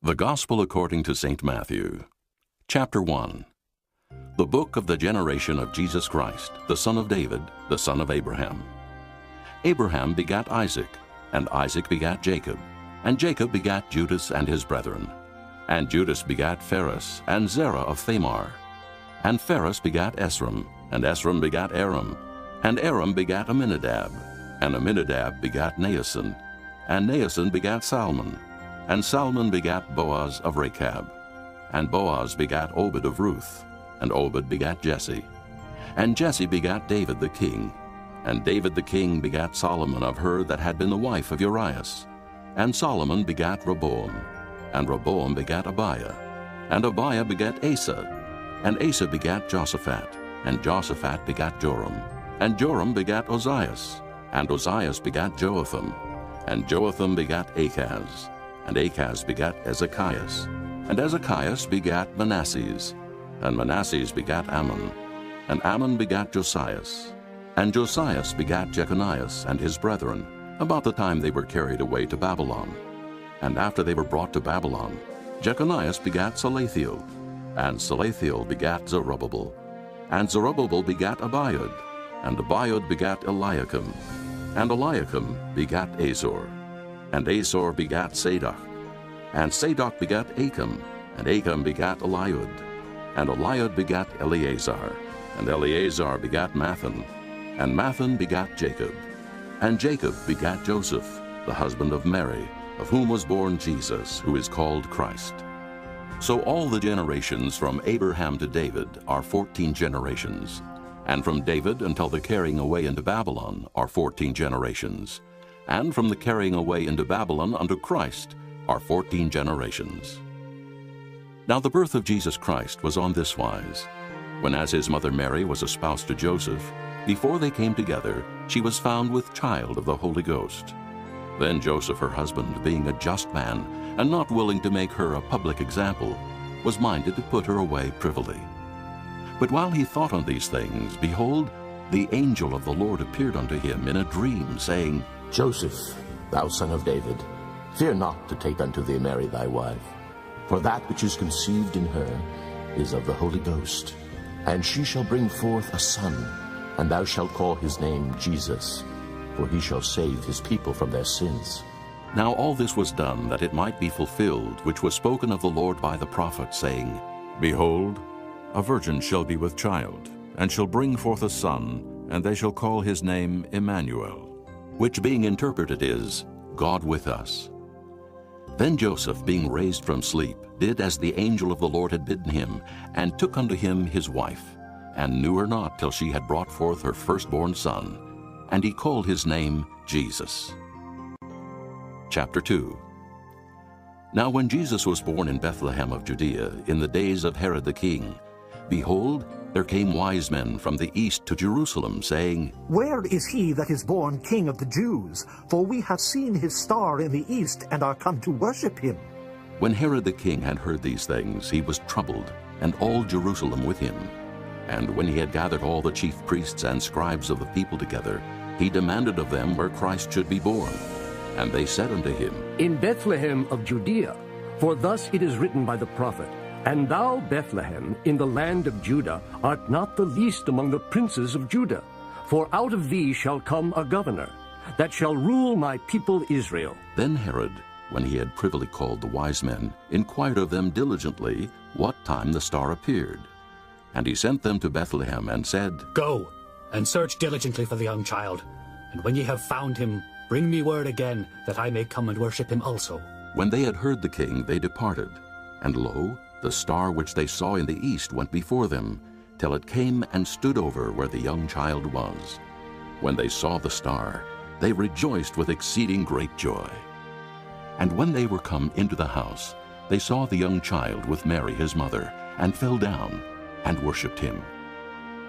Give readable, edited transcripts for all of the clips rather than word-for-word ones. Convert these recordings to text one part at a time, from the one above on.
The Gospel according to St. Matthew. Chapter 1. The book of the generation of Jesus Christ, the son of David, the son of Abraham. Abraham begat Isaac, and Isaac begat Jacob, and Jacob begat Judas and his brethren. And Judas begat Phares, and Zerah of Thamar. And Phares begat Esrom, and Esrom begat Aram, and Aram begat Amminadab, and Amminadab begat Naasson, and Naasson begat Salmon, and Salmon begat Boaz of Rechab, and Boaz begat Obed of Ruth, and Obed begat Jesse. And Jesse begat David the king, and David the king begat Solomon of her that had been the wife of Urias. And Solomon begat Rehoboam, and Rehoboam begat Abiah, and Abiah begat Asa, and Asa begat Joshaphat, and Joshaphat begat Joram, and Joram begat Ozias, and Ozias begat Joatham, and Joatham begat Achaz, and Achaz begat Ezekias, and Ezekias begat Manasses, and Manasses begat Ammon, and Ammon begat Josias, and Josias begat Jeconias and his brethren, about the time they were carried away to Babylon. And after they were brought to Babylon, Jeconias begat Salathiel, and Salathiel begat Zerubbabel, and Zerubbabel begat Abiud, and Abiud begat Eliakim, and Eliakim begat Azor, and Azor begat Sadoc, and Sadoc begat Achim, and Achim begat Eliud, and Eliud begat Eleazar, and Eleazar begat Mathan, and Mathan begat Jacob, and Jacob begat Joseph, the husband of Mary, of whom was born Jesus, who is called Christ. So all the generations from Abraham to David are 14 generations, and from David until the carrying away into Babylon are 14 generations, and from the carrying away into Babylon unto Christ are 14 generations. Now the birth of Jesus Christ was on this wise. When as his mother Mary was espoused to Joseph, before they came together, she was found with child of the Holy Ghost. Then Joseph her husband, being a just man, and not willing to make her a public example, was minded to put her away privily. But while he thought on these things, behold, the angel of the Lord appeared unto him in a dream, saying, Joseph, thou son of David, fear not to take unto thee Mary thy wife, for that which is conceived in her is of the Holy Ghost. And she shall bring forth a son, and thou shalt call his name Jesus, for he shall save his people from their sins. Now all this was done that it might be fulfilled, which was spoken of the Lord by the prophet, saying, Behold, a virgin shall be with child, and shall bring forth a son, and they shall call his name Emmanuel, which being interpreted is, God with us. Then Joseph, being raised from sleep, did as the angel of the Lord had bidden him, and took unto him his wife, and knew her not till she had brought forth her firstborn son, and he called his name Jesus. Chapter 2. Now when Jesus was born in Bethlehem of Judea, in the days of Herod the king, behold, there came wise men from the east to Jerusalem, saying, Where is he that is born King of the Jews? For we have seen his star in the east, and are come to worship him. When Herod the king had heard these things, he was troubled, and all Jerusalem with him. And when he had gathered all the chief priests and scribes of the people together, he demanded of them where Christ should be born. And they said unto him, In Bethlehem of Judea, for thus it is written by the prophet, And thou, Bethlehem, in the land of Judah, art not the least among the princes of Judah. For out of thee shall come a governor, that shall rule my people Israel. Then Herod, when he had privily called the wise men, inquired of them diligently what time the star appeared. And he sent them to Bethlehem, and said, Go, and search diligently for the young child, and when ye have found him, bring me word again, that I may come and worship him also. When they had heard the king, they departed. And lo, the star which they saw in the east went before them, till it came and stood over where the young child was. When they saw the star, they rejoiced with exceeding great joy. And when they were come into the house, they saw the young child with Mary his mother, and fell down, and worshipped him.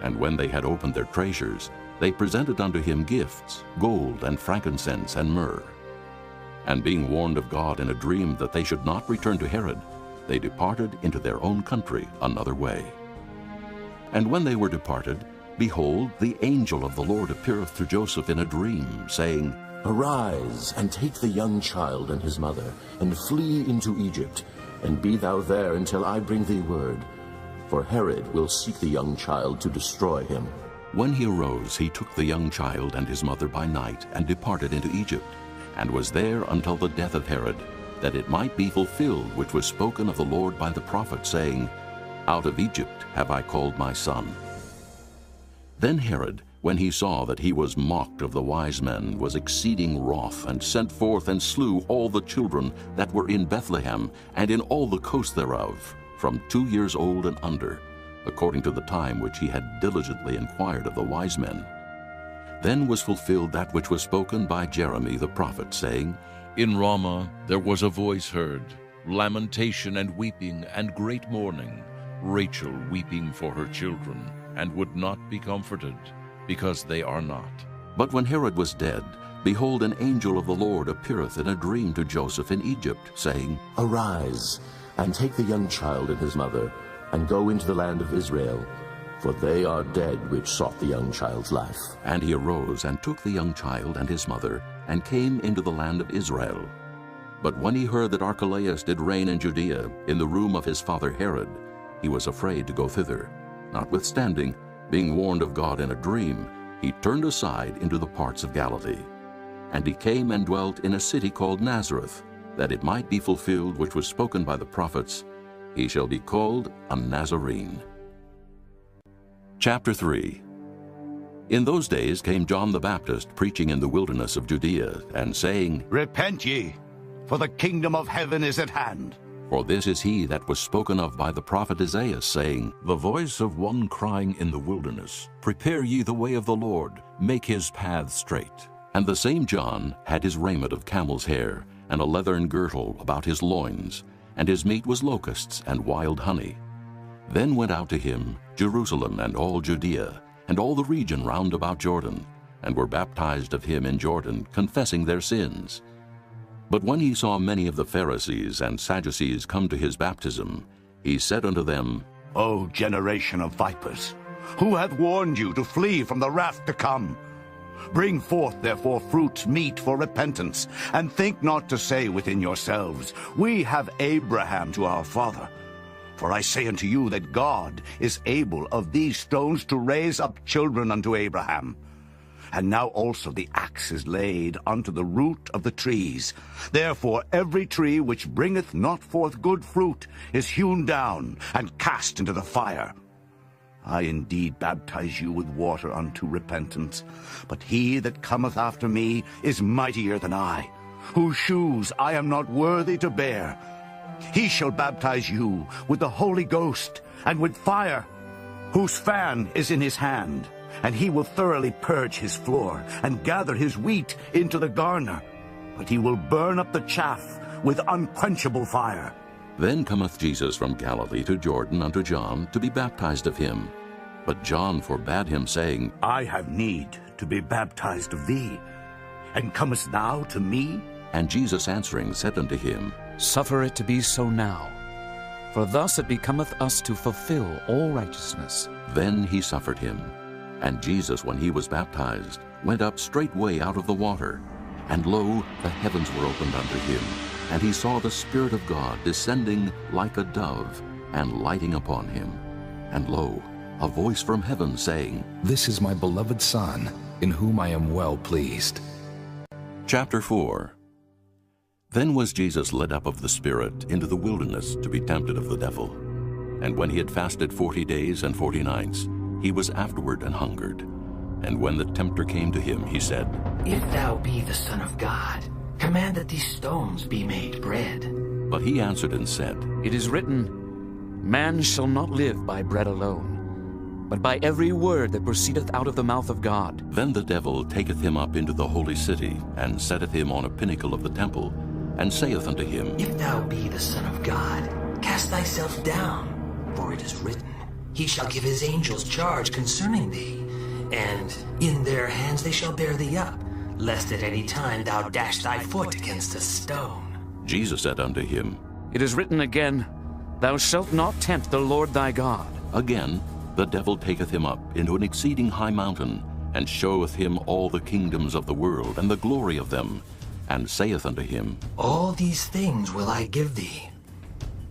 And when they had opened their treasures, they presented unto him gifts, gold, and frankincense, and myrrh. And being warned of God in a dream that they should not return to Herod, they departed into their own country another way. And when they were departed, behold, the angel of the Lord appeareth to Joseph in a dream, saying, Arise, and take the young child and his mother, and flee into Egypt, and be thou there until I bring thee word. For Herod will seek the young child to destroy him. When he arose, he took the young child and his mother by night, and departed into Egypt, and was there until the death of Herod, that it might be fulfilled which was spoken of the Lord by the prophet, saying, Out of Egypt have I called my son. Then Herod, when he saw that he was mocked of the wise men, was exceeding wroth, and sent forth and slew all the children that were in Bethlehem, and in all the coast thereof, from 2 years old and under, according to the time which he had diligently inquired of the wise men. Then was fulfilled that which was spoken by Jeremy the prophet, saying, In Ramah there was a voice heard, lamentation and weeping and great mourning, Rachel weeping for her children, and would not be comforted, because they are not. But when Herod was dead, behold, an angel of the Lord appeareth in a dream to Joseph in Egypt, saying, Arise, and take the young child and his mother, and go into the land of Israel, for they are dead which sought the young child's life. And he arose and took the young child and his mother, and came into the land of Israel. But when he heard that Archelaus did reign in Judea, in the room of his father Herod, he was afraid to go thither. Notwithstanding, being warned of God in a dream, he turned aside into the parts of Galilee. And he came and dwelt in a city called Nazareth, that it might be fulfilled which was spoken by the prophets, He shall be called a Nazarene. Chapter 3. In those days came John the Baptist preaching in the wilderness of Judea, and saying, Repent ye, for the kingdom of heaven is at hand. For this is he that was spoken of by the prophet Isaiah, saying, The voice of one crying in the wilderness, Prepare ye the way of the Lord, make his paths straight. And the same John had his raiment of camel's hair, and a leathern girdle about his loins, and his meat was locusts and wild honey. Then went out to him Jerusalem and all Judea, and all the region round about Jordan, and were baptized of him in Jordan, confessing their sins. But when he saw many of the Pharisees and Sadducees come to his baptism, he said unto them, O generation of vipers, who hath warned you to flee from the wrath to come? Bring forth therefore fruit meet for repentance, and think not to say within yourselves, We have Abraham to our father. For I say unto you that God is able of these stones to raise up children unto Abraham. And now also the axe is laid unto the root of the trees. Therefore every tree which bringeth not forth good fruit is hewn down and cast into the fire. I indeed baptize you with water unto repentance, but he that cometh after me is mightier than I, whose shoes I am not worthy to bear. He shall baptize you with the Holy Ghost and with fire, whose fan is in his hand. And he will thoroughly purge his floor, and gather his wheat into the garner. But he will burn up the chaff with unquenchable fire. Then cometh Jesus from Galilee to Jordan unto John, to be baptized of him. But John forbade him, saying, I have need to be baptized of thee, and comest thou to me? And Jesus answering said unto him, Suffer it to be so now, for thus it becometh us to fulfill all righteousness. Then he suffered him. And Jesus, when he was baptized, went up straightway out of the water. And lo, the heavens were opened unto him. And he saw the Spirit of God descending like a dove, and lighting upon him. And lo, a voice from heaven saying, This is my beloved Son, in whom I am well pleased. Chapter 4. Then was Jesus led up of the Spirit into the wilderness to be tempted of the devil. And when he had fasted 40 days and 40 nights, he was afterward and hungered. And when the tempter came to him, he said, If thou be the Son of God, command that these stones be made bread. But he answered and said, It is written, Man shall not live by bread alone, but by every word that proceedeth out of the mouth of God. Then the devil taketh him up into the holy city, and setteth him on a pinnacle of the temple, and saith unto him, If thou be the Son of God, cast thyself down, for it is written, He shall give his angels charge concerning thee, and in their hands they shall bear thee up, lest at any time thou dash thy foot against a stone. Jesus said unto him, It is written again, Thou shalt not tempt the Lord thy God. Again, the devil taketh him up into an exceeding high mountain, and showeth him all the kingdoms of the world, and the glory of them, and saith unto him, All these things will I give thee,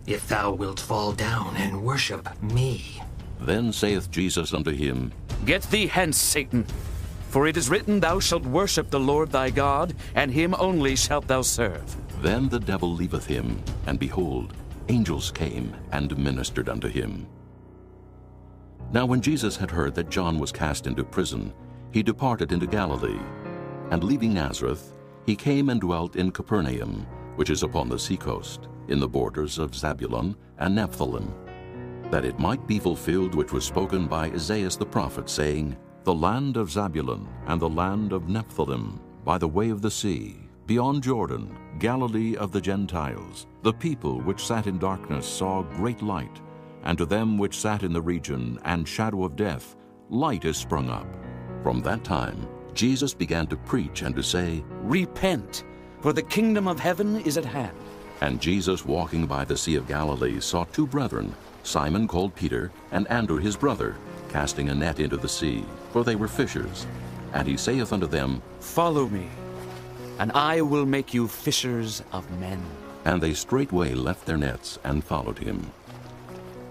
if thou wilt fall down and worship me. Then saith Jesus unto him, Get thee hence, Satan, for it is written, Thou shalt worship the Lord thy God, and him only shalt thou serve. Then the devil leaveth him, and behold, angels came and ministered unto him. Now when Jesus had heard that John was cast into prison, he departed into Galilee. And leaving Nazareth, he came and dwelt in Capernaum, which is upon the seacoast, in the borders of Zabulon and Nephthalim, that it might be fulfilled which was spoken by Isaiah the prophet, saying, The land of Zabulon and the land of Nephthalim, by the way of the sea, beyond Jordan, Galilee of the Gentiles, the people which sat in darkness saw great light, and to them which sat in the region and shadow of death, light is sprung up. From that time Jesus began to preach and to say, Repent, for the kingdom of heaven is at hand. And Jesus, walking by the Sea of Galilee, saw two brethren, Simon called Peter, and Andrew his brother, casting a net into the sea, for they were fishers. And he saith unto them, Follow me, and I will make you fishers of men. And they straightway left their nets and followed him.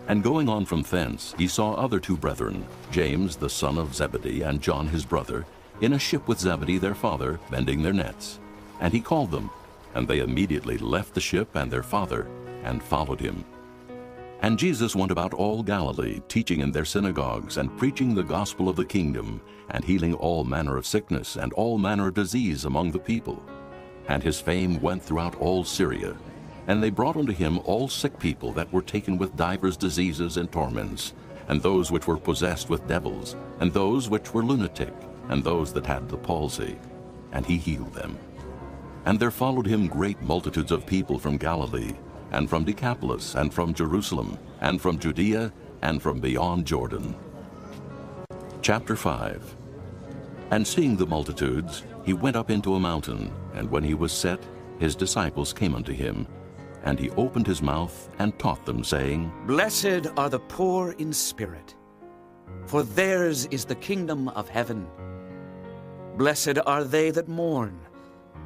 And going on from thence, he saw other two brethren, James the son of Zebedee, and John his brother, in a ship with Zebedee their father, mending their nets. And he called them, and they immediately left the ship and their father, and followed him. And Jesus went about all Galilee, teaching in their synagogues, and preaching the gospel of the kingdom, and healing all manner of sickness and all manner of disease among the people. And his fame went throughout all Syria. And they brought unto him all sick people that were taken with divers diseases and torments, and those which were possessed with devils, and those which were lunatic, and those that had the palsy. And he healed them. And there followed him great multitudes of people from Galilee, and from Decapolis, and from Jerusalem, and from Judea, and from beyond Jordan. Chapter 5. And seeing the multitudes, he went up into a mountain, and when he was set, his disciples came unto him. And he opened his mouth and taught them, saying, Blessed are the poor in spirit, for theirs is the kingdom of heaven. Blessed are they that mourn,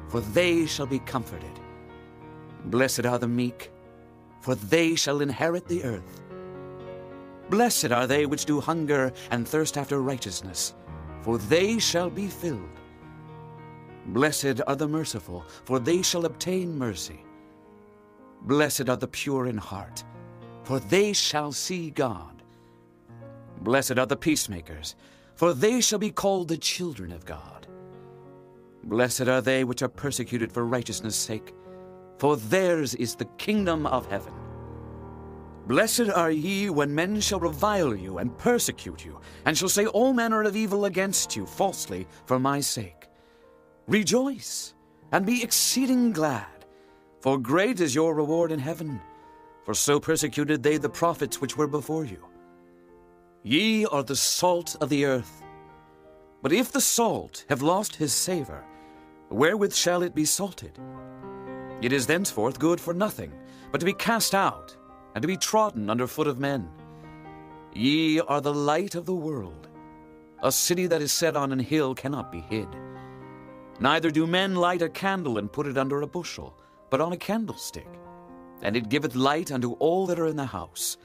for they shall be comforted. Blessed are the meek, for they shall inherit the earth. Blessed are they which do hunger and thirst after righteousness, for they shall be filled. Blessed are the merciful, for they shall obtain mercy. Blessed are the pure in heart, for they shall see God. Blessed are the peacemakers, for they shall be called the children of God. Blessed are they which are persecuted for righteousness' sake, for theirs is the kingdom of heaven. Blessed are ye when men shall revile you and persecute you, and shall say all manner of evil against you falsely for my sake. Rejoice, and be exceeding glad, for great is your reward in heaven, for so persecuted they the prophets which were before you. Ye are the salt of the earth. But if the salt have lost his savor, wherewith shall it be salted? It is thenceforth good for nothing, but to be cast out, and to be trodden under foot of men. Ye are the light of the world. A city that is set on an hill cannot be hid. Neither do men light a candle and put it under a bushel, but on a candlestick, and it giveth light unto all that are in the house.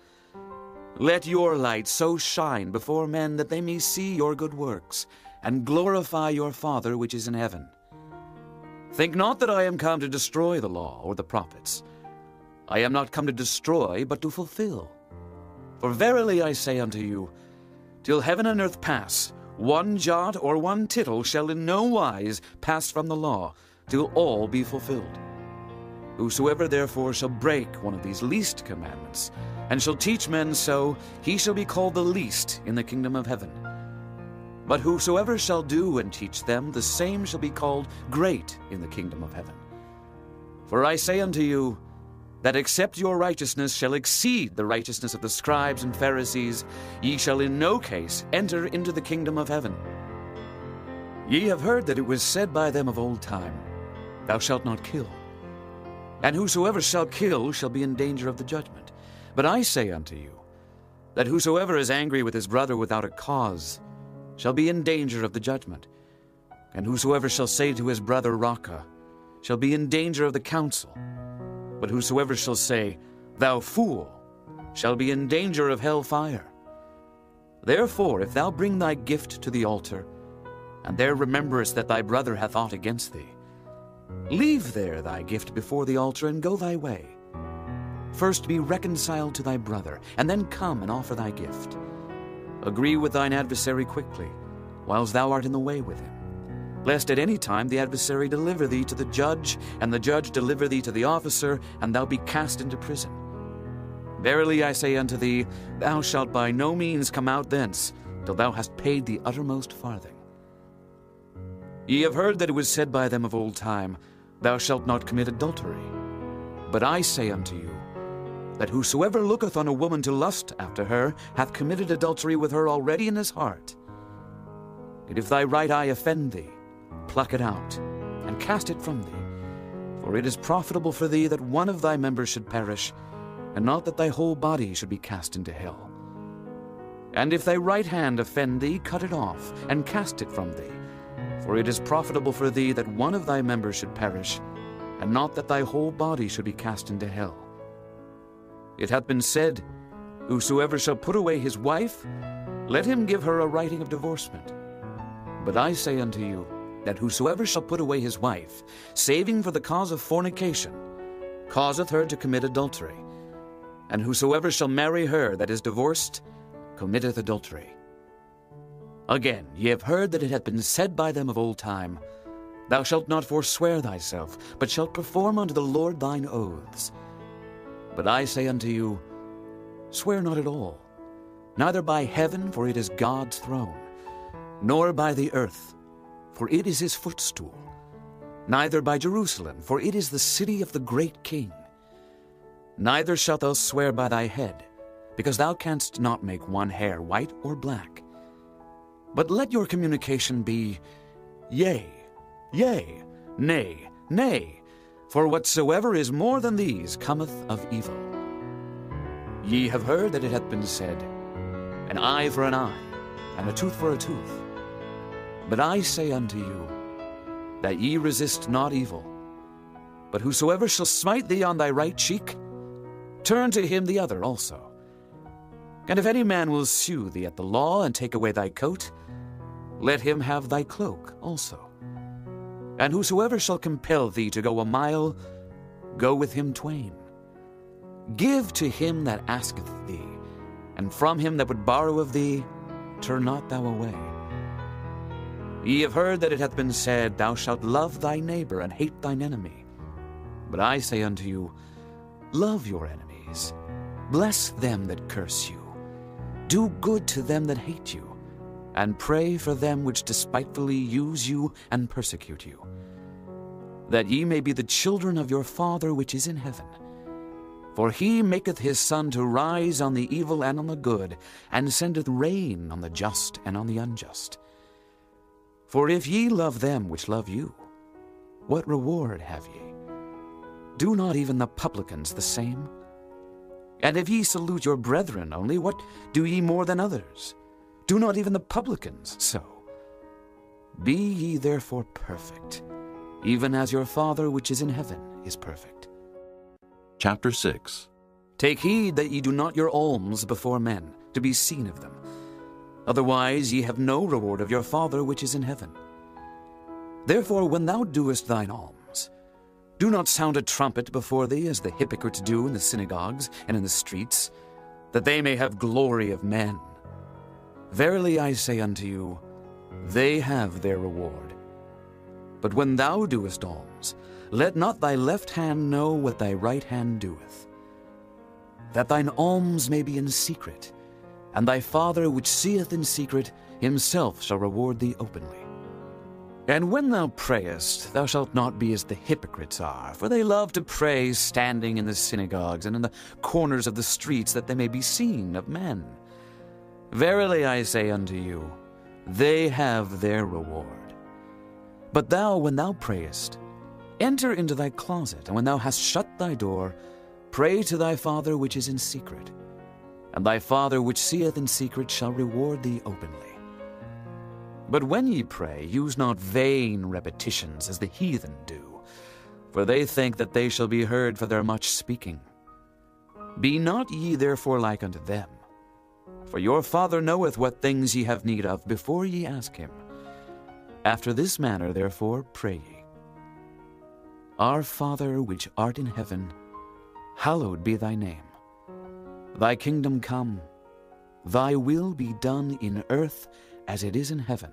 Let your light so shine before men that they may see your good works, and glorify your Father which is in heaven. Think not that I am come to destroy the law or the prophets. I am not come to destroy, but to fulfill. For verily I say unto you, till heaven and earth pass, one jot or one tittle shall in no wise pass from the law, till all be fulfilled. Whosoever therefore shall break one of these least commandments, and shall teach men so, he shall be called the least in the kingdom of heaven. But whosoever shall do and teach them, the same shall be called great in the kingdom of heaven. For I say unto you, that except your righteousness shall exceed the righteousness of the scribes and Pharisees, ye shall in no case enter into the kingdom of heaven. Ye have heard that it was said by them of old time, Thou shalt not kill. And whosoever shall kill shall be in danger of the judgment. But I say unto you, that whosoever is angry with his brother without a cause shall be in danger of the judgment. And whosoever shall say to his brother, Raca, shall be in danger of the council. But whosoever shall say, Thou fool, shall be in danger of hell fire. Therefore, if thou bring thy gift to the altar, and there rememberest that thy brother hath aught against thee, leave there thy gift before the altar, and go thy way. First be reconciled to thy brother, and then come and offer thy gift. Agree with thine adversary quickly, whiles thou art in the way with him, lest at any time the adversary deliver thee to the judge, and the judge deliver thee to the officer, and thou be cast into prison. Verily I say unto thee, thou shalt by no means come out thence, till thou hast paid the uttermost farthing. Ye have heard that it was said by them of old time, Thou shalt not commit adultery. But I say unto you, that whosoever looketh on a woman to lust after her hath committed adultery with her already in his heart. And if thy right eye offend thee, pluck it out, and cast it from thee. For it is profitable for thee that one of thy members should perish, and not that thy whole body should be cast into hell. And if thy right hand offend thee, cut it off, and cast it from thee. For it is profitable for thee that one of thy members should perish, and not that thy whole body should be cast into hell. It hath been said, Whosoever shall put away his wife, let him give her a writing of divorcement. But I say unto you, that whosoever shall put away his wife, saving for the cause of fornication, causeth her to commit adultery. And whosoever shall marry her that is divorced, committeth adultery. Again, ye have heard that it hath been said by them of old time, Thou shalt not forswear thyself, but shalt perform unto the Lord thine oaths. But I say unto you, Swear not at all, neither by heaven, for it is God's throne, nor by the earth, for it is his footstool, neither by Jerusalem, for it is the city of the great King. Neither shalt thou swear by thy head, because thou canst not make one hair white or black. But let your communication be, Yea, yea, nay, nay, for whatsoever is more than these cometh of evil. Ye have heard that it hath been said, An eye for an eye, and a tooth for a tooth. But I say unto you, that ye resist not evil. But whosoever shall smite thee on thy right cheek, turn to him the other also. And if any man will sue thee at the law, and take away thy coat, let him have thy cloak also. And whosoever shall compel thee to go a mile, go with him twain. Give to him that asketh thee, and from him that would borrow of thee, turn not thou away. Ye have heard that it hath been said, Thou shalt love thy neighbor, and hate thine enemy. But I say unto you, Love your enemies, bless them that curse you, do good to them that hate you, and pray for them which despitefully use you and persecute you, that ye may be the children of your Father which is in heaven. For he maketh his sun to rise on the evil and on the good, and sendeth rain on the just and on the unjust. For if ye love them which love you, what reward have ye? Do not even the publicans the same? And if ye salute your brethren only, what do ye more than others? Do not even the publicans so? Be ye therefore perfect, even as your Father which is in heaven is perfect. Chapter 6. Take heed that ye do not your alms before men, to be seen of them. Otherwise ye have no reward of your Father which is in heaven. Therefore when thou doest thine alms, do not sound a trumpet before thee, as the hypocrites do in the synagogues and in the streets, that they may have glory of men. Verily I say unto you, they have their reward. But when thou doest alms, let not thy left hand know what thy right hand doeth, that thine alms may be in secret, and thy Father which seeth in secret himself shall reward thee openly. And when thou prayest, thou shalt not be as the hypocrites are, for they love to pray standing in the synagogues and in the corners of the streets, that they may be seen of men. Verily I say unto you, they have their reward. But thou, when thou prayest, enter into thy closet, and when thou hast shut thy door, pray to thy Father which is in secret, and thy Father which seeth in secret shall reward thee openly. But when ye pray, use not vain repetitions as the heathen do, for they think that they shall be heard for their much speaking. Be not ye therefore like unto them, for your Father knoweth what things ye have need of before ye ask him. After this manner therefore pray ye. Our Father which art in heaven, hallowed be thy name. Thy kingdom come, thy will be done in earth as it is in heaven.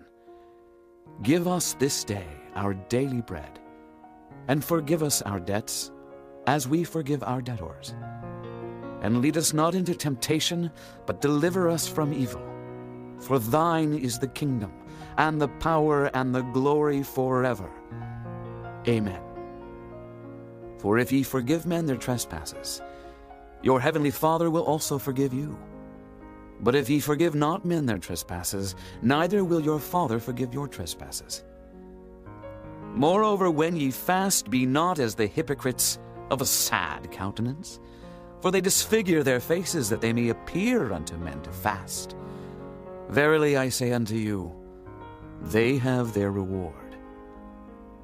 Give us this day our daily bread, and forgive us our debts, as we forgive our debtors. And lead us not into temptation, but deliver us from evil. For thine is the kingdom, and the power, and the glory forever. Amen. For if ye forgive men their trespasses, your heavenly Father will also forgive you. But if ye forgive not men their trespasses, neither will your Father forgive your trespasses. Moreover, when ye fast, be not as the hypocrites of a sad countenance, for they disfigure their faces, that they may appear unto men to fast. Verily I say unto you, they have their reward.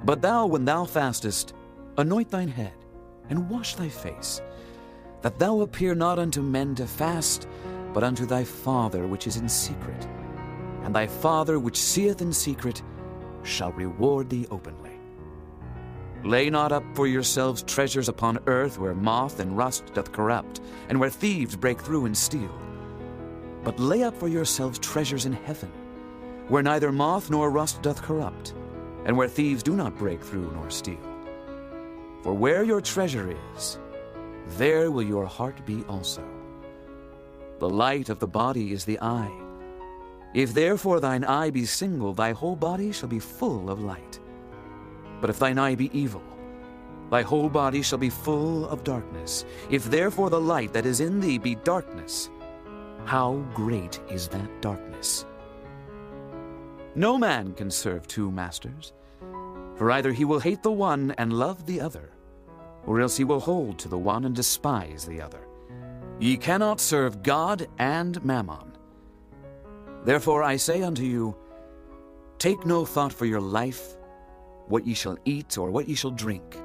But thou, when thou fastest, anoint thine head, and wash thy face, that thou appear not unto men to fast, but unto thy Father which is in secret. And thy Father which seeth in secret shall reward thee openly. Lay not up for yourselves treasures upon earth, where moth and rust doth corrupt, and where thieves break through and steal. But lay up for yourselves treasures in heaven, where neither moth nor rust doth corrupt, and where thieves do not break through nor steal. For where your treasure is, there will your heart be also. The light of the body is the eye. If therefore thine eye be single, thy whole body shall be full of light. But if thine eye be evil, thy whole body shall be full of darkness. If therefore the light that is in thee be darkness, how great is that darkness? No man can serve two masters, for either he will hate the one and love the other, or else he will hold to the one and despise the other. Ye cannot serve God and Mammon. Therefore I say unto you, take no thought for your life, what ye shall eat or what ye shall drink,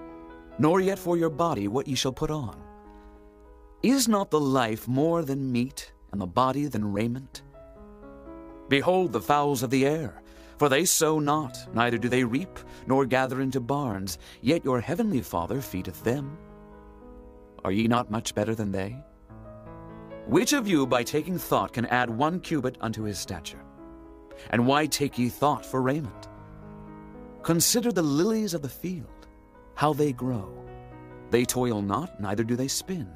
nor yet for your body what ye shall put on. Is not the life more than meat, and the body than raiment? Behold the fowls of the air, for they sow not, neither do they reap, nor gather into barns, yet your heavenly Father feedeth them. Are ye not much better than they? Which of you by taking thought can add 1 cubit unto his stature? And why take ye thought for raiment? Consider the lilies of the field, how they grow. They toil not, neither do they spin.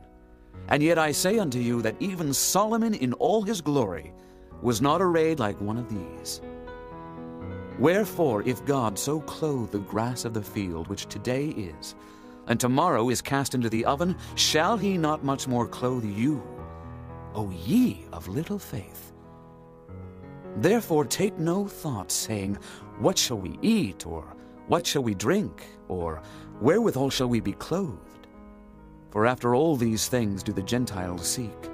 And yet I say unto you that even Solomon in all his glory was not arrayed like one of these. Wherefore, if God so clothe the grass of the field, which today is, and tomorrow is cast into the oven, shall he not much more clothe you, O ye of little faith? Therefore take no thought, saying, what shall we eat, or what shall we drink, or wherewithal shall we be clothed? For after all these things do the Gentiles seek.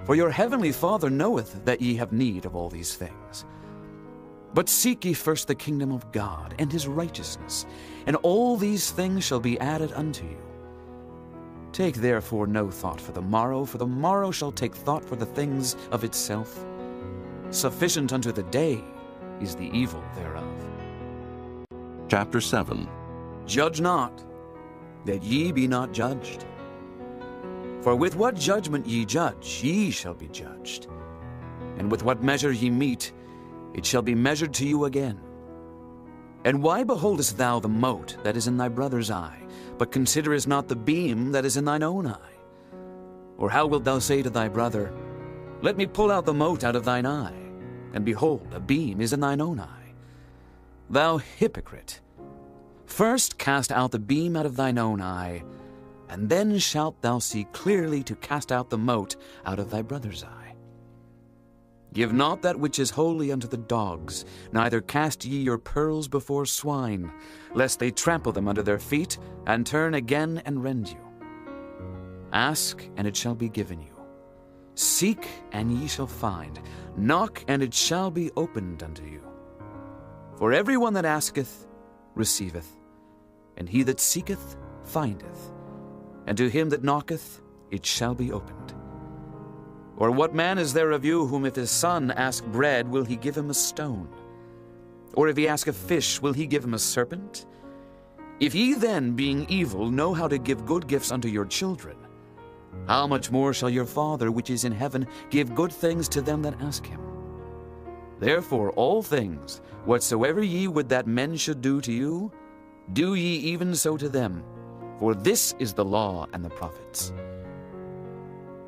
For your heavenly Father knoweth that ye have need of all these things. But seek ye first the kingdom of God and his righteousness, and all these things shall be added unto you. Take therefore no thought for the morrow shall take thought for the things of itself. Sufficient unto the day is the evil thereof. Chapter 7. Judge not, that ye be not judged. For with what judgment ye judge, ye shall be judged. And with what measure ye mete, it shall be measured to you again. And why beholdest thou the mote that is in thy brother's eye, but considerest not the beam that is in thine own eye? Or how wilt thou say to thy brother, let me pull out the mote out of thine eye, and behold, a beam is in thine own eye? Thou hypocrite, first cast out the beam out of thine own eye, and then shalt thou see clearly to cast out the mote out of thy brother's eye. Give not that which is holy unto the dogs, neither cast ye your pearls before swine, lest they trample them under their feet, and turn again and rend you. Ask, and it shall be given you. Seek, and ye shall find. Knock, and it shall be opened unto you. For everyone that asketh receiveth, and he that seeketh findeth, and to him that knocketh it shall be opened. Or what man is there of you whom if his son ask bread, will he give him a stone? Or if he ask a fish, will he give him a serpent? If ye then, being evil, know how to give good gifts unto your children, how much more shall your Father which is in heaven give good things to them that ask him? Therefore all things, whatsoever ye would that men should do to you, do ye even so to them. For this is the law and the prophets.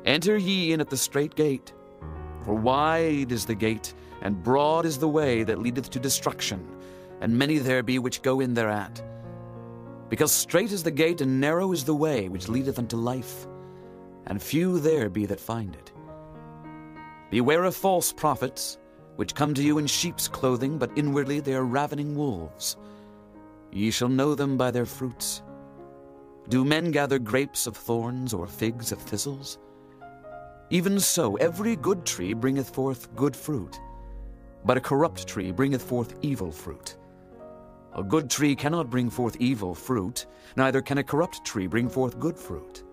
Enter ye in at the strait gate, for wide is the gate, and broad is the way that leadeth to destruction, and many there be which go in thereat. Because strait is the gate, and narrow is the way which leadeth unto life, and few there be that find it. Beware of false prophets, which come to you in sheep's clothing, but inwardly they are ravening wolves. Ye shall know them by their fruits. Do men gather grapes of thorns, or figs of thistles? Even so every good tree bringeth forth good fruit, but a corrupt tree bringeth forth evil fruit. A good tree cannot bring forth evil fruit, neither can a corrupt tree bring forth good fruit.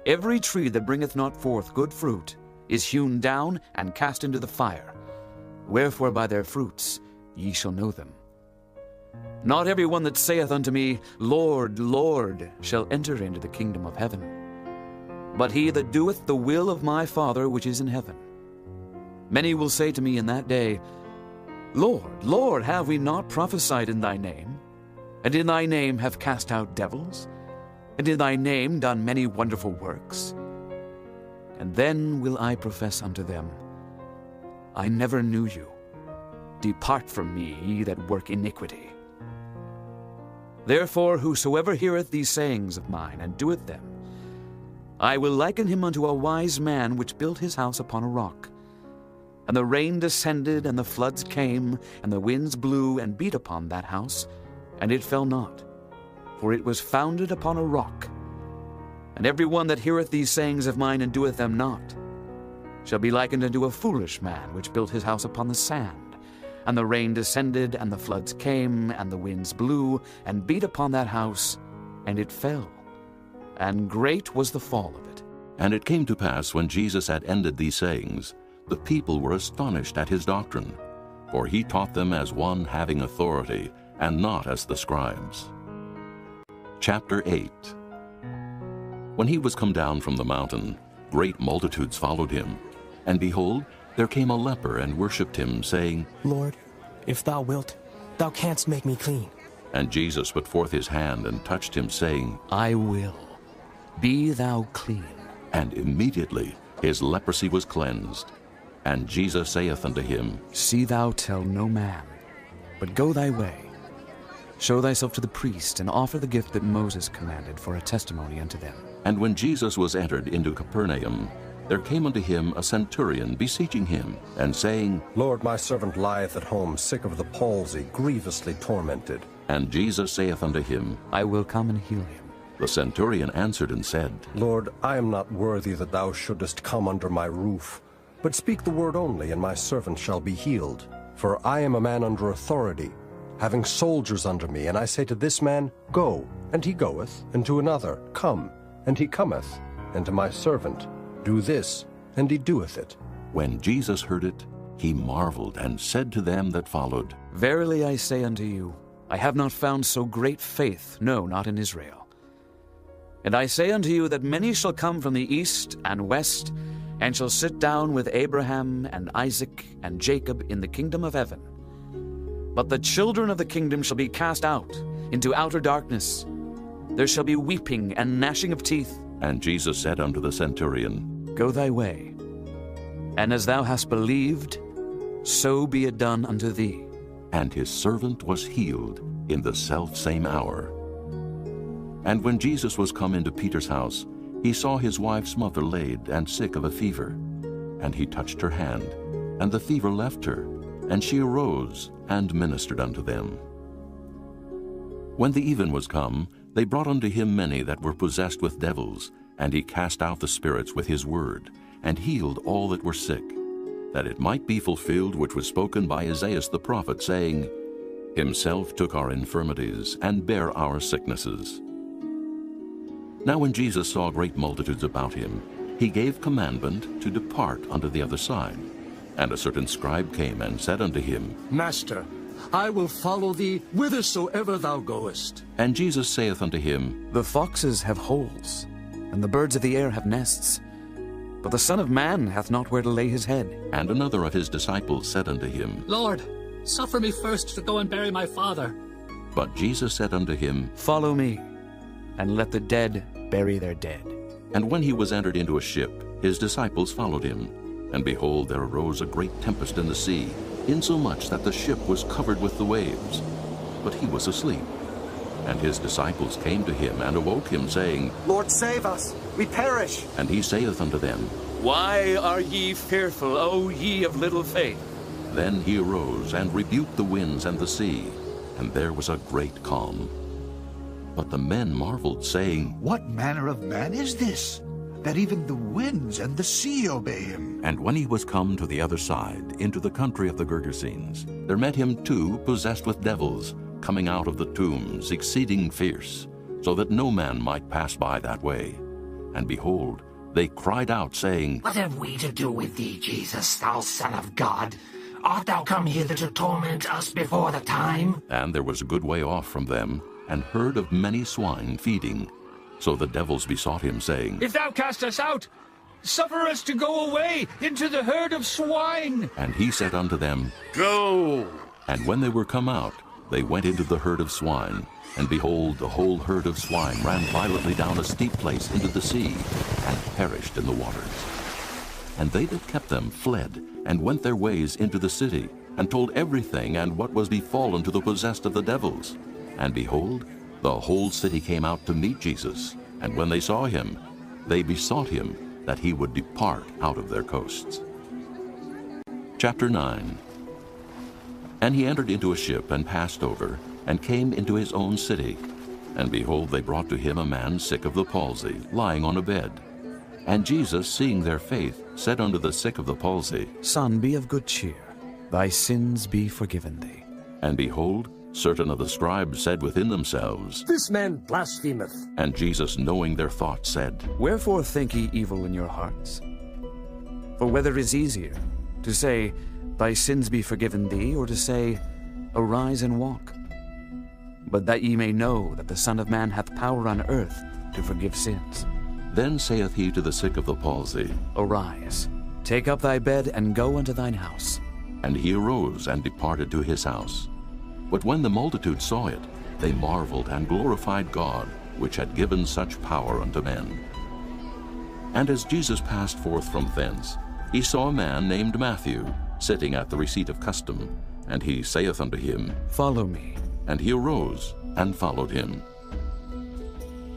Every tree that bringeth not forth good fruit is hewn down and cast into the fire. Wherefore by their fruits ye shall know them. Not every one that saith unto me, Lord, Lord, shall enter into the kingdom of heaven, but he that doeth the will of my Father which is in heaven. Many will say to me in that day, Lord, Lord, have we not prophesied in thy name? And in thy name have cast out devils? And in thy name done many wonderful works? And then will I profess unto them, I never knew you. Depart from me, ye that work iniquity. Therefore whosoever heareth these sayings of mine, and doeth them, I will liken him unto a wise man which built his house upon a rock. And the rain descended, and the floods came, and the winds blew, and beat upon that house, and it fell not, for it was founded upon a rock. And every one that heareth these sayings of mine, and doeth them not, shall be likened unto a foolish man which built his house upon the sand. And the rain descended, and the floods came, and the winds blew, and beat upon that house, and it fell. And great was the fall of it. And it came to pass, when Jesus had ended these sayings, the people were astonished at his doctrine, for he taught them as one having authority, and not as the scribes. Chapter 8. When he was come down from the mountain, great multitudes followed him. And behold, there came a leper and worshipped him, saying, Lord, if thou wilt, thou canst make me clean. And Jesus put forth his hand and touched him, saying, I will. Be thou clean. And immediately his leprosy was cleansed. And Jesus saith unto him, See thou tell no man, but go thy way. Show thyself to the priest, and offer the gift that Moses commanded for a testimony unto them. And when Jesus was entered into Capernaum, there came unto him a centurion, beseeching him, and saying, Lord, my servant lieth at home, sick of the palsy, grievously tormented. And Jesus saith unto him, I will come and heal him. The centurion answered and said, Lord, I am not worthy that thou shouldest come under my roof, but speak the word only, and my servant shall be healed. For I am a man under authority, having soldiers under me, and I say to this man, Go, and he goeth, and to another, Come, and he cometh, and to my servant, Do this, and he doeth it. When Jesus heard it, he marveled, and said to them that followed, Verily I say unto you, I have not found so great faith, no, not in Israel. And I say unto you that many shall come from the east and west, and shall sit down with Abraham and Isaac and Jacob in the kingdom of heaven. But the children of the kingdom shall be cast out into outer darkness. There shall be weeping and gnashing of teeth. And Jesus said unto the centurion, Go thy way, and as thou hast believed, so be it done unto thee. And his servant was healed in the selfsame hour. And when Jesus was come into Peter's house, he saw his wife's mother laid and sick of a fever. And he touched her hand, and the fever left her, and she arose and ministered unto them. When the even was come, they brought unto him many that were possessed with devils, and he cast out the spirits with his word, and healed all that were sick, that it might be fulfilled which was spoken by Isaiah the prophet, saying, himself took our infirmities and bare our sicknesses. Now when Jesus saw great multitudes about him, he gave commandment to depart unto the other side. And a certain scribe came and said unto him, Master, I will follow thee whithersoever thou goest. And Jesus saith unto him, The foxes have holes, and the birds of the air have nests, but the Son of Man hath not where to lay his head. And another of his disciples said unto him, Lord, suffer me first to go and bury my father. But Jesus said unto him, Follow me, and let the dead bury their dead. And when he was entered into a ship, his disciples followed him. And behold, there arose a great tempest in the sea, insomuch that the ship was covered with the waves. But he was asleep. And his disciples came to him and awoke him, saying, Lord, save us, we perish. And he saith unto them, Why are ye fearful, O ye of little faith? Then he arose and rebuked the winds and the sea, and there was a great calm. But the men marveled, saying, What manner of man is this, that even the winds and the sea obey him? And when he was come to the other side, into the country of the Gergesenes, there met him two possessed with devils, coming out of the tombs, exceeding fierce, so that no man might pass by that way. And behold, they cried out, saying, What have we to do with thee, Jesus, thou Son of God? Art thou come hither to torment us before the time? And there was a good way off from them, an herd of many swine feeding. So the devils besought him, saying, If thou cast us out, suffer us to go away into the herd of swine. And he said unto them, Go. And when they were come out, they went into the herd of swine. And behold, the whole herd of swine ran violently down a steep place into the sea, and perished in the waters. And they that kept them fled, and went their ways into the city, and told everything and what was befallen to the possessed of the devils. And behold, the whole city came out to meet Jesus, and when they saw him, they besought him that he would depart out of their coasts. Chapter 9. And he entered into a ship, and passed over, and came into his own city. And behold, they brought to him a man sick of the palsy, lying on a bed. And Jesus, seeing their faith, said unto the sick of the palsy, Son, be of good cheer, thy sins be forgiven thee. And behold, certain of the scribes said within themselves, This man blasphemeth. And Jesus, knowing their thoughts, said, Wherefore think ye evil in your hearts? For whether is easier, to say, Thy sins be forgiven thee, or to say, Arise and walk? But that ye may know that the Son of Man hath power on earth to forgive sins. Then saith he to the sick of the palsy, Arise, take up thy bed, and go unto thine house. And he arose and departed to his house. But when the multitude saw it, they marveled and glorified God, which had given such power unto men. And as Jesus passed forth from thence, he saw a man named Matthew, sitting at the receipt of custom. And he saith unto him, Follow me. And he arose and followed him.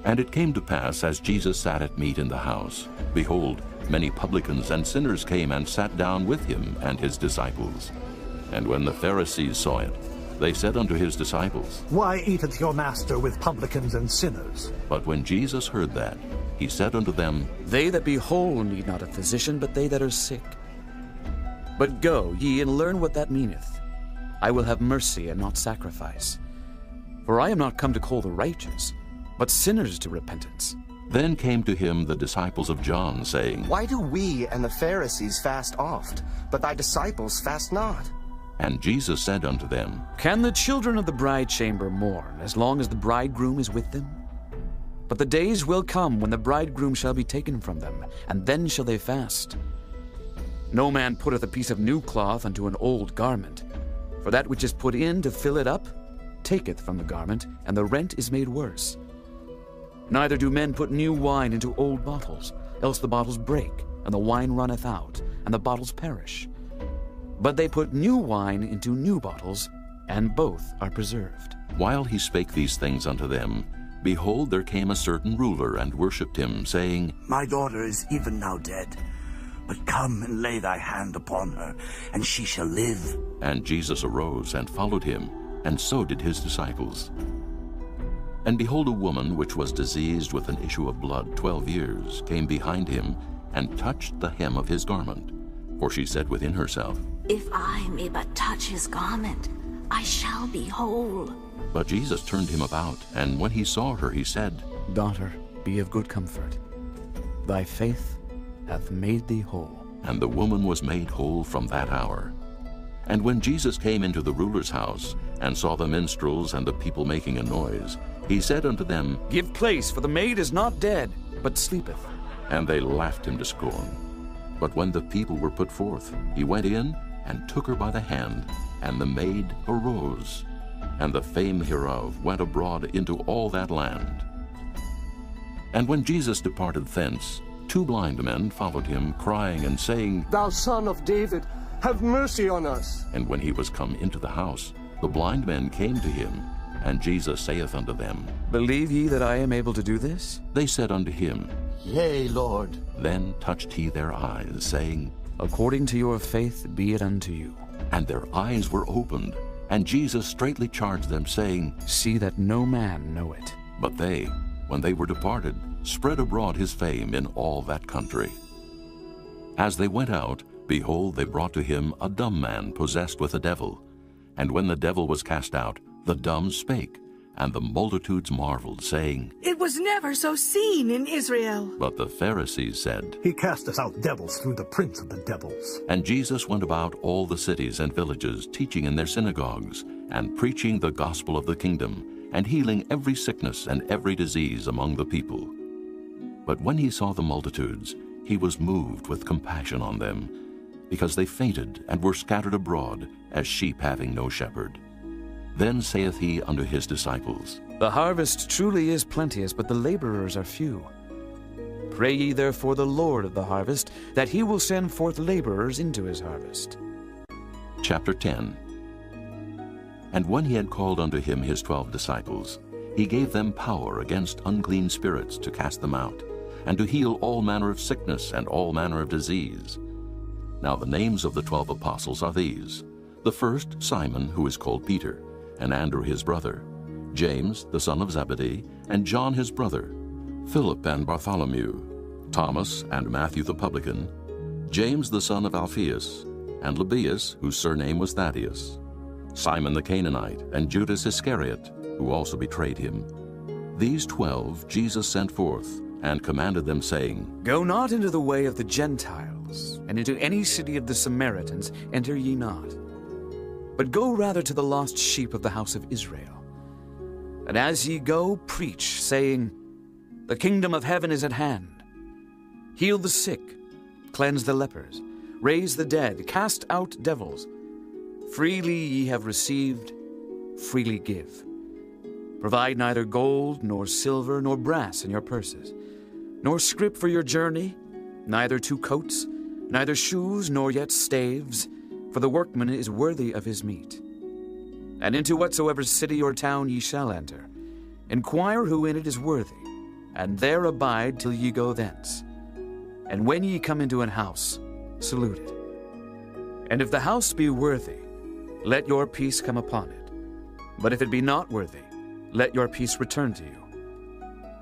And it came to pass, as Jesus sat at meat in the house, behold, many publicans and sinners came and sat down with him and his disciples. And when the Pharisees saw it, they said unto his disciples, Why eateth your master with publicans and sinners? But when Jesus heard that, he said unto them, They that be whole need not a physician, but they that are sick. But go ye and learn what that meaneth. I will have mercy and not sacrifice. For I am not come to call the righteous, but sinners to repentance. Then came to him the disciples of John, saying, Why do we and the Pharisees fast oft, but thy disciples fast not? And Jesus said unto them, Can the children of the bride chamber mourn as long as the bridegroom is with them? But the days will come when the bridegroom shall be taken from them, and then shall they fast. No man putteth a piece of new cloth unto an old garment, for that which is put in to fill it up taketh from the garment, and the rent is made worse. Neither do men put new wine into old bottles, else the bottles break, and the wine runneth out, and the bottles perish. But they put new wine into new bottles, and both are preserved. While he spake these things unto them, behold, there came a certain ruler and worshipped him, saying, My daughter is even now dead, but come and lay thy hand upon her, and she shall live. And Jesus arose and followed him, and so did his disciples. And behold, a woman which was diseased with an issue of blood 12 years came behind him, and touched the hem of his garment. For she said within herself, If I may but touch his garment, I shall be whole. But Jesus turned him about, and when he saw her, he said, Daughter, be of good comfort. Thy faith hath made thee whole. And the woman was made whole from that hour. And when Jesus came into the ruler's house, and saw the minstrels and the people making a noise, he said unto them, Give place, for the maid is not dead, but sleepeth. And they laughed him to scorn. But when the people were put forth, he went in, and took her by the hand, and the maid arose. And the fame hereof went abroad into all that land. And when Jesus departed thence, 2 blind men followed him, crying and saying, Thou Son of David, have mercy on us. And when he was come into the house, the blind men came to him. And Jesus saith unto them, Believe ye that I am able to do this? They said unto him, Yea, Lord. Then touched he their eyes, saying, According to your faith be it unto you. And their eyes were opened. And Jesus straitly charged them, saying, See that no man know it. But they, when they were departed, spread abroad his fame in all that country. As they went out, behold, they brought to him a dumb man possessed with a devil. And when the devil was cast out, the dumb spake, and the multitudes marveled, saying, It was never so seen in Israel. But the Pharisees said, He casteth out devils through the prince of the devils. And Jesus went about all the cities and villages, teaching in their synagogues, and preaching the gospel of the kingdom, and healing every sickness and every disease among the people. But when he saw the multitudes, he was moved with compassion on them, because they fainted and were scattered abroad, as sheep having no shepherd. Then saith he unto his disciples, The harvest truly is plenteous, but the laborers are few. Pray ye therefore the Lord of the harvest, that he will send forth laborers into his harvest. Chapter 10. And when he had called unto him his 12 disciples, he gave them power against unclean spirits to cast them out, and to heal all manner of sickness and all manner of disease. Now the names of the 12 apostles are these: the first, Simon, who is called Peter, and Andrew his brother, James the son of Zebedee, and John his brother, Philip and Bartholomew, Thomas and Matthew the publican, James the son of Alphaeus, and Lebbaeus, whose surname was Thaddeus, Simon the Canaanite, and Judas Iscariot, who also betrayed him. These 12 Jesus sent forth, and commanded them, saying, Go not into the way of the Gentiles, and into any city of the Samaritans enter ye not, but go rather to the lost sheep of the house of Israel. And as ye go, preach, saying, The kingdom of heaven is at hand. Heal the sick, cleanse the lepers, raise the dead, cast out devils. Freely ye have received, freely give. Provide neither gold, nor silver, nor brass in your purses, nor scrip for your journey, neither 2 coats, neither shoes, nor yet staves, for the workman is worthy of his meat. And into whatsoever city or town ye shall enter, inquire who in it is worthy, and there abide till ye go thence. And when ye come into an house, salute it. And if the house be worthy, let your peace come upon it. But if it be not worthy, let your peace return to you.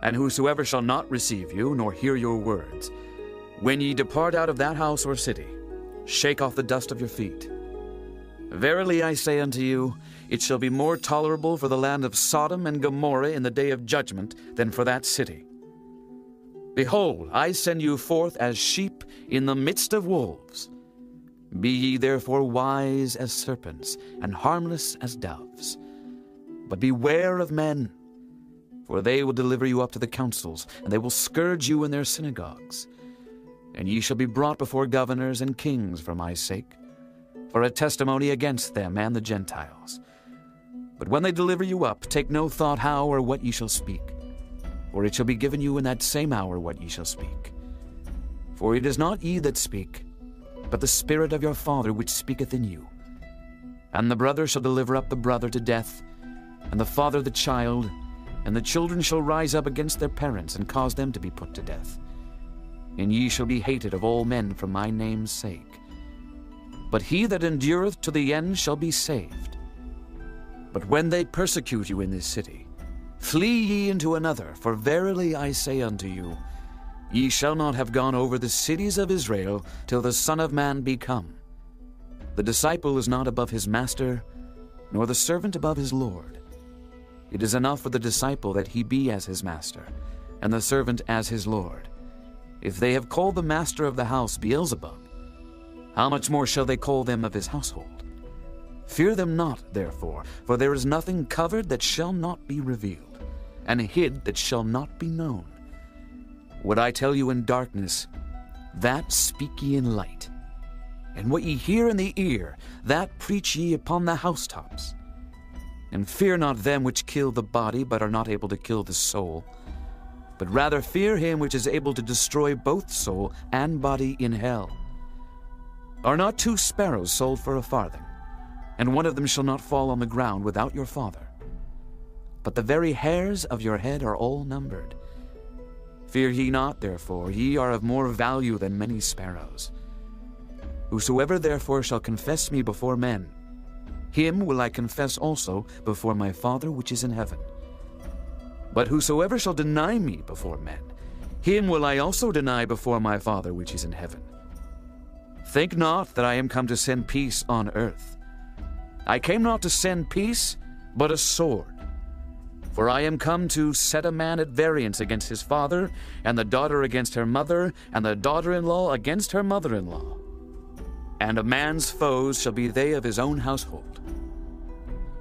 And whosoever shall not receive you, nor hear your words, when ye depart out of that house or city, shake off the dust of your feet. Verily I say unto you, it shall be more tolerable for the land of Sodom and Gomorrah in the day of judgment than for that city. Behold, I send you forth as sheep in the midst of wolves. Be ye therefore wise as serpents, and harmless as doves. But beware of men, for they will deliver you up to the councils, and they will scourge you in their synagogues. And ye shall be brought before governors and kings for my sake, for a testimony against them and the Gentiles. But when they deliver you up, take no thought how or what ye shall speak, for it shall be given you in that same hour what ye shall speak. For it is not ye that speak, but the Spirit of your Father which speaketh in you. And the brother shall deliver up the brother to death, and the father the child, and the children shall rise up against their parents, and cause them to be put to death. And ye shall be hated of all men for my name's sake. But he that endureth to the end shall be saved. But when they persecute you in this city, flee ye into another, for verily I say unto you, ye shall not have gone over the cities of Israel till the Son of Man be come. The disciple is not above his master, nor the servant above his Lord. It is enough for the disciple that he be as his master, and the servant as his Lord. If they have called the master of the house Beelzebub, how much more shall they call them of his household? Fear them not, therefore, for there is nothing covered that shall not be revealed, and hid that shall not be known. What I tell you in darkness, that speak ye in light. And what ye hear in the ear, that preach ye upon the housetops. And fear not them which kill the body, but are not able to kill the soul. But rather fear him which is able to destroy both soul and body in hell. Are not 2 sparrows sold for a farthing? And one of them shall not fall on the ground without your Father. But the very hairs of your head are all numbered. Fear ye not, therefore, ye are of more value than many sparrows. Whosoever therefore shall confess me before men, him will I confess also before my Father which is in heaven. But whosoever shall deny me before men, him will I also deny before my Father which is in heaven. Think not that I am come to send peace on earth. I came not to send peace, but a sword. For I am come to set a man at variance against his father, and the daughter against her mother, and the daughter-in-law against her mother-in-law. And a man's foes shall be they of his own household.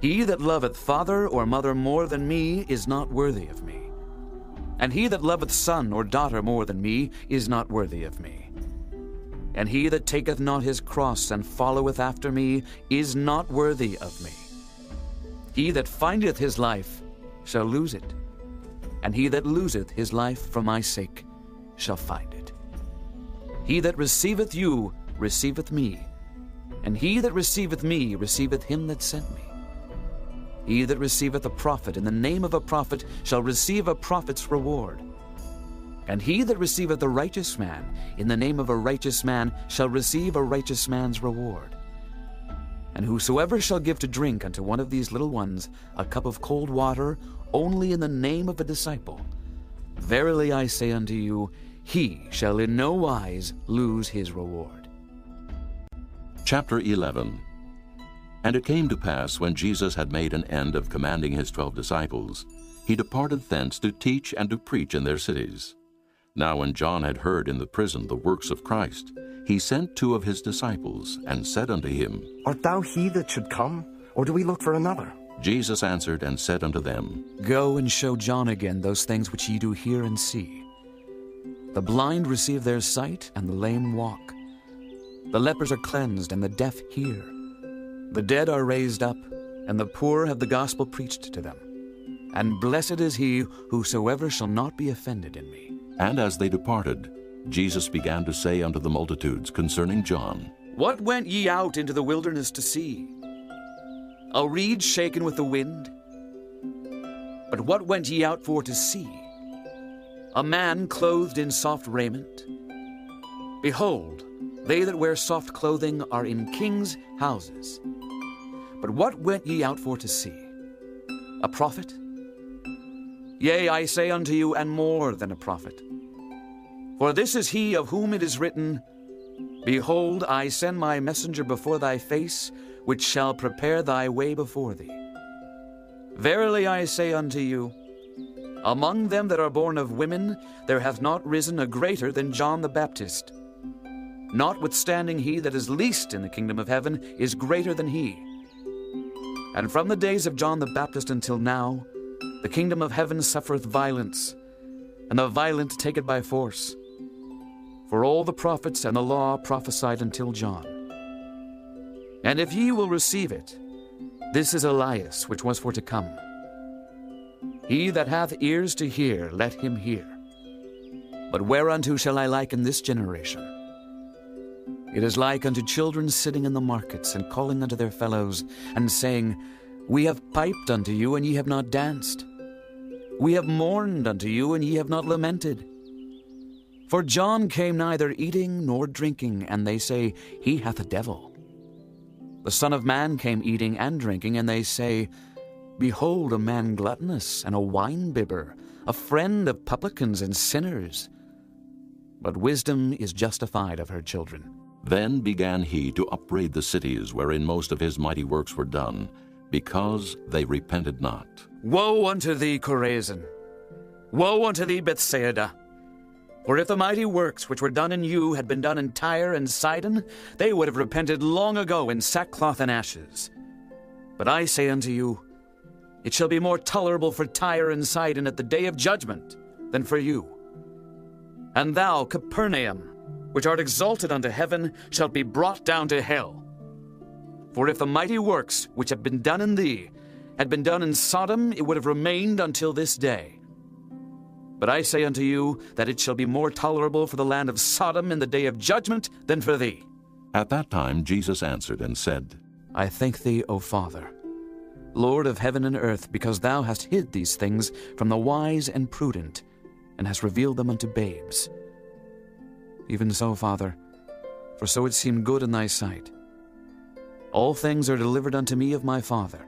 He that loveth father or mother more than me is not worthy of me. And he that loveth son or daughter more than me is not worthy of me. And he that taketh not his cross and followeth after me is not worthy of me. He that findeth his life shall lose it, and he that loseth his life for my sake shall find it. He that receiveth you receiveth me, and he that receiveth me receiveth him that sent me. He that receiveth a prophet in the name of a prophet shall receive a prophet's reward. And he that receiveth a righteous man in the name of a righteous man shall receive a righteous man's reward. And whosoever shall give to drink unto one of these little ones a cup of cold water only in the name of a disciple, verily I say unto you, he shall in no wise lose his reward. Chapter 11. And it came to pass, when Jesus had made an end of commanding his 12 disciples, he departed thence to teach and to preach in their cities. Now when John had heard in the prison the works of Christ, he sent 2 of his disciples, and said unto him, Art thou he that should come, or do we look for another? Jesus answered and said unto them, Go and show John again those things which ye do hear and see. The blind receive their sight, and the lame walk. The lepers are cleansed, and the deaf hear. The dead are raised up, and the poor have the gospel preached to them. And blessed is he whosoever shall not be offended in me. And as they departed, Jesus began to say unto the multitudes concerning John, What went ye out into the wilderness to see? A reed shaken with the wind? But what went ye out for to see? A man clothed in soft raiment? Behold, they that wear soft clothing are in kings' houses. But what went ye out for to see? A prophet? Yea, I say unto you, and more than a prophet. For this is he of whom it is written, Behold, I send my messenger before thy face, which shall prepare thy way before thee. Verily I say unto you, among them that are born of women there hath not risen a greater than John the Baptist. Notwithstanding he that is least in the kingdom of heaven is greater than he. And from the days of John the Baptist until now, the kingdom of heaven suffereth violence, and the violent take it by force. For all the prophets and the law prophesied until John. And if ye will receive it, this is Elias which was for to come. He that hath ears to hear, let him hear. But whereunto shall I liken this generation? It is like unto children sitting in the markets, and calling unto their fellows, and saying, We have piped unto you, and ye have not danced. We have mourned unto you, and ye have not lamented. For John came neither eating nor drinking, and they say, He hath a devil. The Son of Man came eating and drinking, and they say, Behold, a man gluttonous, and a wine-bibber, a friend of publicans and sinners. But wisdom is justified of her children. Then began he to upbraid the cities wherein most of his mighty works were done, because they repented not. Woe unto thee, Chorazin! Woe unto thee, Bethsaida! For if the mighty works which were done in you had been done in Tyre and Sidon, they would have repented long ago in sackcloth and ashes. But I say unto you, it shall be more tolerable for Tyre and Sidon at the day of judgment than for you. And thou, Capernaum, which art exalted unto heaven, shalt be brought down to hell. For if the mighty works which have been done in thee had been done in Sodom, it would have remained until this day. But I say unto you that it shall be more tolerable for the land of Sodom in the day of judgment than for thee. At that time Jesus answered and said, I thank thee, O Father, Lord of heaven and earth, because thou hast hid these things from the wise and prudent, and hast revealed them unto babes. Even so, Father, for so it seemed good in thy sight. All things are delivered unto me of my Father,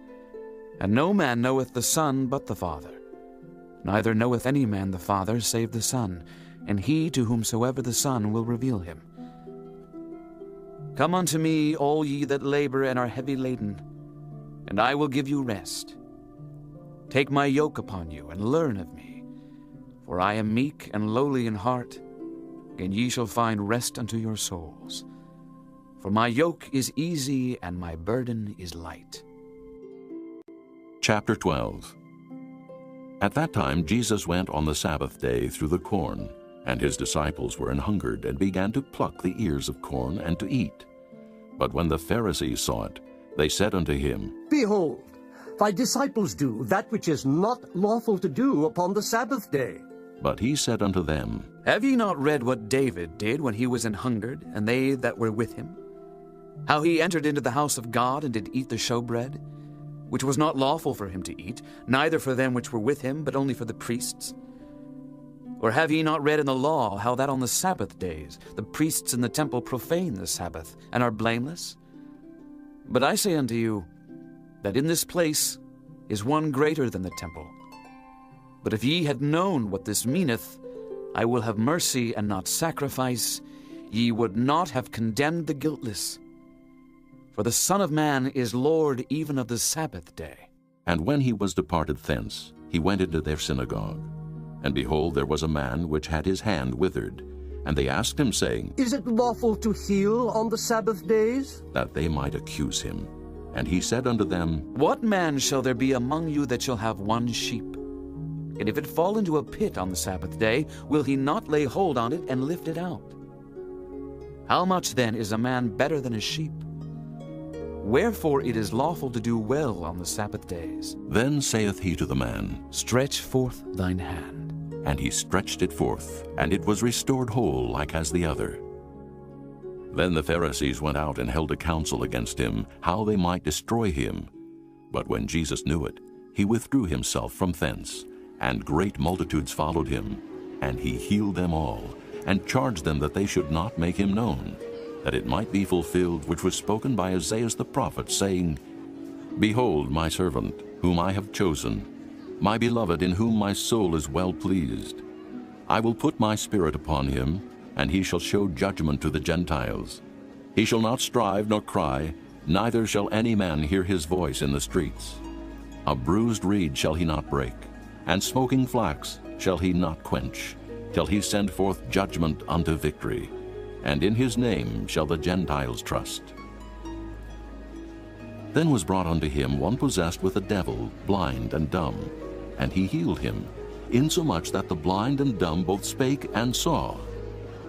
and no man knoweth the Son but the Father. Neither knoweth any man the Father save the Son, and he to whomsoever the Son will reveal him. Come unto me, all ye that labor and are heavy laden, and I will give you rest. Take my yoke upon you, and learn of me, for I am meek and lowly in heart, and ye shall find rest unto your souls. For my yoke is easy, and my burden is light. Chapter 12. At that time Jesus went on the Sabbath day through the corn, and his disciples were an hungered, and began to pluck the ears of corn and to eat. But when the Pharisees saw it, they said unto him, Behold, thy disciples do that which is not lawful to do upon the Sabbath day. But he said unto them, Have ye not read what David did when he was an hungered, and they that were with him? How he entered into the house of God, and did eat the showbread, which was not lawful for him to eat, neither for them which were with him, but only for the priests? Or have ye not read in the law how that on the Sabbath days the priests in the temple profane the Sabbath, and are blameless? But I say unto you, that in this place is one greater than the temple. But if ye had known what this meaneth, I will have mercy and not sacrifice, ye would not have condemned the guiltless. For the Son of Man is Lord even of the Sabbath day. And when he was departed thence, he went into their synagogue. And behold, there was a man which had his hand withered. And they asked him, saying, Is it lawful to heal on the Sabbath days? That they might accuse him. And he said unto them, What man shall there be among you that shall have one sheep? And if it fall into a pit on the Sabbath day, will he not lay hold on it and lift it out? How much then is a man better than a sheep? Wherefore it is lawful to do well on the Sabbath days. Then saith he to the man, Stretch forth thine hand. And he stretched it forth, and it was restored whole like as the other. Then the Pharisees went out and held a council against him, how they might destroy him. But when Jesus knew it, he withdrew himself from thence, and great multitudes followed him. And he healed them all, and charged them that they should not make him known, that it might be fulfilled which was spoken by Isaiah the prophet, saying, Behold my servant, whom I have chosen, my beloved, in whom my soul is well pleased. I will put my spirit upon him, and he shall show judgment to the Gentiles. He shall not strive nor cry, neither shall any man hear his voice in the streets. A bruised reed shall he not break, and smoking flax shall he not quench, till he send forth judgment unto victory. And in his name shall the Gentiles trust. Then was brought unto him one possessed with a devil, blind and dumb, and he healed him, insomuch that the blind and dumb both spake and saw.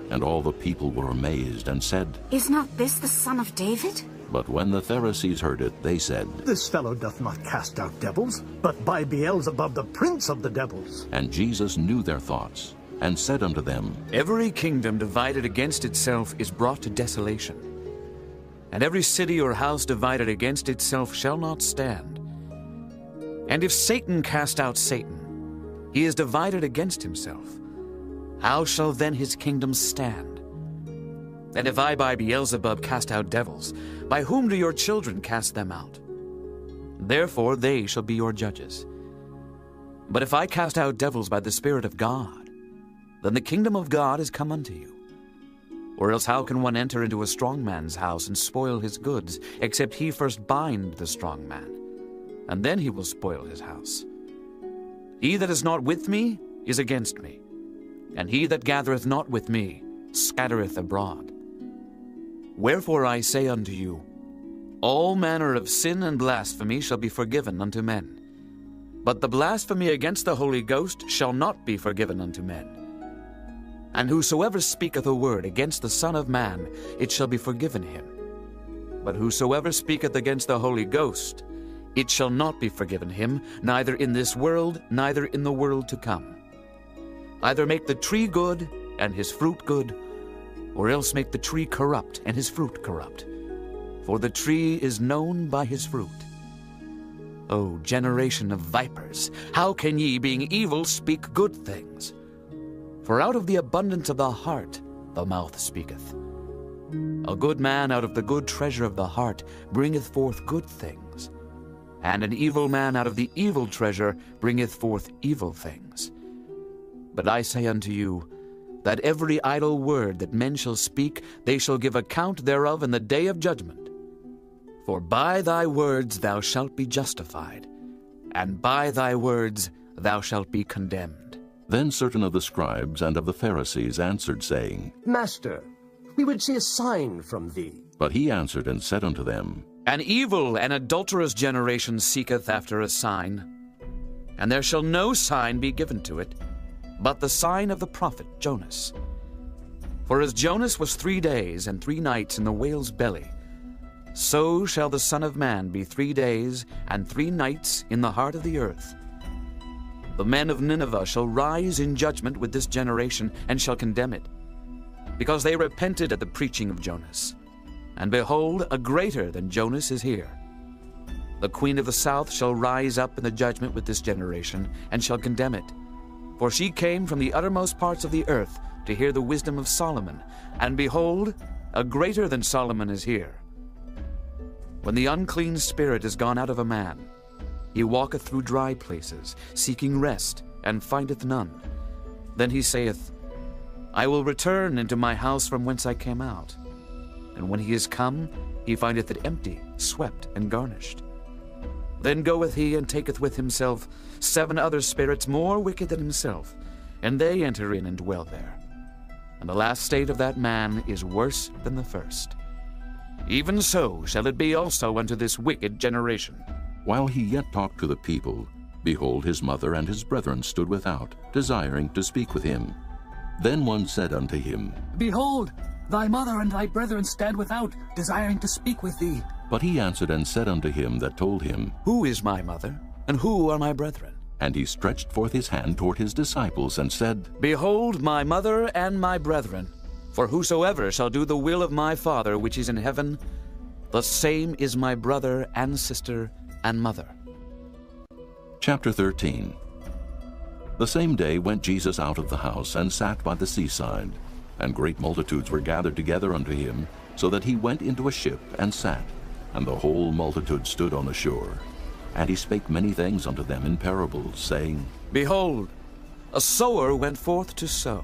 And all the people were amazed, and said, Is not this the son of David? But when the Pharisees heard it, they said, This fellow doth not cast out devils, but by Beelzebub the prince of the devils. And Jesus knew their thoughts, and said unto them, Every kingdom divided against itself is brought to desolation, and every city or house divided against itself shall not stand. And if Satan cast out Satan, he is divided against himself. How shall then his kingdom stand? And if I by Beelzebub cast out devils, by whom do your children cast them out? Therefore they shall be your judges. But if I cast out devils by the Spirit of God, then the kingdom of God is come unto you. Or else how can one enter into a strong man's house and spoil his goods, except he first bind the strong man? and then he will spoil his house. He that is not with me is against me, and he that gathereth not with me scattereth abroad. Wherefore I say unto you, all manner of sin and blasphemy shall be forgiven unto men, but the blasphemy against the Holy Ghost shall not be forgiven unto men. And whosoever speaketh a word against the Son of Man, it shall be forgiven him. But whosoever speaketh against the Holy Ghost, it shall not be forgiven him, neither in this world, neither in the world to come. Either make the tree good, and his fruit good, or else make the tree corrupt, and his fruit corrupt. For the tree is known by his fruit. O generation of vipers, how can ye, being evil, speak good things? For out of the abundance of the heart the mouth speaketh. A good man out of the good treasure of the heart bringeth forth good things, and an evil man out of the evil treasure bringeth forth evil things. But I say unto you, that every idle word that men shall speak, they shall give account thereof in the day of judgment. For by thy words thou shalt be justified, and by thy words thou shalt be condemned. Then certain of the scribes and of the Pharisees answered, saying, Master, we would see a sign from thee. But he answered and said unto them, An evil and adulterous generation seeketh after a sign, and there shall no sign be given to it, but the sign of the prophet Jonas. For as Jonas was 3 days and 3 nights in the whale's belly, so shall the Son of Man be 3 days and 3 nights in the heart of the earth. The men of Nineveh shall rise in judgment with this generation, and shall condemn it, because they repented at the preaching of Jonas. And behold, a greater than Jonas is here. The queen of the south shall rise up in the judgment with this generation, and shall condemn it. For she came from the uttermost parts of the earth to hear the wisdom of Solomon, and behold, a greater than Solomon is here. When the unclean spirit is gone out of a man, he walketh through dry places, seeking rest, and findeth none. Then he saith, I will return into my house from whence I came out. And when he is come, he findeth it empty, swept, and garnished. Then goeth he and taketh with himself 7 other spirits more wicked than himself, and they enter in and dwell there. And the last state of that man is worse than the first. Even so shall it be also unto this wicked generation. While he yet talked to the people, behold, his mother and his brethren stood without, desiring to speak with him. Then one said unto him, Behold, thy mother and thy brethren stand without, desiring to speak with thee. But he answered and said unto him that told him, Who is my mother, and who are my brethren? And he stretched forth his hand toward his disciples, and said, Behold my mother and my brethren. For whosoever shall do the will of my Father which is in heaven, the same is my brother and sister and mother. Chapter 13. The same day went Jesus out of the house, and sat by the seaside. And great multitudes were gathered together unto him, so that he went into a ship, and sat. And the whole multitude stood on the shore. And he spake many things unto them in parables, saying, Behold, a sower went forth to sow.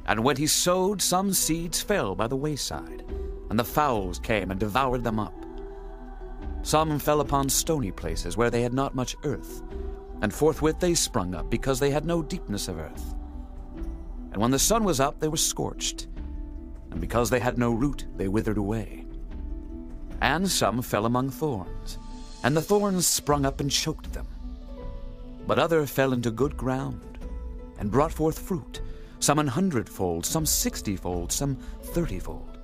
And when he sowed, some seeds fell by the wayside, and the fowls came and devoured them up. Some fell upon stony places, where they had not much earth, and forthwith they sprung up, because they had no deepness of earth. And when the sun was up, they were scorched, and because they had no root, they withered away. And some fell among thorns, and the thorns sprung up and choked them. But other fell into good ground, and brought forth fruit, some 100-fold, some 60-fold, some 30-fold.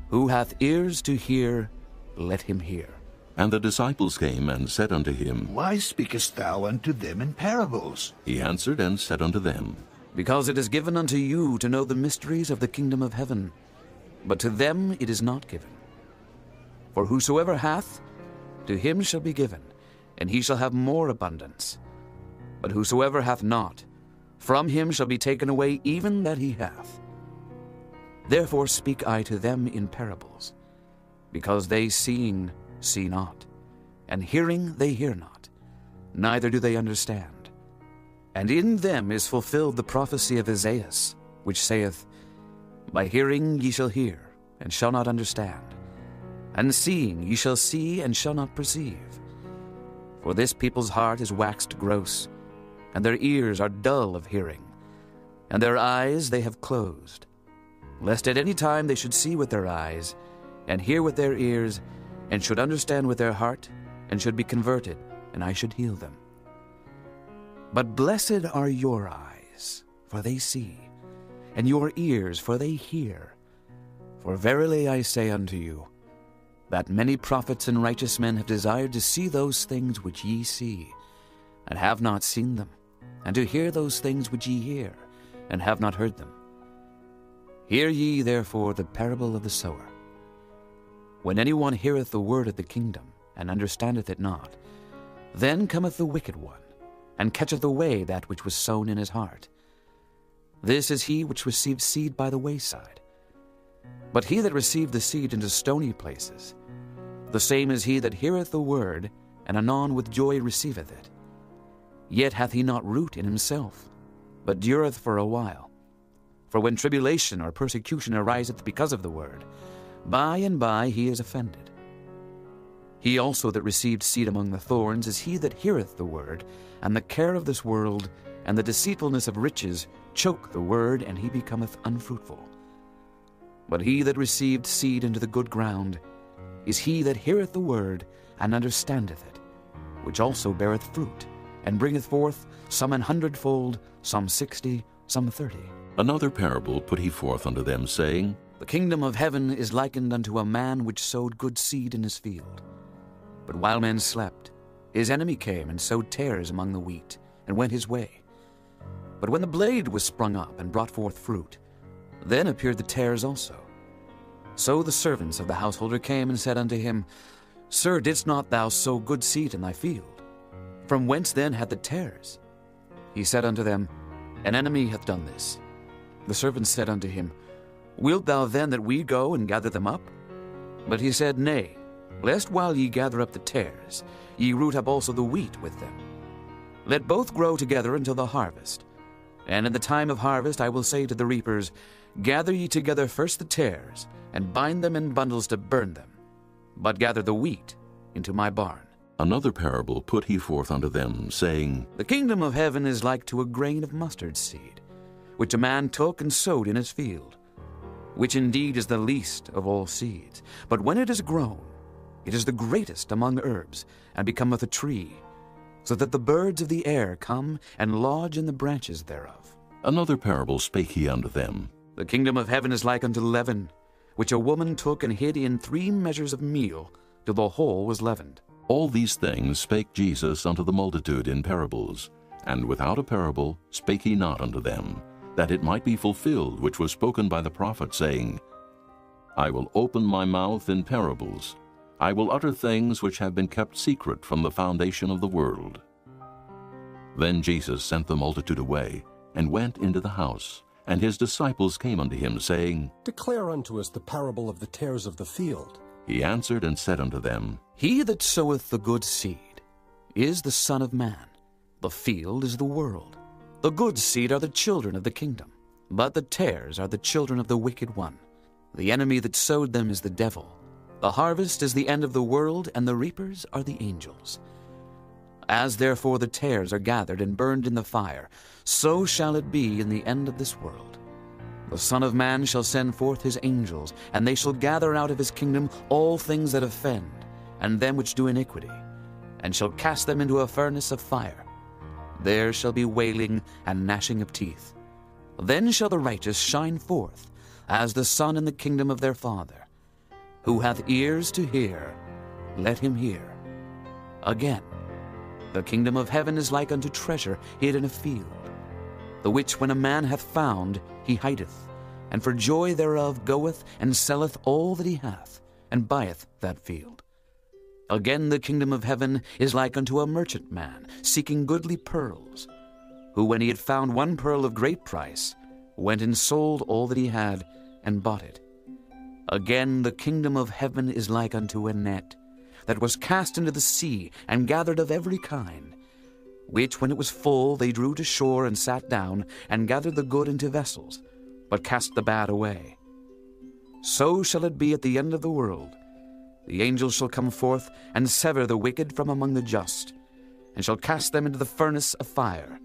Who hath ears to hear, let him hear. And the disciples came and said unto him, Why speakest thou unto them in parables? He answered and said unto them, Because it is given unto you to know the mysteries of the kingdom of heaven, but to them it is not given. For whosoever hath, to him shall be given, and he shall have more abundance. But whosoever hath not, from him shall be taken away even that he hath. Therefore speak I to them in parables, because they seeing see not, and hearing they hear not, neither do they understand. And in them is fulfilled the prophecy of Isaiah, which saith, By hearing ye shall hear, and shall not understand, and seeing ye shall see, and shall not perceive. For this people's heart is waxed gross, and their ears are dull of hearing, and their eyes they have closed, lest at any time they should see with their eyes, and hear with their ears, and should understand with their heart, and should be converted, and I should heal them. But blessed are your eyes, for they see, and your ears, for they hear. For verily I say unto you, that many prophets and righteous men have desired to see those things which ye see, and have not seen them, and to hear those things which ye hear, and have not heard them. Hear ye therefore the parable of the sower. When any one heareth the word of the kingdom, and understandeth it not, then cometh the wicked one, and catcheth away that which was sown in his heart. This is he which received seed by the wayside. But he that received the seed into stony places, the same is he that heareth the word, and anon with joy receiveth it. Yet hath he not root in himself, but dureth for a while. For when tribulation or persecution ariseth because of the word, by and by he is offended. He also that received seed among the thorns is he that heareth the word, and the care of this world, and the deceitfulness of riches choke the word, and he becometh unfruitful. But he that received seed into the good ground is he that heareth the word, and understandeth it, which also beareth fruit, and bringeth forth some 100-fold, some 60, some 30. Another parable put he forth unto them, saying, The kingdom of heaven is likened unto a man which sowed good seed in his field. But while men slept, his enemy came and sowed tares among the wheat, and went his way. But when the blade was sprung up and brought forth fruit, then appeared the tares also. So the servants of the householder came and said unto him, Sir, didst not thou sow good seed in thy field? From whence then had the tares? He said unto them, An enemy hath done this. The servants said unto him, Wilt thou then that we go and gather them up? But he said, Nay, lest while ye gather up the tares, ye root up also the wheat with them. Let both grow together until the harvest. And in the time of harvest I will say to the reapers, Gather ye together first the tares, and bind them in bundles to burn them, but gather the wheat into my barn. Another parable put he forth unto them, saying, The kingdom of heaven is like to a grain of mustard seed, which a man took and sowed in his field, which indeed is the least of all seeds. But when it is grown, it is the greatest among herbs, and becometh a tree, so that the birds of the air come and lodge in the branches thereof. Another parable spake he unto them, The kingdom of heaven is like unto leaven, which a woman took and hid in 3 measures of meal, till the whole was leavened. All these things spake Jesus unto the multitude in parables, and without a parable spake he not unto them, that it might be fulfilled which was spoken by the prophet, saying, I will open my mouth in parables. I will utter things which have been kept secret from the foundation of the world. Then Jesus sent the multitude away, and went into the house. And his disciples came unto him, saying, Declare unto us the parable of the tares of the field. He answered and said unto them, He that soweth the good seed is the Son of Man. The field is the world. The good seed are the children of the kingdom, but the tares are the children of the wicked one. The enemy that sowed them is the devil. The harvest is the end of the world, and the reapers are the angels. As therefore the tares are gathered and burned in the fire, so shall it be in the end of this world. The Son of Man shall send forth his angels, and they shall gather out of his kingdom all things that offend, and them which do iniquity, and shall cast them into a furnace of fire. There shall be wailing and gnashing of teeth. Then shall the righteous shine forth, as the sun in the kingdom of their Father. Who hath ears to hear, let him hear. Again, the kingdom of heaven is like unto treasure hid in a field, the which when a man hath found, he hideth, and for joy thereof goeth and selleth all that he hath, and buyeth that field. Again the kingdom of heaven is like unto a merchant man seeking goodly pearls, who when he had found one pearl of great price, went and sold all that he had, and bought it. Again the kingdom of heaven is like unto a net, that was cast into the sea, and gathered of every kind, which when it was full they drew to shore, and sat down, and gathered the good into vessels, but cast the bad away. So shall it be at the end of the world. The angels shall come forth, and sever the wicked from among the just, and shall cast them into the furnace of fire.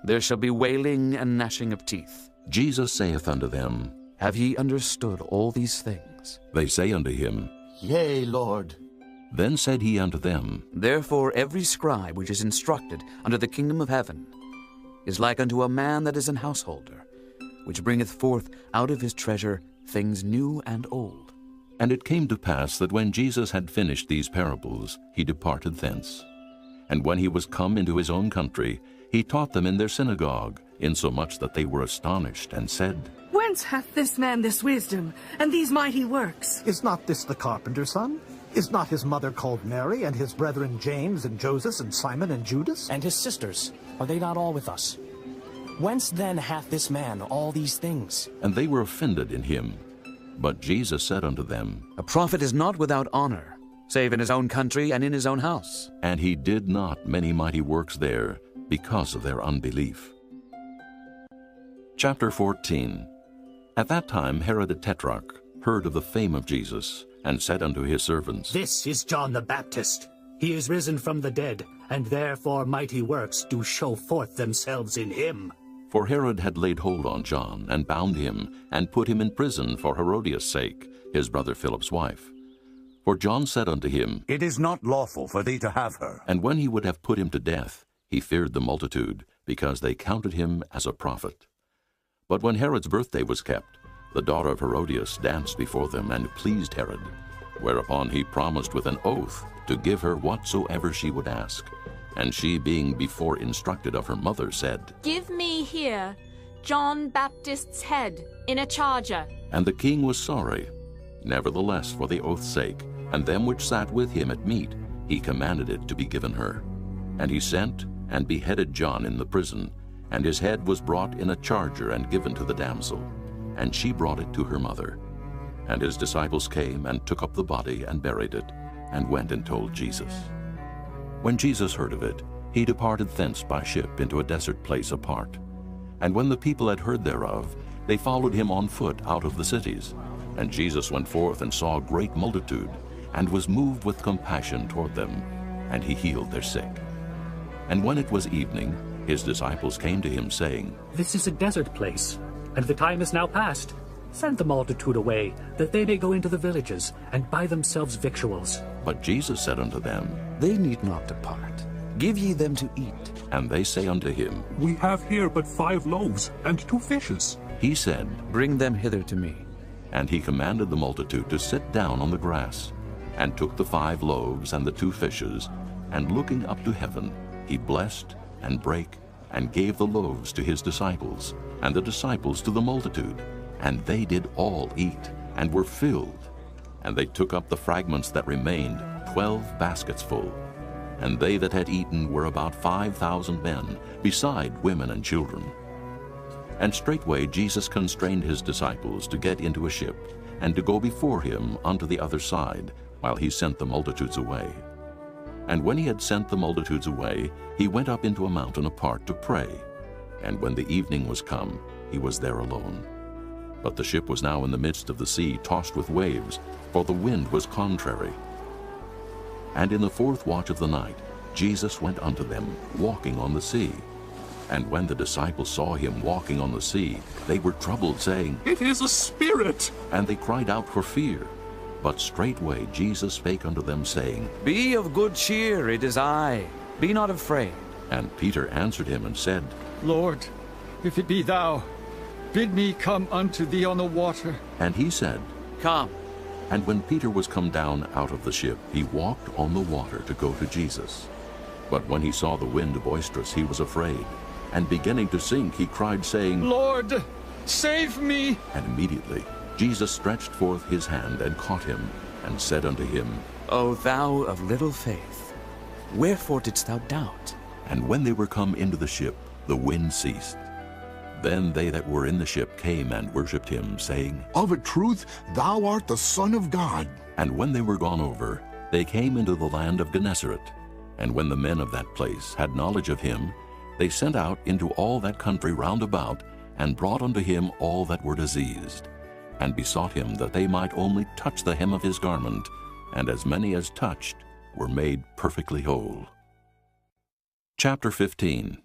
There shall be wailing and gnashing of teeth. Jesus saith unto them, Have ye understood all these things? They say unto him, Yea, Lord. Then said he unto them, Therefore every scribe which is instructed unto the kingdom of heaven is like unto a man that is an householder, which bringeth forth out of his treasure things new and old. And it came to pass that when Jesus had finished these parables, he departed thence. And when he was come into his own country, he taught them in their synagogue, insomuch that they were astonished, and said, Whence hath this man this wisdom, and these mighty works? Is not this the carpenter's son? Is not his mother called Mary, and his brethren James, and Joseph, and Simon, and Judas? And his sisters, are they not all with us? Whence then hath this man all these things? And they were offended in him. But Jesus said unto them, A prophet is not without honor, save in his own country and in his own house. And he did not many mighty works there, because of their unbelief. Chapter 14. At that time Herod the Tetrarch heard of the fame of Jesus, and said unto his servants, This is John the Baptist. He is risen from the dead, and therefore mighty works do show forth themselves in him. For Herod had laid hold on John, and bound him, and put him in prison for Herodias' sake, his brother Philip's wife. For John said unto him, It is not lawful for thee to have her. And when he would have put him to death, he feared the multitude, because they counted him as a prophet. But when Herod's birthday was kept, the daughter of Herodias danced before them, and pleased Herod. Whereupon he promised with an oath to give her whatsoever she would ask. And she, being before instructed of her mother, said, Give me here John Baptist's head in a charger. And the king was sorry. Nevertheless, for the oath's sake, and them which sat with him at meat, he commanded it to be given her. And he sent and beheaded John in the prison, and his head was brought in a charger and given to the damsel. And she brought it to her mother. And his disciples came and took up the body and buried it, and went and told Jesus. When Jesus heard of it, he departed thence by ship into a desert place apart. And when the people had heard thereof, they followed him on foot out of the cities. And Jesus went forth and saw a great multitude, and was moved with compassion toward them, and he healed their sick. And when it was evening, his disciples came to him, saying, This is a desert place, and the time is now past. Send the multitude away, that they may go into the villages, and buy themselves victuals. But Jesus said unto them, They need not depart. Give ye them to eat. And they say unto him, We have here but 5 loaves and 2 fishes. He said, Bring them hither to me. And he commanded the multitude to sit down on the grass, and took the 5 loaves and the 2 fishes, and looking up to heaven, he blessed, and brake, and gave the loaves to his disciples, and the disciples to the multitude. And they did all eat, and were filled. And they took up the fragments that remained, 12 baskets full. And they that had eaten were about 5,000 men, beside women and children. And straightway Jesus constrained his disciples to get into a ship, and to go before him unto the other side, while he sent the multitudes away. And when he had sent the multitudes away, he went up into a mountain apart to pray. And when the evening was come, he was there alone. But the ship was now in the midst of the sea, tossed with waves, for the wind was contrary. And in the 4th watch of the night, Jesus went unto them, walking on the sea. And when the disciples saw him walking on the sea, they were troubled, saying, It is a spirit! And they cried out for fear. But straightway Jesus spake unto them, saying, Be of good cheer, it is I. Be not afraid. And Peter answered him and said, Lord, if it be thou, bid me come unto thee on the water. And he said, Come. And when Peter was come down out of the ship, he walked on the water to go to Jesus. But when he saw the wind boisterous, he was afraid. And beginning to sink, he cried, saying, Lord, save me! And immediately Jesus stretched forth his hand and caught him, and said unto him, O thou of little faith, wherefore didst thou doubt? And when they were come into the ship, the wind ceased. Then they that were in the ship came and worshipped him, saying, Of a truth, thou art the Son of God. And when they were gone over, they came into the land of Gennesaret. And when the men of that place had knowledge of him, they sent out into all that country round about, and brought unto him all that were diseased, and besought him that they might only touch the hem of his garment, and as many as touched were made perfectly whole. Chapter 15.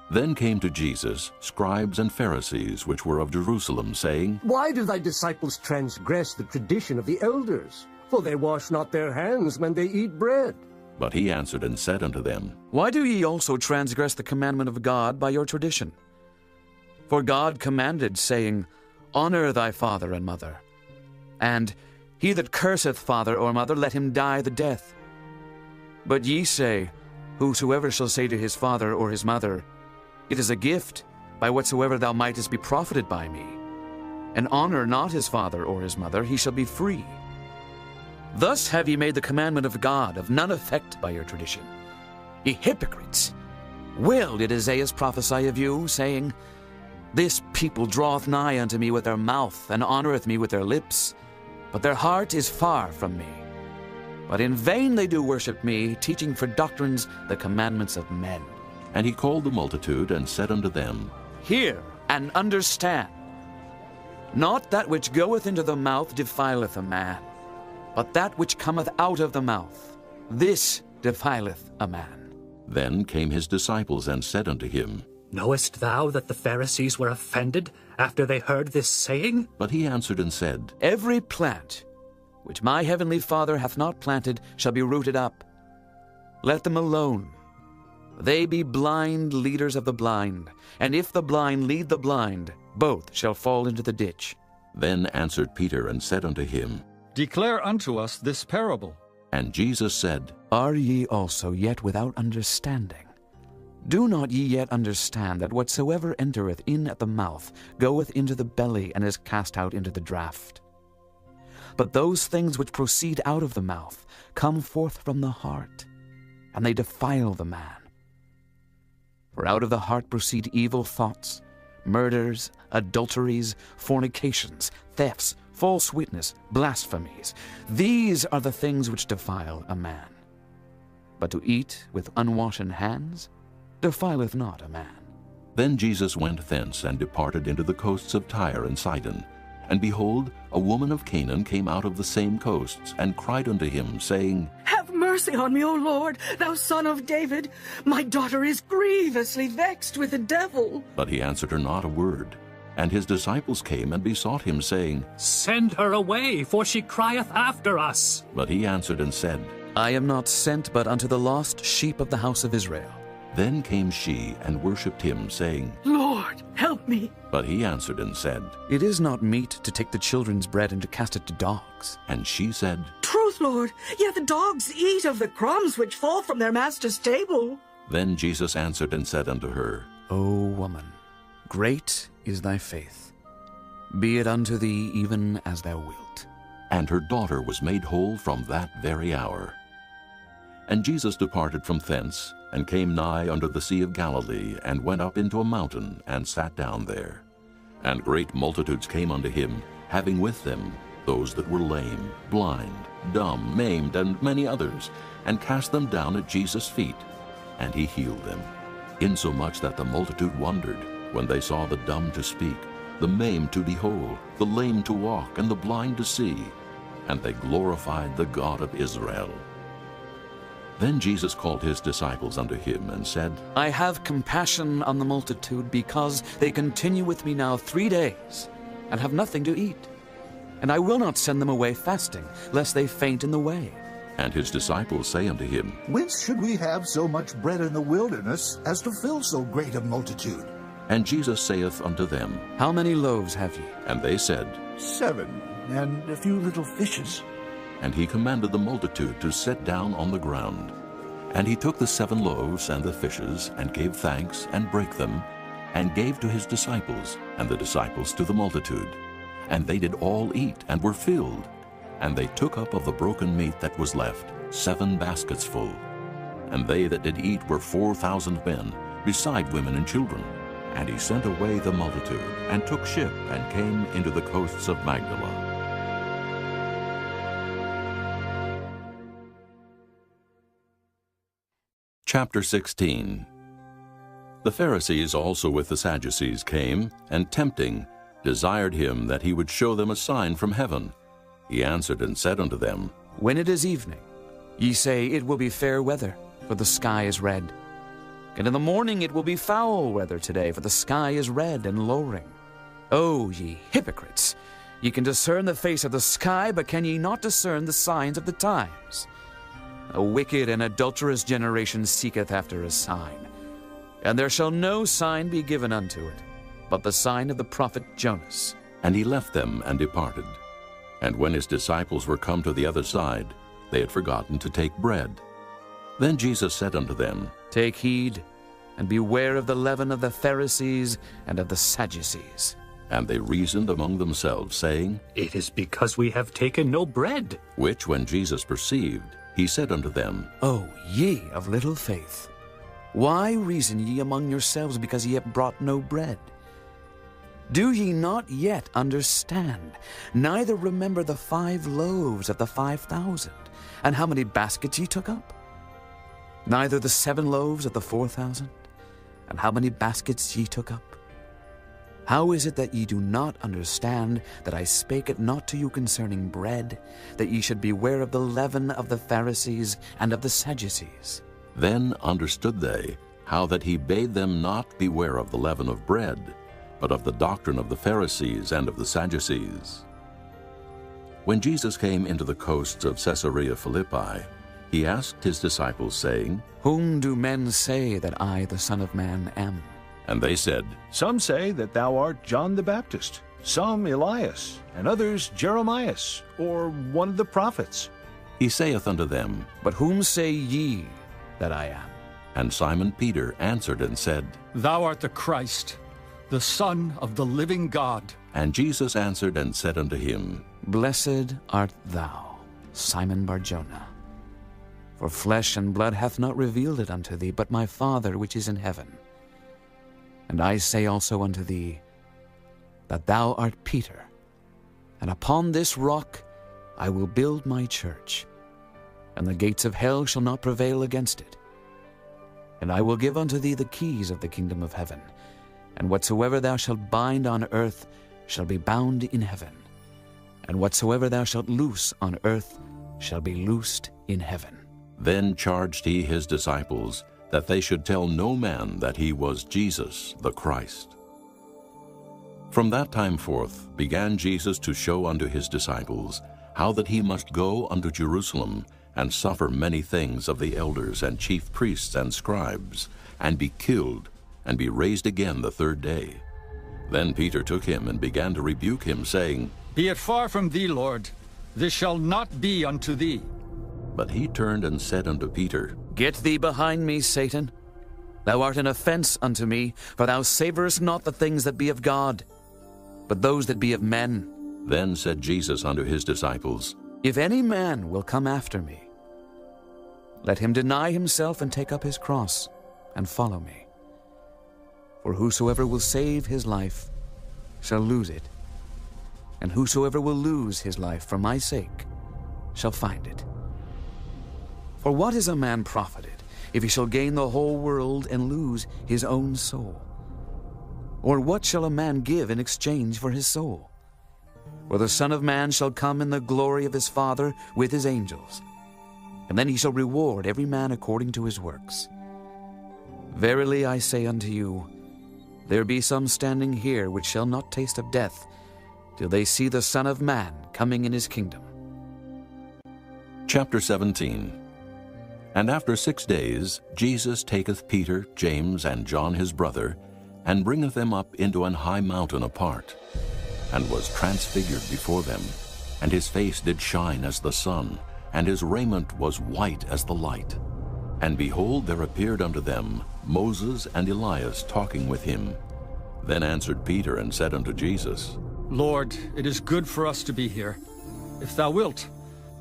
Then came to Jesus scribes and Pharisees which were of Jerusalem, saying, Why do thy disciples transgress the tradition of the elders? For they wash not their hands when they eat bread. But he answered and said unto them, Why do ye also transgress the commandment of God by your tradition? For God commanded, saying, Honor thy father and mother. And, He that curseth father or mother, let him die the death. But ye say, Whosoever shall say to his father or his mother, It is a gift, by whatsoever thou mightest be profited by me, and honor not his father or his mother, he shall be free. Thus have ye made the commandment of God of none effect by your tradition. Ye hypocrites! Well did Isaiah prophesy of you, saying, This people draweth nigh unto me with their mouth, and honoureth me with their lips, but their heart is far from me. But in vain they do worship me, teaching for doctrines the commandments of men. And he called the multitude, and said unto them, Hear and understand. Not that which goeth into the mouth defileth a man, but that which cometh out of the mouth, this defileth a man. Then came his disciples, and said unto him, Knowest thou that the Pharisees were offended after they heard this saying? But he answered and said, Every plant which my heavenly Father hath not planted shall be rooted up. Let them alone. They be blind leaders of the blind, and if the blind lead the blind, both shall fall into the ditch. Then answered Peter and said unto him, Declare unto us this parable. And Jesus said, Are ye also yet without understanding? Do not ye yet understand that whatsoever entereth in at the mouth goeth into the belly, and is cast out into the draught? But those things which proceed out of the mouth come forth from the heart, and they defile the man. For out of the heart proceed evil thoughts, murders, adulteries, fornications, thefts, false witness, blasphemies. These are the things which defile a man. But to eat with unwashen hands defileth not a man. Then Jesus went thence, and departed into the coasts of Tyre and Sidon. And behold, a woman of Canaan came out of the same coasts, and cried unto him, saying, Have mercy on me, O Lord, thou son of David. My daughter is grievously vexed with the devil. But he answered her not a word. And his disciples came and besought him, saying, Send her away, for she crieth after us. But he answered and said, I am not sent but unto the lost sheep of the house of Israel. Then came she and worshipped him, saying, Lord, help me. But he answered and said, It is not meet to take the children's bread and to cast it to dogs. And she said, Truth, Lord, yet the dogs eat of the crumbs which fall from their master's table. Then Jesus answered and said unto her, O woman, great is thy faith. Be it unto thee even as thou wilt. And her daughter was made whole from that very hour. And Jesus departed from thence, and came nigh unto the sea of Galilee, and went up into a mountain, and sat down there. And great multitudes came unto him, having with them those that were lame, blind, dumb, maimed, and many others, and cast them down at Jesus' feet. And he healed them, insomuch that the multitude wondered, when they saw the dumb to speak, the maimed to behold, the lame to walk, and the blind to see. And they glorified the God of Israel. Then Jesus called his disciples unto him, and said, I have compassion on the multitude, because they continue with me now 3 days, and have nothing to eat. And I will not send them away fasting, lest they faint in the way. And his disciples say unto him, Whence should we have so much bread in the wilderness, as to fill so great a multitude? And Jesus saith unto them, How many loaves have ye? And they said, 7, and a few little fishes. And he commanded the multitude to sit down on the ground. And he took the 7 loaves and the fishes, and gave thanks, and brake them, and gave to his disciples, and the disciples to the multitude. And they did all eat, and were filled. And they took up of the broken meat that was left 7 baskets full. And they that did eat were 4,000 men, beside women and children. And he sent away the multitude, and took ship, and came into the coasts of Magdala. Chapter 16. The Pharisees also with the Sadducees came, and tempting, desired him that he would show them a sign from heaven. He answered and said unto them, When it is evening, ye say, It will be fair weather. for the sky is red. And in the morning it will be foul weather today, for the sky is red and lowering. O ye hypocrites! Ye can discern the face of the sky, but can ye not discern the signs of the times? A wicked and adulterous generation seeketh after a sign, and there shall no sign be given unto it, but the sign of the prophet Jonas. And he left them and departed. And when his disciples were come to the other side, they had forgotten to take bread. Then Jesus said unto them, Take heed, and beware of the leaven of the Pharisees and of the Sadducees. And they reasoned among themselves, saying, It is because we have taken no bread. Which when Jesus perceived, he said unto them, O ye of little faith, why reason ye among yourselves, because ye have brought no bread? Do ye not yet understand, neither remember the 5 loaves of the 5,000, and how many baskets ye took up? Neither the 7 loaves of the 4,000, and how many baskets ye took up? How is it that ye do not understand that I spake it not to you concerning bread, that ye should beware of the leaven of the Pharisees and of the Sadducees? Then understood they how that he bade them not beware of the leaven of bread, but of the doctrine of the Pharisees and of the Sadducees. When Jesus came into the coasts of Caesarea Philippi, he asked his disciples, saying, Whom do men say that I, the Son of Man, am? And they said, Some say that thou art John the Baptist, some Elias, and others Jeremias, or one of the prophets. He saith unto them, But whom say ye that I am? And Simon Peter answered and said, Thou art the Christ, the Son of the living God. And Jesus answered and said unto him, Blessed art thou, Simon Bar-Jonah. For flesh and blood hath not revealed it unto thee, but my Father which is in heaven. And I say also unto thee, that thou art Peter, and upon this rock I will build my church, and the gates of hell shall not prevail against it. And I will give unto thee the keys of the kingdom of heaven, and whatsoever thou shalt bind on earth shall be bound in heaven, and whatsoever thou shalt loose on earth shall be loosed in heaven. Then charged he his disciples that they should tell no man that he was Jesus the Christ. From that time forth began Jesus to show unto his disciples how that he must go unto Jerusalem and suffer many things of the elders and chief priests and scribes, and be killed, and be raised again the 3rd day. Then Peter took him and began to rebuke him, saying, Be it far from thee, Lord, this shall not be unto thee. But he turned and said unto Peter, Get thee behind me, Satan. Thou art an offense unto me, for thou savorest not the things that be of God, but those that be of men. Then said Jesus unto his disciples, If any man will come after me, let him deny himself and take up his cross, and follow me. For whosoever will save his life shall lose it, and whosoever will lose his life for my sake shall find it. For what is a man profited, if he shall gain the whole world and lose his own soul? Or what shall a man give in exchange for his soul? For the Son of Man shall come in the glory of his Father with his angels, and then he shall reward every man according to his works. Verily I say unto you, there be some standing here which shall not taste of death, till they see the Son of Man coming in his kingdom. Chapter 17. And after 6 days Jesus taketh Peter, James, and John his brother, and bringeth them up into an high mountain apart, and was transfigured before them, and his face did shine as the sun, and his raiment was white as the light. And behold, there appeared unto them Moses and Elias talking with him. Then answered Peter and said unto Jesus, Lord, it is good for us to be here. If thou wilt,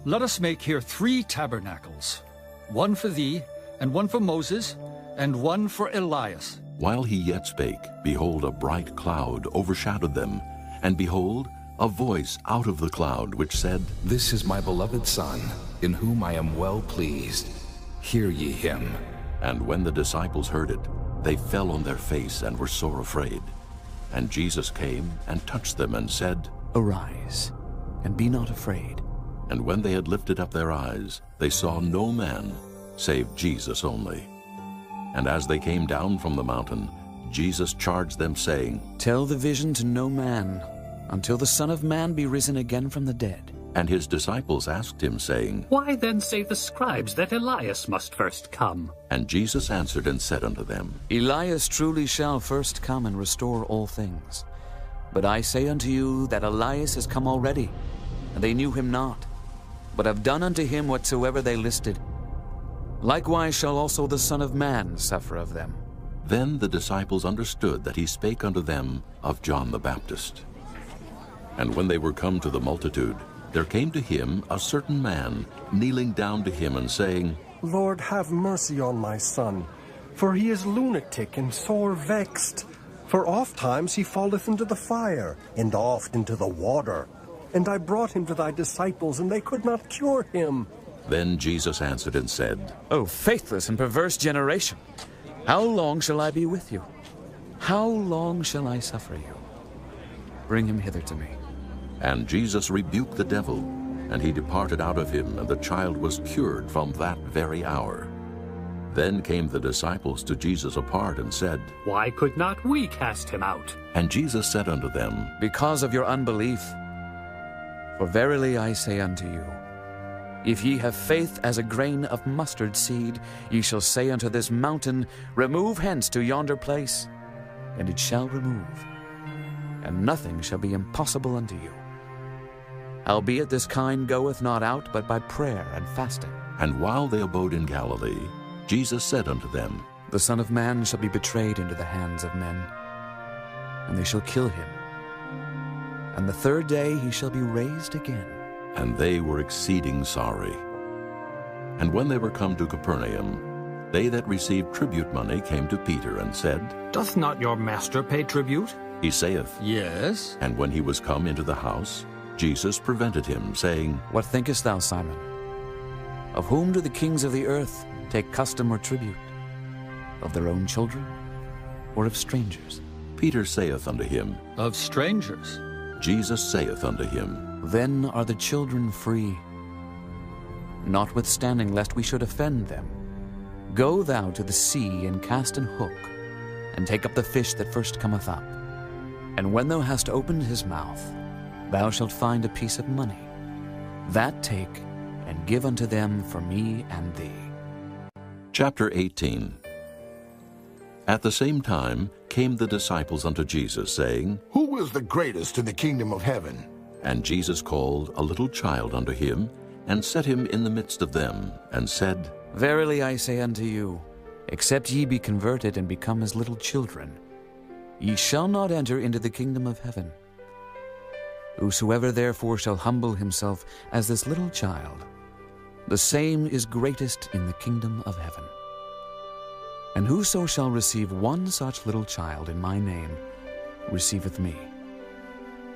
let us make here 3 tabernacles, one for thee, and one for Moses, and one for Elias. While he yet spake, behold, a bright cloud overshadowed them, and behold, a voice out of the cloud which said, This is my beloved Son, in whom I am well pleased. Hear ye him. And when the disciples heard it, they fell on their face and were sore afraid. And Jesus came and touched them and said, Arise, and be not afraid. And when they had lifted up their eyes, they saw no man save Jesus only. And as they came down from the mountain, Jesus charged them, saying, Tell the vision to no man, until the Son of Man be risen again from the dead. And his disciples asked him, saying, Why then say the scribes that Elias must first come? And Jesus answered and said unto them, Elias truly shall first come and restore all things. But I say unto you that Elias is come already, and they knew him not, but have done unto him whatsoever they listed. Likewise shall also the Son of Man suffer of them. Then the disciples understood that he spake unto them of John the Baptist. And when they were come to the multitude, there came to him a certain man, kneeling down to him and saying, Lord, have mercy on my son, for he is lunatic and sore vexed. For oft times he falleth into the fire, and oft into the water. And I brought him to thy disciples, and they could not cure him. Then Jesus answered and said, O faithless and perverse generation, how long shall I be with you? How long shall I suffer you? Bring him hither to me. And Jesus rebuked the devil, and he departed out of him, and the child was cured from that very hour. Then came the disciples to Jesus apart and said, Why could not we cast him out? And Jesus said unto them, Because of your unbelief. For verily I say unto you, if ye have faith as a grain of mustard seed, ye shall say unto this mountain, Remove hence to yonder place, and it shall remove. And nothing shall be impossible unto you. Howbeit this kind goeth not out but by prayer and fasting. And while they abode in Galilee, Jesus said unto them, The Son of Man shall be betrayed into the hands of men, and they shall kill him. And the third day he shall be raised again. And they were exceeding sorry. And when they were come to Capernaum, they that received tribute money came to Peter and said, Doth not your master pay tribute? He saith, Yes. And when he was come into the house, Jesus prevented him, saying, What thinkest thou, Simon? Of whom do the kings of the earth take custom or tribute? Of their own children, or of strangers? Peter saith unto him, Of strangers. Jesus saith unto him, Then are the children free. Notwithstanding, lest we should offend them, go thou to the sea and cast an hook, and take up the fish that first cometh up. And when thou hast opened his mouth, thou shalt find a piece of money. That take, and give unto them for me and thee. Chapter 18. At the same time came the disciples unto Jesus, saying, Who is the greatest in the kingdom of heaven? And Jesus called a little child unto him, and set him in the midst of them, and said, Verily I say unto you, except ye be converted and become as little children, ye shall not enter into the kingdom of heaven. Whosoever therefore shall humble himself as this little child, the same is greatest in the kingdom of heaven. And whoso shall receive one such little child in my name receiveth me.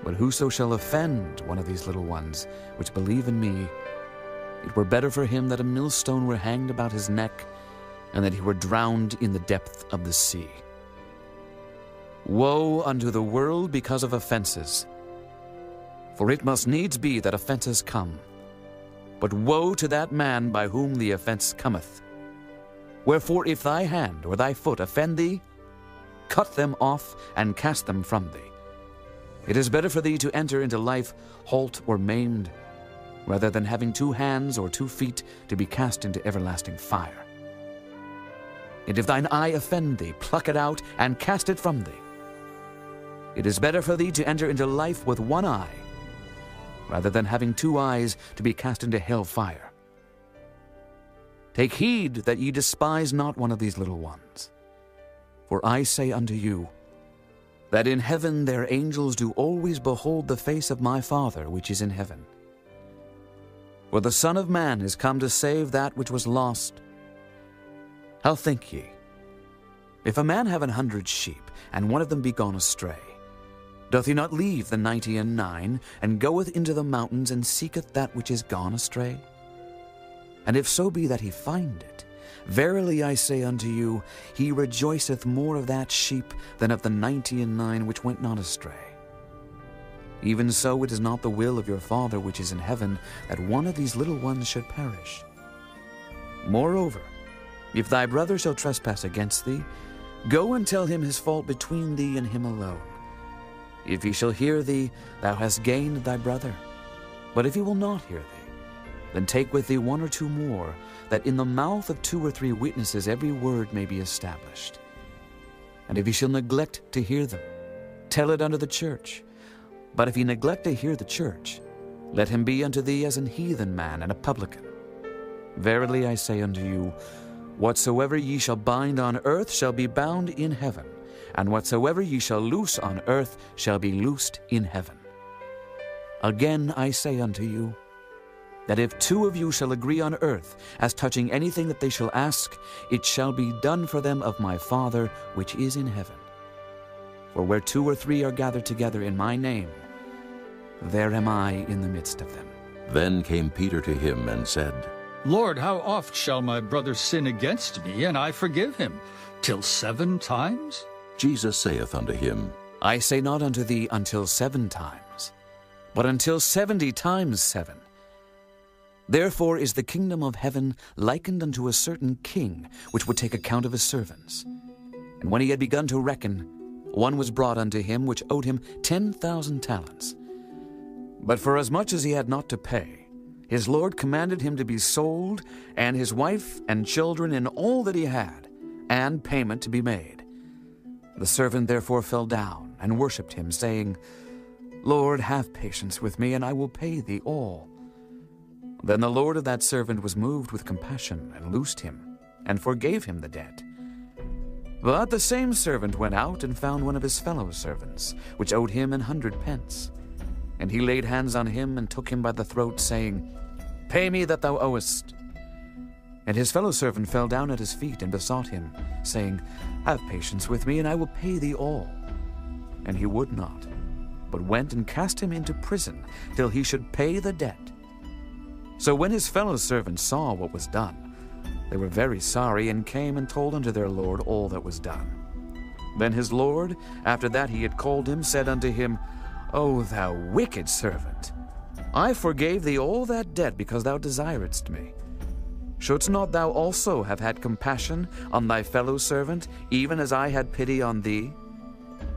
But whoso shall offend one of these little ones which believe in me, it were better for him that a millstone were hanged about his neck, and that he were drowned in the depth of the sea. Woe unto the world because of offenses! For it must needs be that offenses come. But woe to that man by whom the offense cometh. Wherefore if thy hand or thy foot offend thee, cut them off and cast them from thee. It is better for thee to enter into life halt or maimed, rather than having 2 hands or 2 feet to be cast into everlasting fire. And if thine eye offend thee, pluck it out and cast it from thee. It is better for thee to enter into life with 1 eye, rather than having 2 eyes to be cast into hell fire. Take heed that ye despise not one of these little ones. For I say unto you, that in heaven their angels do always behold the face of my Father which is in heaven. For the Son of Man is come to save that which was lost. How think ye? If a man have 100 sheep, and one of them be gone astray, doth he not leave the 99, and goeth into the mountains, and seeketh that which is gone astray? And if so be that he find it, verily I say unto you, he rejoiceth more of that sheep than of the 99 which went not astray. Even so it is not the will of your Father which is in heaven that one of these little ones should perish. Moreover, if thy brother shall trespass against thee, go and tell him his fault between thee and him alone. If he shall hear thee, thou hast gained thy brother. But if he will not hear thee, then take with thee 1 or 2 more, that in the mouth of 2 or 3 witnesses every word may be established. And if he shall neglect to hear them, tell it unto the church. But if he neglect to hear the church, let him be unto thee as an heathen man and a publican. Verily I say unto you, whatsoever ye shall bind on earth shall be bound in heaven, and whatsoever ye shall loose on earth shall be loosed in heaven. Again I say unto you, that if 2 of you shall agree on earth as touching anything that they shall ask, it shall be done for them of my Father which is in heaven. For where 2 or 3 are gathered together in my name, there am I in the midst of them. Then came Peter to him and said, Lord, how oft shall my brother sin against me, and I forgive him? Till 7 times? Jesus saith unto him, I say not unto thee until 7 times, but until 70 times 7. Therefore is the kingdom of heaven likened unto a certain king, which would take account of his servants. And when he had begun to reckon, one was brought unto him which owed him 10,000 talents. But forasmuch as he had not to pay, his Lord commanded him to be sold, and his wife and children and all that he had, and payment to be made. The servant therefore fell down and worshipped him, saying, Lord, have patience with me, and I will pay thee all. Then the Lord of that servant was moved with compassion, and loosed him, and forgave him the debt. But the same servant went out and found one of his fellow servants, which owed him 100 pence. And he laid hands on him, and took him by the throat, saying, Pay me that thou owest. And his fellow servant fell down at his feet, and besought him, saying, Have patience with me, and I will pay thee all. And he would not, but went and cast him into prison, till he should pay the debt. So when his fellow servants saw what was done, they were very sorry, and came and told unto their lord all that was done. Then his lord, after that he had called him, said unto him, O thou wicked servant, I forgave thee all that debt because thou desiredst me. Shouldst not thou also have had compassion on thy fellow servant, even as I had pity on thee?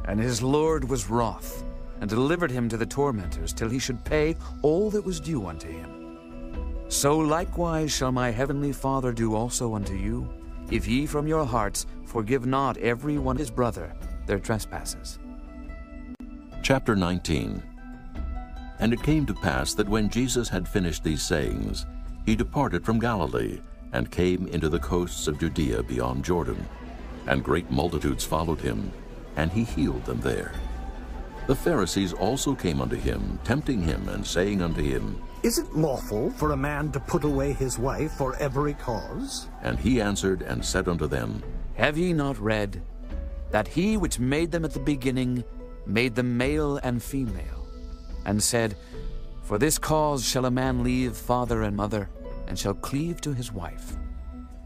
And his lord was wroth, and delivered him to the tormentors, till he should pay all that was due unto him. So likewise shall my heavenly Father do also unto you, if ye from your hearts forgive not every one his brother their trespasses. Chapter 19. And it came to pass that when Jesus had finished these sayings, he departed from Galilee, and came into the coasts of Judea beyond Jordan. And great multitudes followed him, and he healed them there. The Pharisees also came unto him, tempting him, and saying unto him, Is it lawful for a man to put away his wife for every cause? And he answered and said unto them, Have ye not read, that he which made them at the beginning made them male and female, and said, For this cause shall a man leave father and mother, and shall cleave to his wife,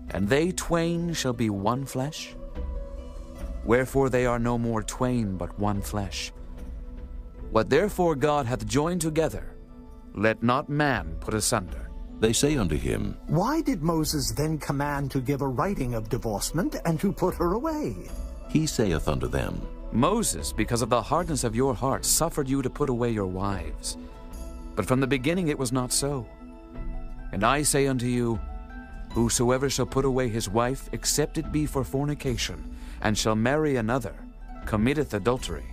and they twain shall be one flesh? Wherefore they are no more twain, but one flesh. What therefore God hath joined together, let not man put asunder. They say unto him, Why did Moses then command to give a writing of divorcement, and to put her away? He saith unto them, Moses, because of the hardness of your hearts, suffered you to put away your wives. But from the beginning it was not so. And I say unto you, Whosoever shall put away his wife, except it be for fornication, and shall marry another, committeth adultery.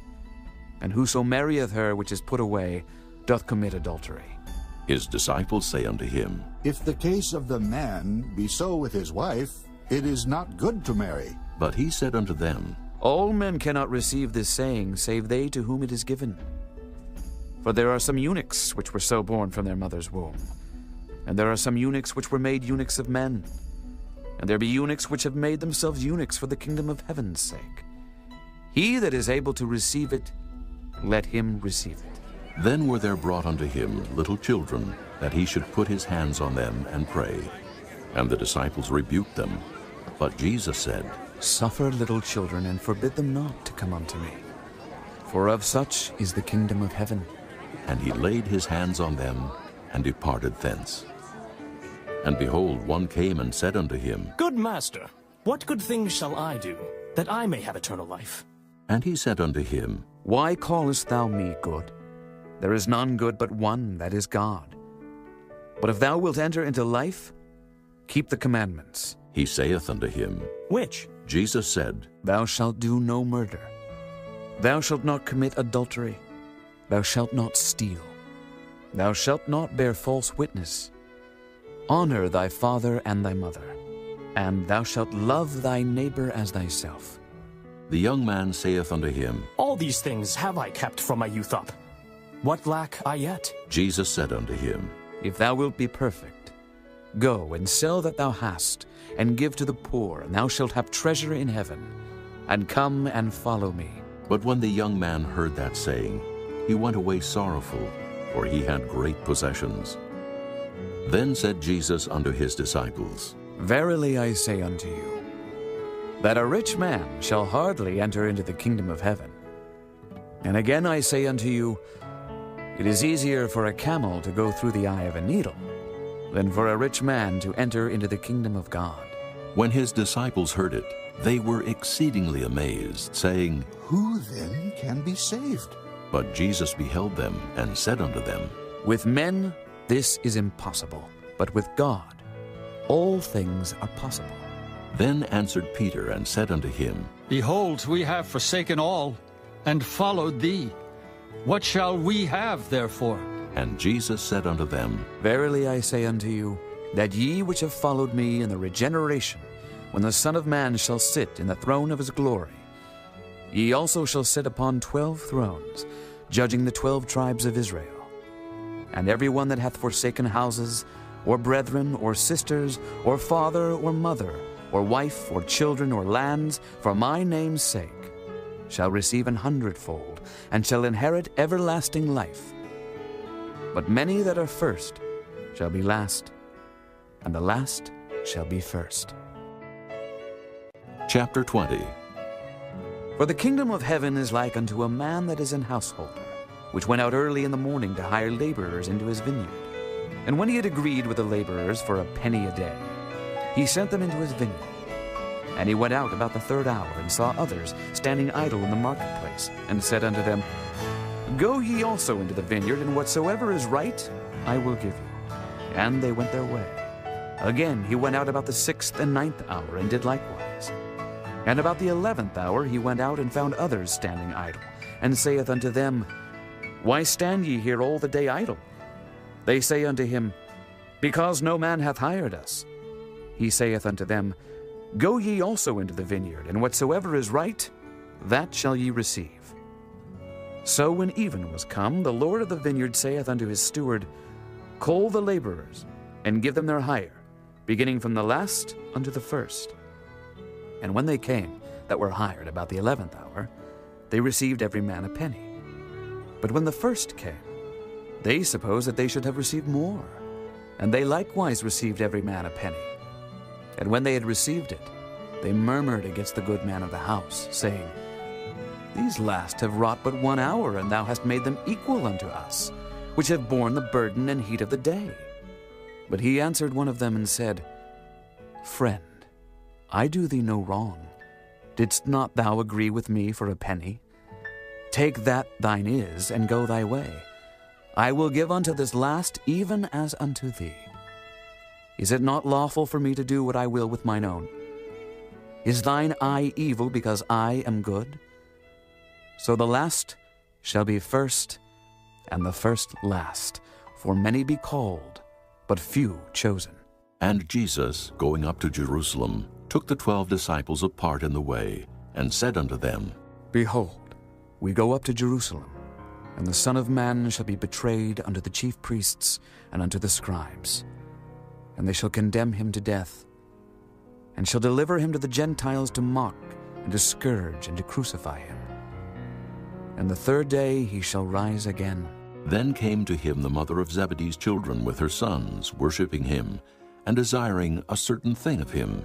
And whoso marrieth her which is put away, doth commit adultery. His disciples say unto him, If the case of the man be so with his wife, it is not good to marry. But he said unto them, All men cannot receive this saying, save they to whom it is given. For there are some eunuchs which were so born from their mother's womb, and there are some eunuchs which were made eunuchs of men, and there be eunuchs which have made themselves eunuchs for the kingdom of heaven's sake. He that is able to receive it, let him receive it. Then were there brought unto him little children, that he should put his hands on them and pray. And the disciples rebuked them. But Jesus said, Suffer little children, and forbid them not to come unto me, for of such is the kingdom of heaven. And he laid his hands on them, and departed thence. And behold, one came and said unto him, Good master, what good things shall I do, that I may have eternal life? And he said unto him, Why callest thou me good? There is none good but one, that is God. But if thou wilt enter into life, keep the commandments. He saith unto him, Which? Jesus said, Thou shalt do no murder. Thou shalt not commit adultery. Thou shalt not steal. Thou shalt not bear false witness. Honor thy father and thy mother. And thou shalt love thy neighbor as thyself. The young man saith unto him, All these things have I kept from my youth up. What lack I yet? Jesus said unto him, If thou wilt be perfect, go and sell that thou hast, and give to the poor, and thou shalt have treasure in heaven. And come and follow me. But when the young man heard that saying, he went away sorrowful, for he had great possessions. Then said Jesus unto his disciples, Verily I say unto you, that a rich man shall hardly enter into the kingdom of heaven. And again I say unto you, it is easier for a camel to go through the eye of a needle than for a rich man to enter into the kingdom of God. When his disciples heard it, they were exceedingly amazed, saying, Who then can be saved? But Jesus beheld them, and said unto them, With men this is impossible, but with God all things are possible. Then answered Peter, and said unto him, Behold, we have forsaken all, and followed thee. What shall we have, therefore? And Jesus said unto them, Verily I say unto you, that ye which have followed me in the regeneration, when the Son of Man shall sit in the throne of his glory, ye also shall sit upon 12 thrones, judging the 12 tribes of Israel. And every one that hath forsaken houses, or brethren, or sisters, or father, or mother, or wife, or children, or lands, for my name's sake, shall receive 100-fold, and shall inherit everlasting life. But many that are first shall be last, and the last shall be first. Chapter 20. For the kingdom of heaven is like unto a man that is an householder, which went out early in the morning to hire laborers into his vineyard. And when he had agreed with the laborers for a penny a day, he sent them into his vineyard. And he went out about the 3rd hour, and saw others standing idle in the marketplace, and said unto them, Go ye also into the vineyard, and whatsoever is right I will give you. And they went their way. Again he went out about the 6th and 9th hour, and did likewise. And about the 11th hour he went out, and found others standing idle, and saith unto them, Why stand ye here all the day idle? They say unto him, Because no man hath hired us. He saith unto them, Go ye also into the vineyard, and whatsoever is right, that shall ye receive. So when even was come, the Lord of the vineyard saith unto his steward, Call the laborers, and give them their hire, beginning from the last unto the first. And when they came, that were hired about the 11th hour, they received every man a penny. But when the first came, they supposed that they should have received more, and they likewise received every man a penny. And when they had received it, they murmured against the good man of the house, saying, These last have wrought but 1 hour, and thou hast made them equal unto us, which have borne the burden and heat of the day. But he answered one of them and said, Friend, I do thee no wrong. Didst not thou agree with me for a penny? Take that thine is, and go thy way. I will give unto this last even as unto thee. Is it not lawful for me to do what I will with mine own? Is thine eye evil because I am good? So the last shall be first, and the first last. For many be called, but few chosen. And Jesus, going up to Jerusalem, took the 12 disciples apart in the way, and said unto them, Behold, we go up to Jerusalem, and the Son of Man shall be betrayed unto the chief priests and unto the scribes. And they shall condemn him to death, and shall deliver him to the Gentiles to mock, and to scourge, and to crucify him. And the 3rd day he shall rise again. Then came to him the mother of Zebedee's children with her sons, worshipping him, and desiring a certain thing of him.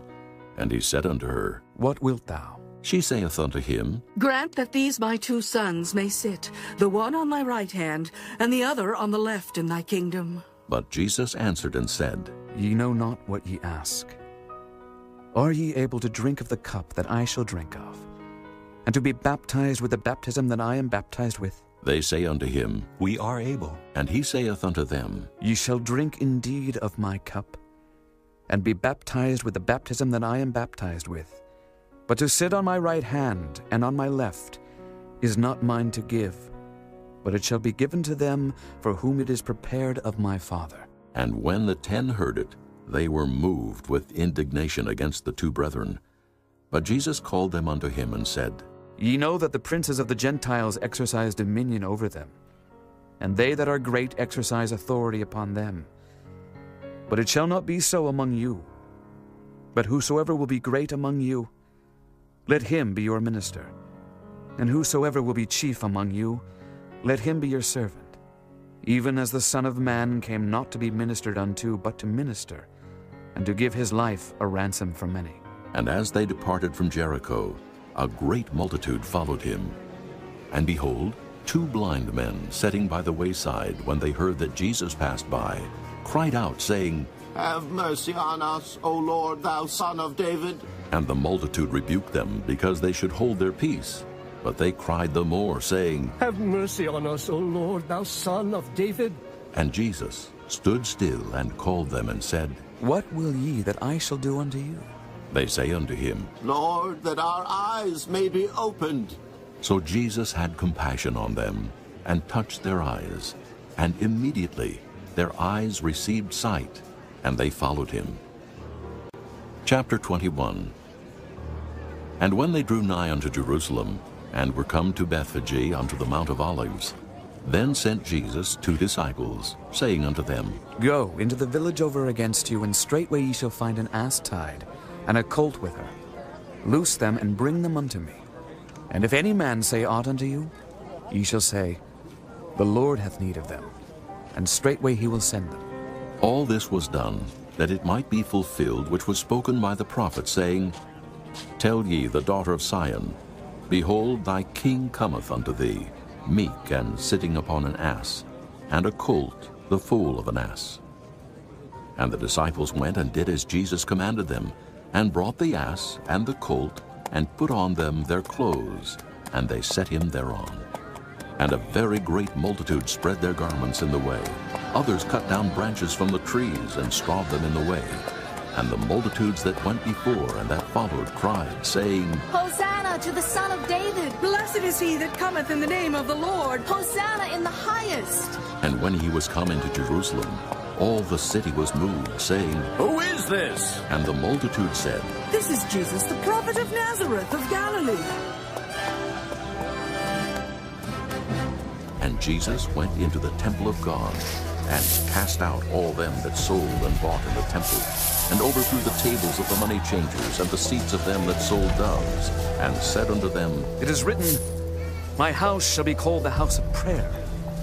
And he said unto her, What wilt thou? She saith unto him, Grant that these my 2 sons may sit, the one on thy right hand, and the other on the left in thy kingdom. But Jesus answered and said, Ye know not what ye ask. Are ye able to drink of the cup that I shall drink of, and to be baptized with the baptism that I am baptized with? They say unto him, We are able. And he saith unto them, Ye shall drink indeed of my cup, and be baptized with the baptism that I am baptized with. But to sit on my right hand and on my left is not mine to give, but it shall be given to them for whom it is prepared of my Father. And when the 10 heard it, they were moved with indignation against the 2 brethren. But Jesus called them unto him and said, Ye know that the princes of the Gentiles exercise dominion over them, and they that are great exercise authority upon them. But it shall not be so among you. But whosoever will be great among you, let him be your minister. And whosoever will be chief among you, let him be your servant. Even as the Son of Man came not to be ministered unto, but to minister, and to give his life a ransom for many. And as they departed from Jericho, a great multitude followed him. And behold, 2 blind men sitting by the wayside, when they heard that Jesus passed by, cried out, saying, Have mercy on us, O Lord, thou Son of David. And the multitude rebuked them, because they should hold their peace. But they cried the more, saying, Have mercy on us, O Lord, thou Son of David. And Jesus stood still and called them and said, What will ye that I shall do unto you? They say unto him, Lord, that our eyes may be opened. So Jesus had compassion on them, and touched their eyes. And immediately their eyes received sight, and they followed him. Chapter 21. And when they drew nigh unto Jerusalem, and were come to Bethphage unto the Mount of Olives, then sent Jesus 2 disciples, saying unto them, Go into the village over against you, and straightway ye shall find an ass tied, and a colt with her. Loose them, and bring them unto me. And if any man say aught unto you, ye shall say, The Lord hath need of them, and straightway he will send them. All this was done, that it might be fulfilled which was spoken by the prophet, saying, Tell ye the daughter of Sion, Behold, thy king cometh unto thee, meek and sitting upon an ass, and a colt, the foal of an ass. And the disciples went and did as Jesus commanded them, and brought the ass and the colt, and put on them their clothes, and they set him thereon. And a very great multitude spread their garments in the way. Others cut down branches from the trees, and strawed them in the way. And the multitudes that went before and that followed cried, saying, Hosanna to the Son of David! Blessed is he that cometh in the name of the Lord! Hosanna in the highest! And when he was come into Jerusalem, all the city was moved, saying, Who is this? And the multitude said, This is Jesus, the prophet of Nazareth of Galilee. And Jesus went into the temple of God, and cast out all them that sold and bought in the temple, and overthrew the tables of the money changers, and the seats of them that sold doves, and said unto them, It is written, My house shall be called the house of prayer,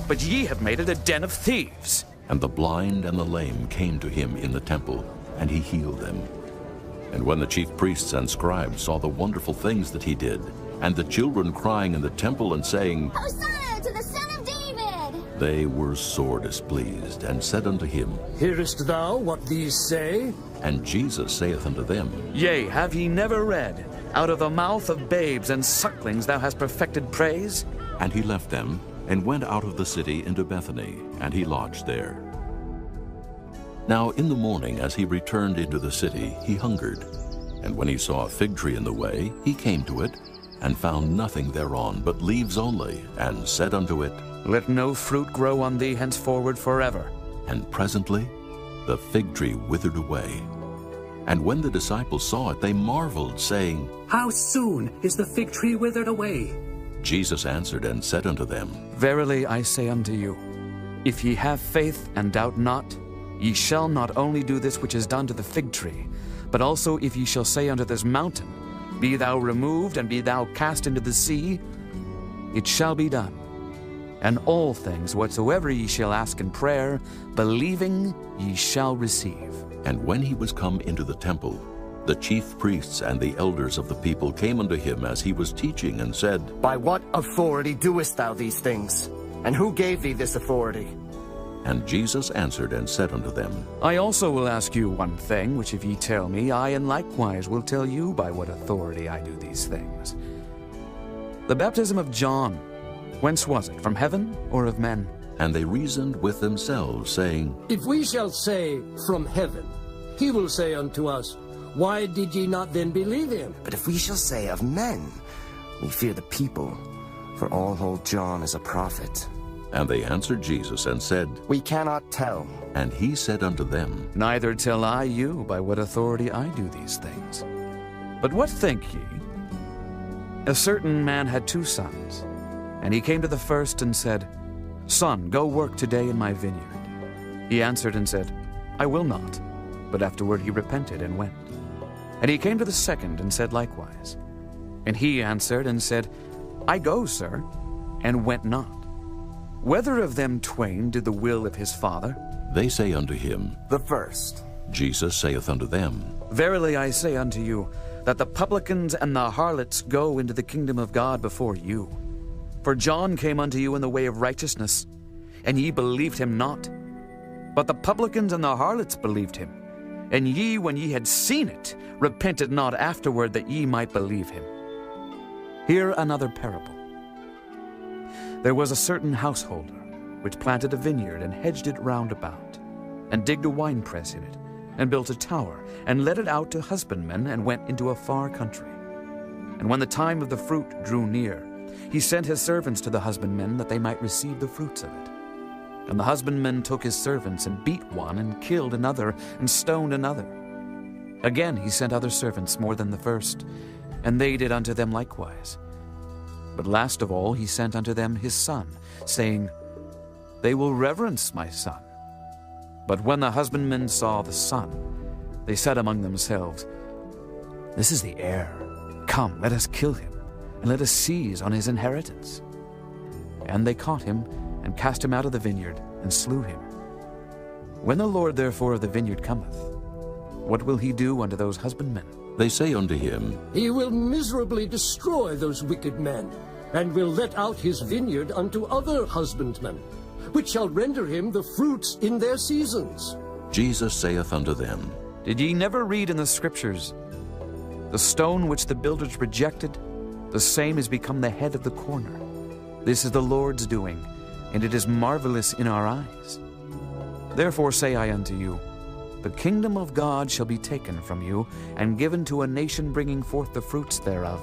but ye have made it a den of thieves. And the blind and the lame came to him in the temple, and he healed them. And when the chief priests and scribes saw the wonderful things that he did, and the children crying in the temple and saying, Hosanna to the Son of David! They were sore displeased, and said unto him, Hearest thou what these say? And Jesus saith unto them, Yea, have ye never read, Out of the mouth of babes and sucklings thou hast perfected praise? And he left them, and went out of the city into Bethany, and he lodged there. Now in the morning, as he returned into the city, he hungered. And when he saw a fig tree in the way, he came to it, and found nothing thereon but leaves only, and said unto it, Let no fruit grow on thee henceforward forever. And presently the fig tree withered away. And when the disciples saw it, they marveled, saying, How soon is the fig tree withered away? Jesus answered and said unto them, Verily I say unto you, if ye have faith and doubt not, ye shall not only do this which is done to the fig tree, but also if ye shall say unto this mountain, Be thou removed, and be thou cast into the sea, it shall be done. And all things whatsoever ye shall ask in prayer, believing, ye shall receive. And when he was come into the temple, the chief priests and the elders of the people came unto him as he was teaching, and said, By what authority doest thou these things? And who gave thee this authority? And Jesus answered and said unto them, I also will ask you one thing, which if ye tell me, I in likewise will tell you by what authority I do these things. The baptism of John, whence was it, from heaven or of men? And they reasoned with themselves, saying, If we shall say, From heaven, he will say unto us, Why did ye not then believe him? But if we shall say of men, we fear the people, for all hold John as a prophet. And they answered Jesus and said, We cannot tell. And he said unto them, Neither tell I you by what authority I do these things. But what think ye? A certain man had 2 sons, and he came to the first and said, Son, go work today in my vineyard. He answered and said, I will not. But afterward he repented and went. And he came to the second and said likewise. And he answered and said, I go, sir, and went not. Whether of them twain did the will of his father? They say unto him, The first. Jesus saith unto them, Verily I say unto you, that the publicans and the harlots go into the kingdom of God before you. For John came unto you in the way of righteousness, and ye believed him not. But the publicans and the harlots believed him. And ye, when ye had seen it, repented not afterward that ye might believe him. Hear another parable. There was a certain householder, which planted a vineyard, and hedged it round about, and digged a winepress in it, and built a tower, and let it out to husbandmen, and went into a far country. And when the time of the fruit drew near, he sent his servants to the husbandmen, that they might receive the fruits of it. And the husbandmen took his servants, and beat one, and killed another, and stoned another. Again he sent other servants more than the first, and they did unto them likewise. But last of all he sent unto them his son, saying, They will reverence my son. But when the husbandmen saw the son, they said among themselves, This is the heir. Come, let us kill him, and let us seize on his inheritance. And they caught him, and cast him out of the vineyard, and slew him. When the Lord therefore of the vineyard cometh, what will he do unto those husbandmen? They say unto him, He will miserably destroy those wicked men, and will let out his vineyard unto other husbandmen, which shall render him the fruits in their seasons. Jesus saith unto them, Did ye never read in the Scriptures, The stone which the builders rejected, the same is become the head of the corner. This is the Lord's doing, and it is marvelous in our eyes. Therefore say I unto you, The kingdom of God shall be taken from you, and given to a nation bringing forth the fruits thereof.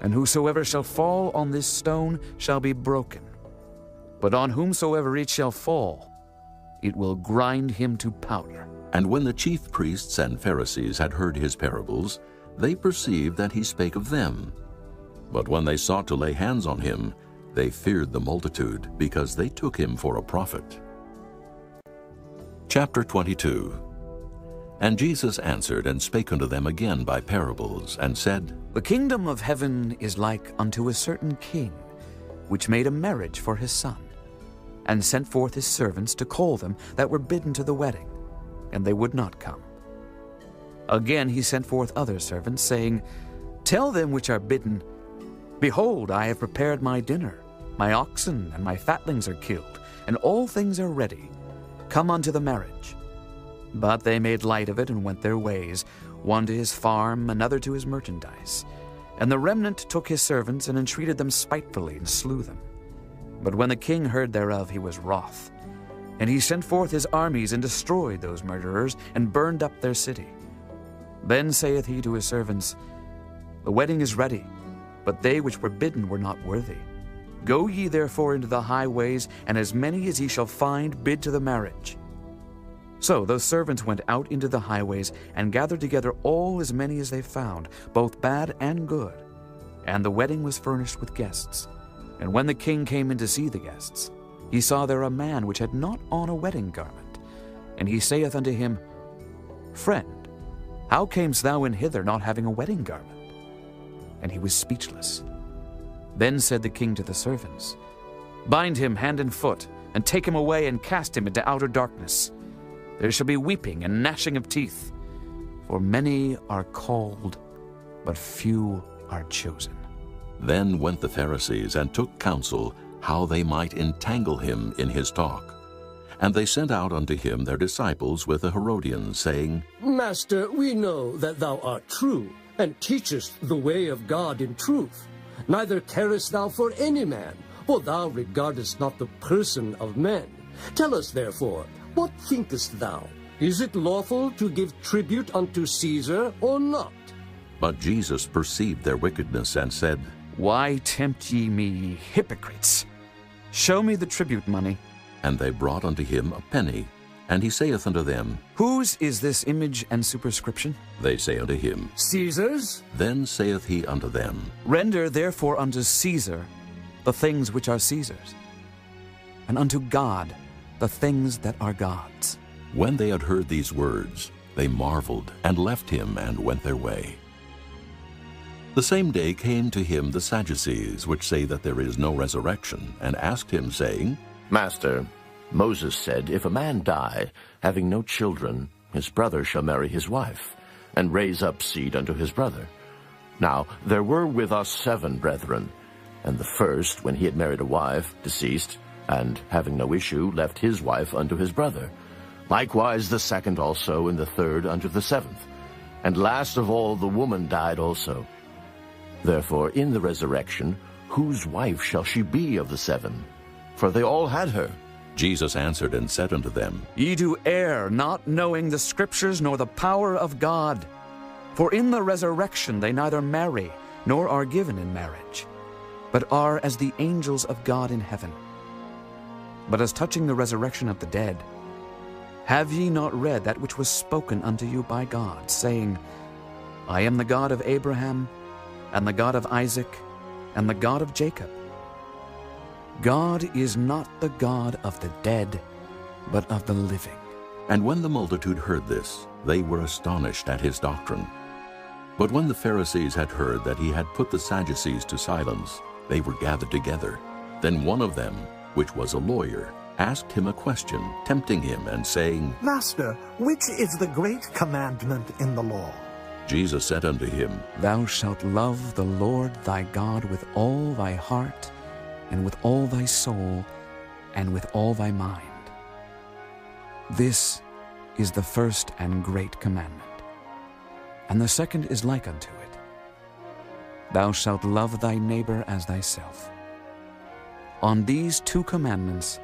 And whosoever shall fall on this stone shall be broken. But on whomsoever it shall fall, it will grind him to powder. And when the chief priests and Pharisees had heard his parables, they perceived that he spake of them. But when they sought to lay hands on him, they feared the multitude, because they took him for a prophet. Chapter 22. And Jesus answered and spake unto them again by parables, and said, The kingdom of heaven is like unto a certain king, which made a marriage for his son, and sent forth his servants to call them that were bidden to the wedding, and they would not come. Again he sent forth other servants, saying, Tell them which are bidden, Behold, I have prepared my dinner. My oxen and my fatlings are killed, and all things are ready. Come unto the marriage. But they made light of it and went their ways, one to his farm, another to his merchandise. And the remnant took his servants and entreated them spitefully, and slew them. But when the king heard thereof, he was wroth. And he sent forth his armies, and destroyed those murderers, and burned up their city. Then saith he to his servants, The wedding is ready, but they which were bidden were not worthy. Go ye therefore into the highways, and as many as ye shall find, bid to the marriage. So those servants went out into the highways, and gathered together all as many as they found, both bad and good. And the wedding was furnished with guests. And when the king came in to see the guests, he saw there a man which had not on a wedding garment. And he saith unto him, Friend, how camest thou in hither, not having a wedding garment? And he was speechless. Then said the king to the servants, Bind him hand and foot, and take him away, and cast him into outer darkness. There shall be weeping and gnashing of teeth, for many are called, but few are chosen. Then went the Pharisees, and took counsel how they might entangle him in his talk. And they sent out unto him their disciples with the Herodians, saying, Master, we know that thou art true, and teachest the way of God in truth. Neither carest thou for any man, for thou regardest not the person of men. Tell us therefore, what thinkest thou? Is it lawful to give tribute unto Caesar, or not? But Jesus perceived their wickedness, and said, Why tempt ye me, hypocrites? Show me the tribute money. And they brought unto him a penny. And he saith unto them, Whose is this image and superscription? They say unto him, Caesar's. Then saith he unto them, Render therefore unto Caesar the things which are Caesar's, and unto God the things that are God's. When they had heard these words, they marveled, and left him, and went their way. The same day came to him the Sadducees, which say that there is no resurrection, and asked him, saying, Master, Moses said, If a man die, having no children, his brother shall marry his wife, and raise up seed unto his brother. Now there were with us 7 brethren, and the first, when he had married a wife, deceased, and having no issue, left his wife unto his brother. Likewise the second also, and the third unto the 7th. And last of all the woman died also. Therefore in the resurrection, whose wife shall she be of the 7? For they all had her. Jesus answered and said unto them, Ye do err, not knowing the Scriptures nor the power of God. For in the resurrection they neither marry, nor are given in marriage, but are as the angels of God in heaven. But as touching the resurrection of the dead, have ye not read that which was spoken unto you by God, saying, I am the God of Abraham, and the God of Isaac, and the God of Jacob? God is not the God of the dead, but of the living. And when the multitude heard this, they were astonished at his doctrine. But when the Pharisees had heard that he had put the Sadducees to silence, they were gathered together. Then one of them, which was a lawyer, asked him a question, tempting him, and saying, Master, which is the great commandment in the law? Jesus said unto him, Thou shalt love the Lord thy God with all thy heart, and with all thy soul, and with all thy mind. This is the first and great commandment. And the second is like unto it. Thou shalt love thy neighbor as thyself. On these 2 commandments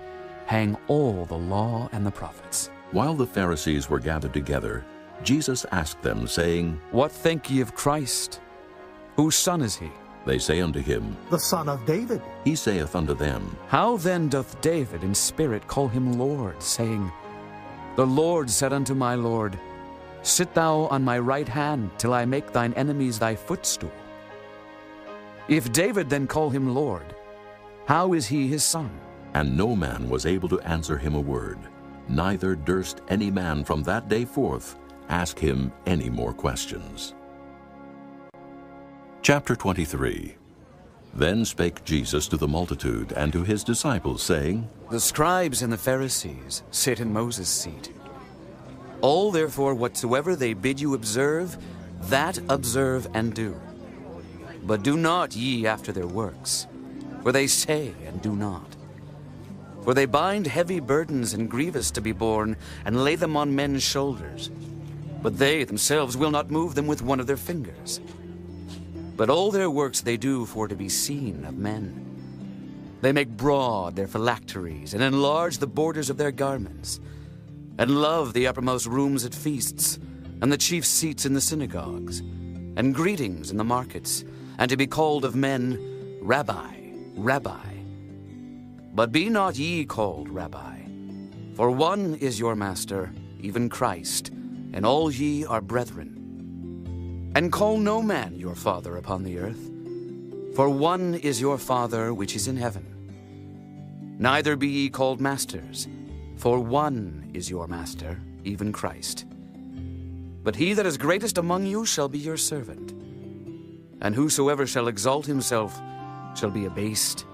hang all the law and the prophets. While the Pharisees were gathered together, Jesus asked them, saying, What think ye of Christ? Whose son is he? They say unto him, The son of David. He saith unto them, How then doth David in spirit call him Lord, saying, The Lord said unto my Lord, Sit thou on my right hand, till I make thine enemies thy footstool. If David then call him Lord, how is he his son? And no man was able to answer him a word, neither durst any man from that day forth ask him any more questions. Chapter 23. Then spake Jesus to the multitude and to his disciples, saying, The scribes and the Pharisees sit in Moses' seat. All therefore whatsoever they bid you observe, that observe and do. But do not ye after their works, for they say and do not. For they bind heavy burdens and grievous to be borne, and lay them on men's shoulders. But they themselves will not move them with one of their fingers. But all their works they do for to be seen of men. They make broad their phylacteries, and enlarge the borders of their garments, and love the uppermost rooms at feasts, and the chief seats in the synagogues, and greetings in the markets, and to be called of men, Rabbi, Rabbi. But be not ye called Rabbi, for one is your master, even Christ, and all ye are brethren. And call no man your father upon the earth, for one is your Father which is in heaven. Neither be ye called masters, for one is your master, even Christ. But he that is greatest among you shall be your servant. And whosoever shall exalt himself shall be abased,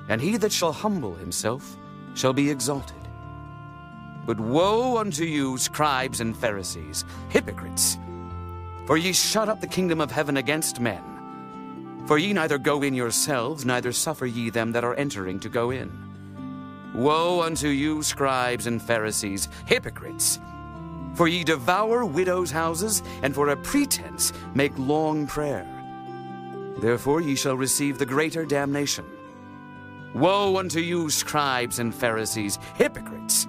and he that shall humble himself shall be exalted. But woe unto you, scribes and Pharisees, hypocrites! For ye shut up the kingdom of heaven against men. For ye neither go in yourselves, neither suffer ye them that are entering to go in. Woe unto you, scribes and Pharisees, hypocrites! For ye devour widows' houses, and for a pretense make long prayer. Therefore ye shall receive the greater damnation. Woe unto you, scribes and Pharisees, hypocrites!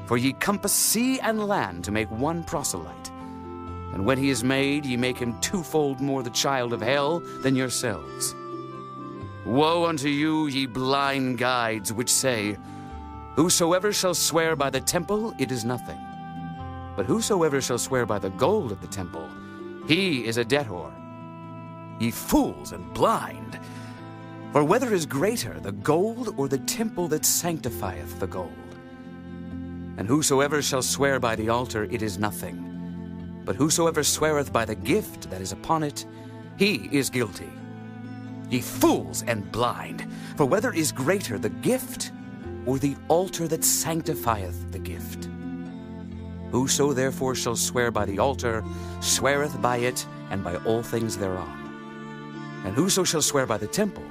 For ye compass sea and land to make one proselyte. And when he is made, ye make him twofold more the child of hell than yourselves. Woe unto you, ye blind guides, which say, Whosoever shall swear by the temple, it is nothing. But whosoever shall swear by the gold of the temple, he is a debtor. Ye fools and blind! For whether is greater, the gold or the temple that sanctifieth the gold? And whosoever shall swear by the altar, it is nothing. But whosoever sweareth by the gift that is upon it, he is guilty. Ye fools and blind! For whether is greater, the gift or the altar that sanctifieth the gift? Whoso therefore shall swear by the altar, sweareth by it and by all things thereon. And whoso shall swear by the temple,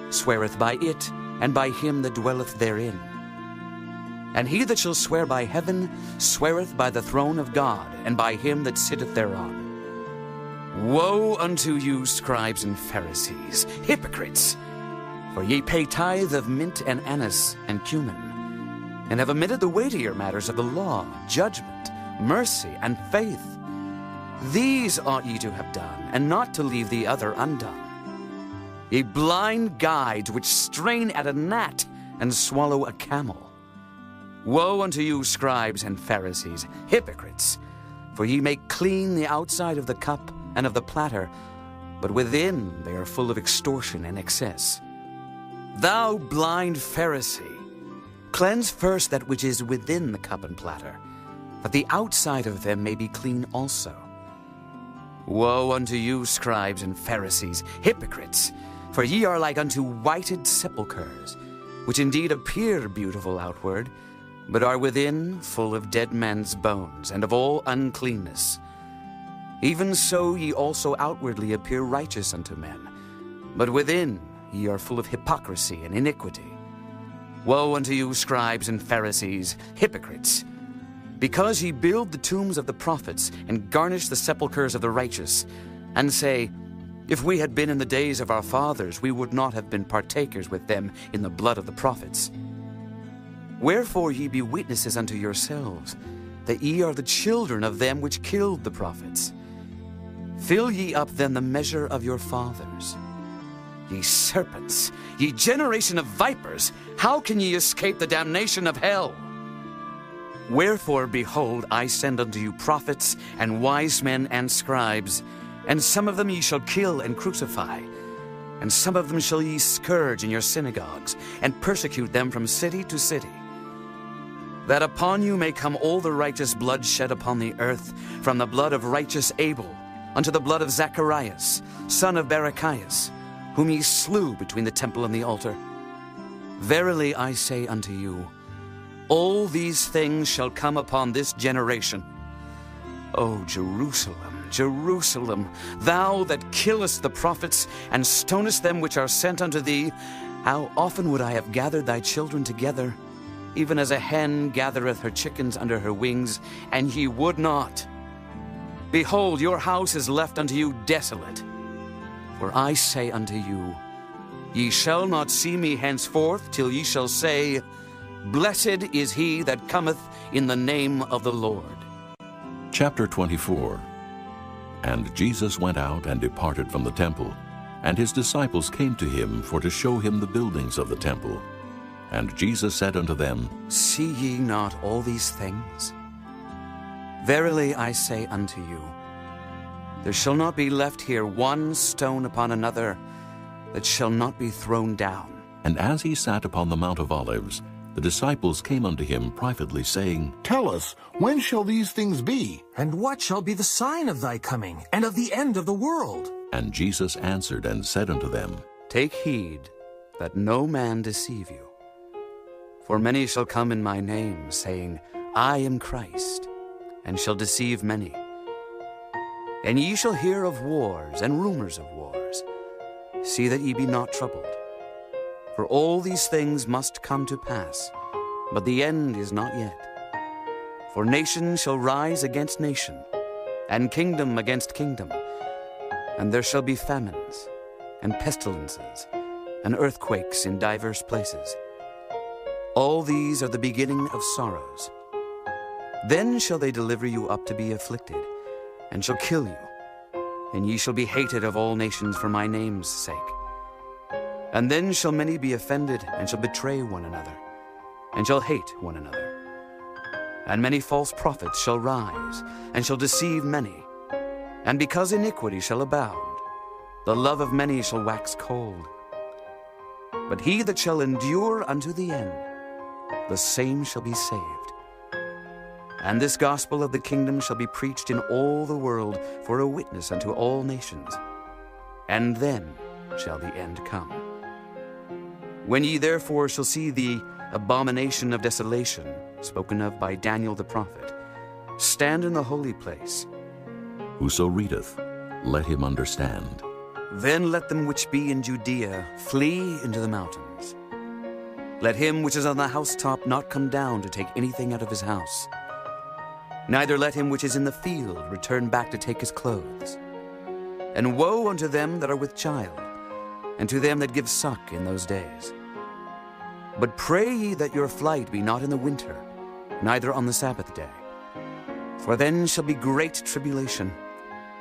sweareth by it and by him that dwelleth therein. And he that shall swear by heaven, sweareth by the throne of God, and by him that sitteth thereon. Woe unto you, scribes and Pharisees, hypocrites! For ye pay tithe of mint and anise and cumin, and have omitted the weightier matters of the law, judgment, mercy, and faith. These ought ye to have done, and not to leave the other undone. Ye blind guides, which strain at a gnat and swallow a camel. Woe unto you, scribes and Pharisees, hypocrites! For ye make clean the outside of the cup and of the platter, but within they are full of extortion and excess. Thou blind Pharisee, cleanse first that which is within the cup and platter, that the outside of them may be clean also. Woe unto you, scribes and Pharisees, hypocrites! For ye are like unto whited sepulchres, which indeed appear beautiful outward, but are within full of dead men's bones, and of all uncleanness. Even so ye also outwardly appear righteous unto men, but within ye are full of hypocrisy and iniquity. Woe unto you, scribes and Pharisees, hypocrites! Because ye build the tombs of the prophets, and garnish the sepulchres of the righteous, and say, If we had been in the days of our fathers, we would not have been partakers with them in the blood of the prophets. Wherefore ye be witnesses unto yourselves, that ye are the children of them which killed the prophets. Fill ye up then the measure of your fathers. Ye serpents, ye generation of vipers, how can ye escape the damnation of hell? Wherefore, behold, I send unto you prophets, and wise men, and scribes, and some of them ye shall kill and crucify, and some of them shall ye scourge in your synagogues, and persecute them from city to city, that upon you may come all the righteous blood shed upon the earth, from the blood of righteous Abel unto the blood of Zacharias, son of Barachias, whom ye slew between the temple and the altar. Verily I say unto you, all these things shall come upon this generation. O Jerusalem, Jerusalem, thou that killest the prophets, and stonest them which are sent unto thee, how often would I have gathered thy children together, even as a hen gathereth her chickens under her wings, and ye would not. Behold, your house is left unto you desolate. For I say unto you, ye shall not see me henceforth till ye shall say, Blessed is he that cometh in the name of the Lord. Chapter 24. And Jesus went out and departed from the temple, and his disciples came to him for to show him the buildings of the temple. And Jesus said unto them, See ye not all these things? Verily I say unto you, there shall not be left here one stone upon another that shall not be thrown down. And as he sat upon the Mount of Olives, the disciples came unto him privately, saying, Tell us, when shall these things be? And what shall be the sign of thy coming, and of the end of the world? And Jesus answered and said unto them, Take heed that no man deceive you. For many shall come in my name, saying, I am Christ, and shall deceive many. And ye shall hear of wars and rumors of wars. See that ye be not troubled. For all these things must come to pass, but the end is not yet. For nation shall rise against nation, and kingdom against kingdom, and there shall be famines, and pestilences, and earthquakes in divers places. All these are the beginning of sorrows. Then shall they deliver you up to be afflicted, and shall kill you, and ye shall be hated of all nations for my name's sake. And then shall many be offended, and shall betray one another, and shall hate one another. And many false prophets shall rise, and shall deceive many. And because iniquity shall abound, the love of many shall wax cold. But he that shall endure unto the end, the same shall be saved. And this gospel of the kingdom shall be preached in all the world for a witness unto all nations. And then shall the end come. When ye therefore shall see the abomination of desolation, spoken of by Daniel the prophet, stand in the holy place. Whoso readeth, let him understand. Then let them which be in Judea flee into the mountains. Let him which is on the housetop not come down to take anything out of his house. Neither let him which is in the field return back to take his clothes. And woe unto them that are with child, and to them that give suck in those days. But pray ye that your flight be not in the winter, neither on the Sabbath day. For then shall be great tribulation,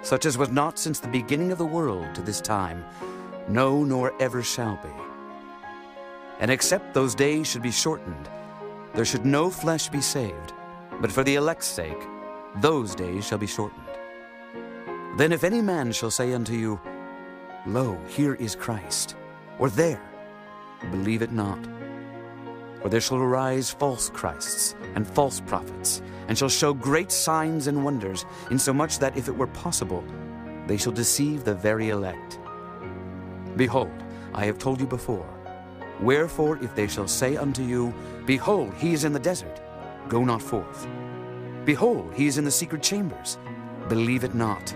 such as was not since the beginning of the world to this time, no, nor ever shall be. And except those days should be shortened, there should no flesh be saved, but for the elect's sake, those days shall be shortened. Then if any man shall say unto you, Lo, here is Christ, or there, believe it not. For there shall arise false Christs and false prophets, and shall show great signs and wonders, insomuch that if it were possible, they shall deceive the very elect. Behold, I have told you before. Wherefore, if they shall say unto you, Behold, he is in the desert, go not forth. Behold, he is in the secret chambers, believe it not.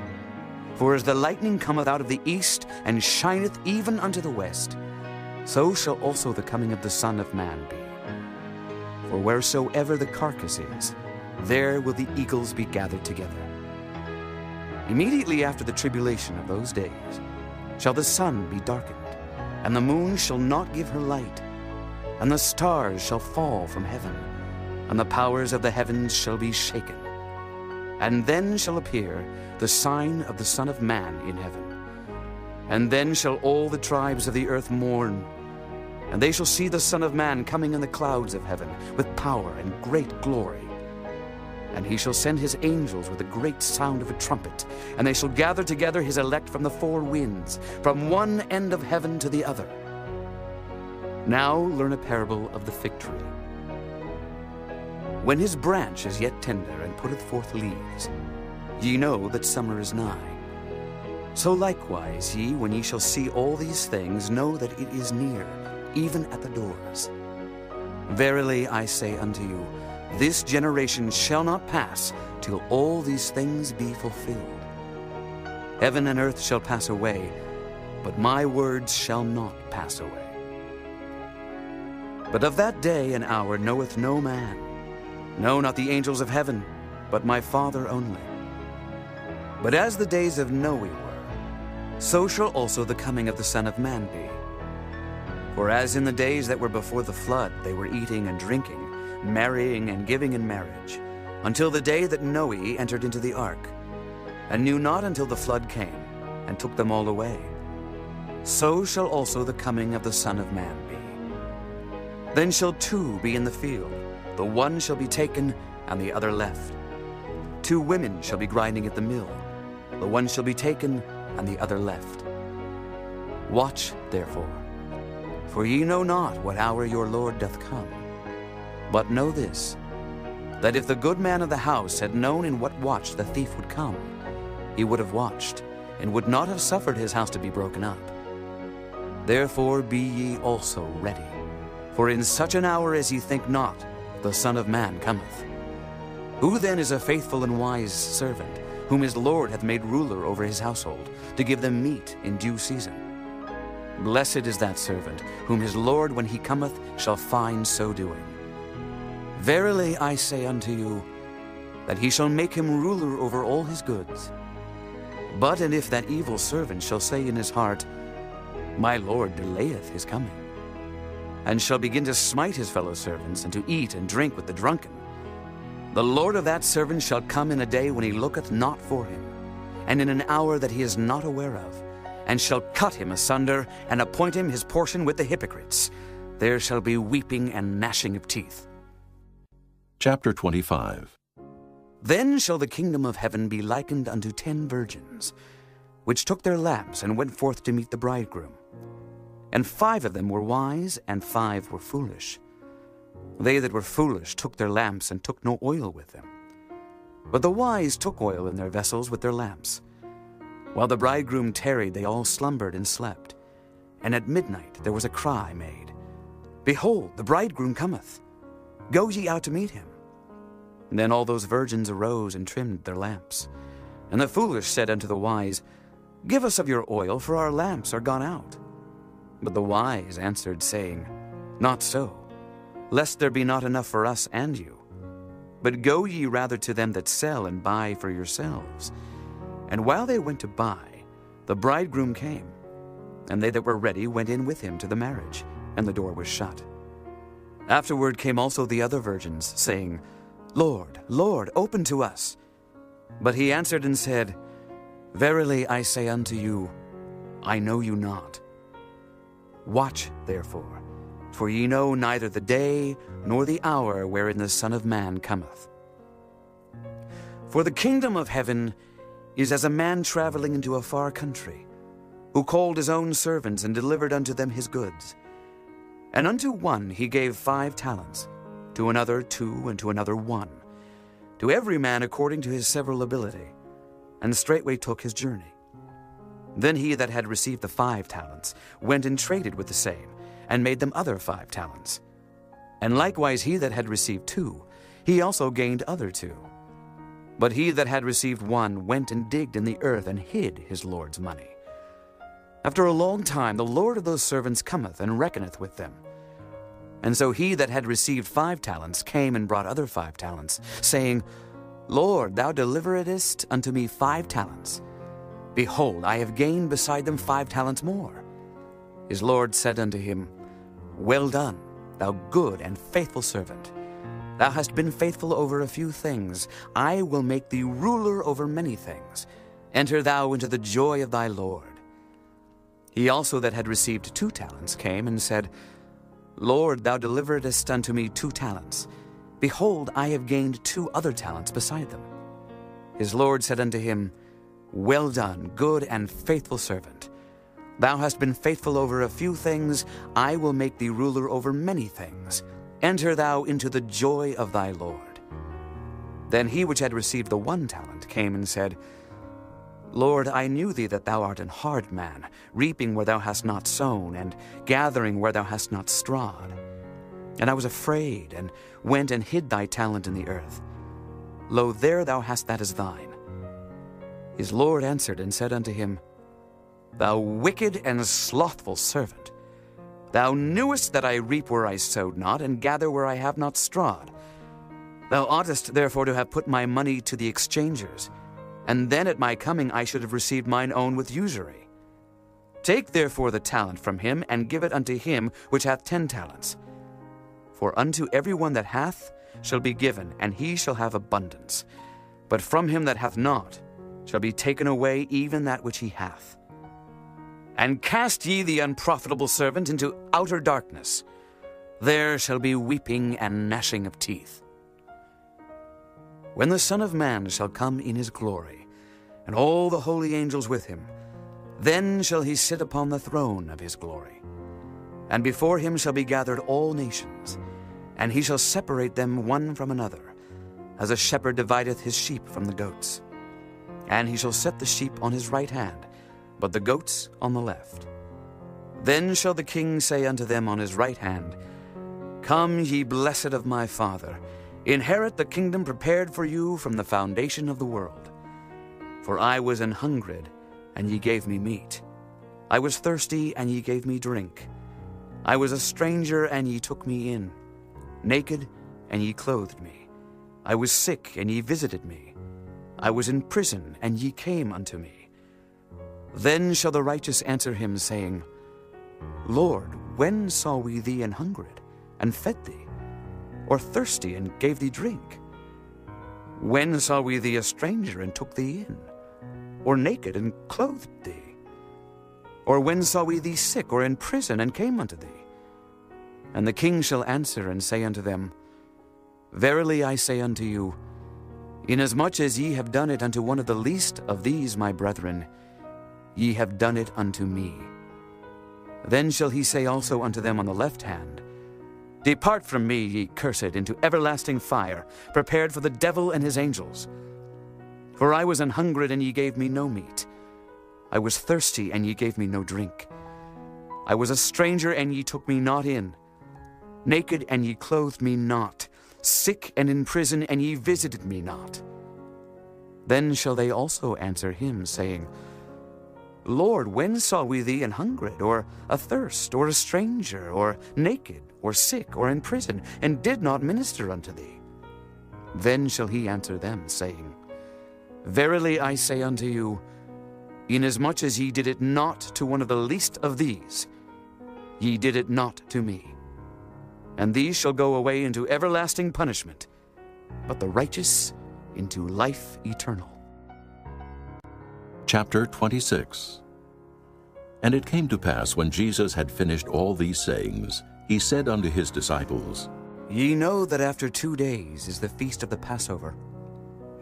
For as the lightning cometh out of the east, and shineth even unto the west, so shall also the coming of the Son of Man be. For wheresoever the carcass is, there will the eagles be gathered together. Immediately after the tribulation of those days shall the sun be darkened, and the moon shall not give her light, and the stars shall fall from heaven, and the powers of the heavens shall be shaken. And then shall appear the sign of the Son of Man in heaven. And then shall all the tribes of the earth mourn, and they shall see the Son of Man coming in the clouds of heaven with power and great glory. And he shall send his angels with a great sound of a trumpet, and they shall gather together his elect from the four winds, from one end of heaven to the other. Now learn a parable of the fig tree. When his branch is yet tender and putteth forth leaves, ye know that summer is nigh. So likewise ye, when ye shall see all these things, know that it is near, even at the doors. Verily I say unto you, this generation shall not pass till all these things be fulfilled. Heaven and earth shall pass away, but my words shall not pass away. But of that day and hour knoweth no man, no, not the angels of heaven, but my Father only. But as the days of Noe were, so shall also the coming of the Son of Man be. For as in the days that were before the flood, they were eating and drinking, marrying and giving in marriage, until the day that Noe entered into the ark, and knew not until the flood came, and took them all away. So shall also the coming of the Son of Man be. Then shall two be in the field, the one shall be taken, and the other left. Two women shall be grinding at the mill, the one shall be taken, and the other left. Watch, therefore, for ye know not what hour your Lord doth come. But know this, that if the good man of the house had known in what watch the thief would come, he would have watched, and would not have suffered his house to be broken up. Therefore be ye also ready, for in such an hour as ye think not, the Son of Man cometh. Who then is a faithful and wise servant, whom his Lord hath made ruler over his household, to give them meat in due season? Blessed is that servant, whom his Lord, when he cometh, shall find so doing. Verily I say unto you, that he shall make him ruler over all his goods. But and if that evil servant shall say in his heart, My Lord delayeth his coming, and shall begin to smite his fellow servants, and to eat and drink with the drunken, the Lord of that servant shall come in a day when he looketh not for him, and in an hour that he is not aware of, and shall cut him asunder, and appoint him his portion with the hypocrites. There shall be weeping and gnashing of teeth. Chapter 25. Then shall the kingdom of heaven be likened unto 10 virgins, which took their lamps and went forth to meet the bridegroom. And 5 of them were wise, and 5 were foolish. They that were foolish took their lamps, and took no oil with them. But the wise took oil in their vessels with their lamps. While the bridegroom tarried, they all slumbered and slept. And at midnight there was a cry made, Behold, the bridegroom cometh. Go ye out to meet him. And then all those virgins arose and trimmed their lamps. And the foolish said unto the wise, Give us of your oil, for our lamps are gone out. But the wise answered, saying, Not so, lest there be not enough for us and you. But go ye rather to them that sell, and buy for yourselves. And while they went to buy, the bridegroom came. And they that were ready went in with him to the marriage, and the door was shut. Afterward came also the other virgins, saying, Lord, Lord, open to us. But he answered and said, Verily I say unto you, I know you not. Watch therefore, for ye know neither the day nor the hour wherein the Son of Man cometh. For the kingdom of heaven is as a man traveling into a far country, who called his own servants and delivered unto them his goods. And unto one he gave 5 talents, to another 2, and to another 1, to every man according to his several ability, and straightway took his journey. Then he that had received the 5 talents went and traded with the same, and made them other 5 talents. And likewise he that had received 2, he also gained other 2. But he that had received 1 went and digged in the earth, and hid his Lord's money. After a long time the Lord of those servants cometh, and reckoneth with them. And so he that had received 5 talents came and brought other 5 talents, saying, Lord, thou deliveredst unto me 5 talents. Behold, I have gained beside them 5 talents more. His Lord said unto him, Well done, thou good and faithful servant. Thou hast been faithful over a few things. I will make thee ruler over many things. Enter thou into the joy of thy Lord. He also that had received 2 talents came and said, Lord, thou deliveredst unto me 2 talents. Behold, I have gained 2 other talents beside them. His Lord said unto him, Well done, good and faithful servant. Thou hast been faithful over a few things. I will make thee ruler over many things. Enter thou into the joy of thy Lord. Then he which had received the 1 talent came and said, Lord, I knew thee that thou art an hard man, reaping where thou hast not sown, and gathering where thou hast not strawed. And I was afraid, and went and hid thy talent in the earth. Lo, there thou hast that is thine. His Lord answered and said unto him, Thou wicked and slothful servant, thou knewest that I reap where I sowed not, and gather where I have not strawed. Thou oughtest therefore to have put my money to the exchangers, and then at my coming I should have received mine own with usury. Take therefore the talent from him, and give it unto him which hath 10 talents. For unto every one that hath shall be given, and he shall have abundance. But from him that hath not shall be taken away even that which he hath. And cast ye the unprofitable servant into outer darkness. There shall be weeping and gnashing of teeth. When the Son of Man shall come in his glory, and all the holy angels with him, then shall he sit upon the throne of his glory. And before him shall be gathered all nations, and he shall separate them one from another, as a shepherd divideth his sheep from the goats. And he shall set the sheep on his right hand, but the goats on the left. Then shall the king say unto them on his right hand, Come, ye blessed of my Father, inherit the kingdom prepared for you from the foundation of the world. For I was an hungred, and ye gave me meat. I was thirsty, and ye gave me drink. I was a stranger, and ye took me in. Naked, and ye clothed me. I was sick, and ye visited me. I was in prison, and ye came unto me. Then shall the righteous answer him, saying, Lord, when saw we thee an hungered, and fed thee, or thirsty, and gave thee drink? When saw we thee a stranger, and took thee in, or naked, and clothed thee? Or when saw we thee sick, or in prison, and came unto thee? And the king shall answer and say unto them, Verily I say unto you, inasmuch as ye have done it unto one of the least of these my brethren, ye have done it unto me. Then shall he say also unto them on the left hand, Depart from me, ye cursed, into everlasting fire, prepared for the devil and his angels. For I was an hungered, and ye gave me no meat. I was thirsty, and ye gave me no drink. I was a stranger, and ye took me not in. Naked, and ye clothed me not. Sick and in prison, and ye visited me not. Then shall they also answer him, saying, Lord, when saw we thee an hungered, or athirst, or a stranger, or naked, or sick, or in prison, and did not minister unto thee? Then shall he answer them, saying, Verily I say unto you, inasmuch as ye did it not to one of the least of these, ye did it not to me. And these shall go away into everlasting punishment, but the righteous into life eternal. Chapter 26. And it came to pass, when Jesus had finished all these sayings, he said unto his disciples, Ye know that after 2 days is the feast of the Passover,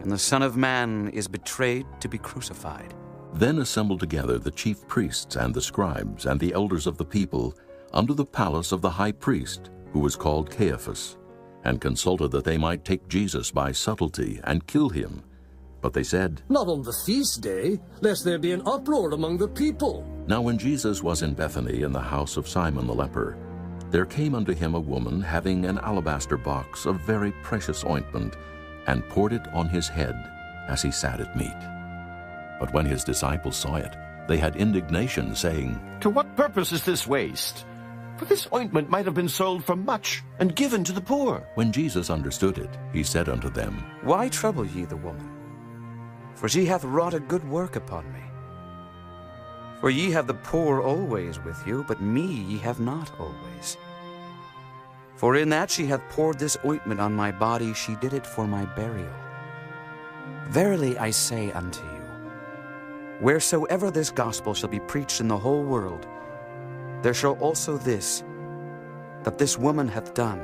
and the Son of Man is betrayed to be crucified. Then assembled together the chief priests and the scribes and the elders of the people unto the palace of the high priest, who was called Caiaphas, and consulted that they might take Jesus by subtlety and kill him. But they said, Not on the feast day, lest there be an uproar among the people. Now when Jesus was in Bethany in the house of Simon the leper, there came unto him a woman having an alabaster box of very precious ointment, and poured it on his head as he sat at meat. But when his disciples saw it, they had indignation, saying, To what purpose is this waste? For this ointment might have been sold for much, and given to the poor. When Jesus understood it, he said unto them, Why trouble ye the woman? For she hath wrought a good work upon me. For ye have the poor always with you, but me ye have not always. For in that she hath poured this ointment on my body, she did it for my burial. Verily I say unto you, wheresoever this gospel shall be preached in the whole world, there shall also this, that this woman hath done,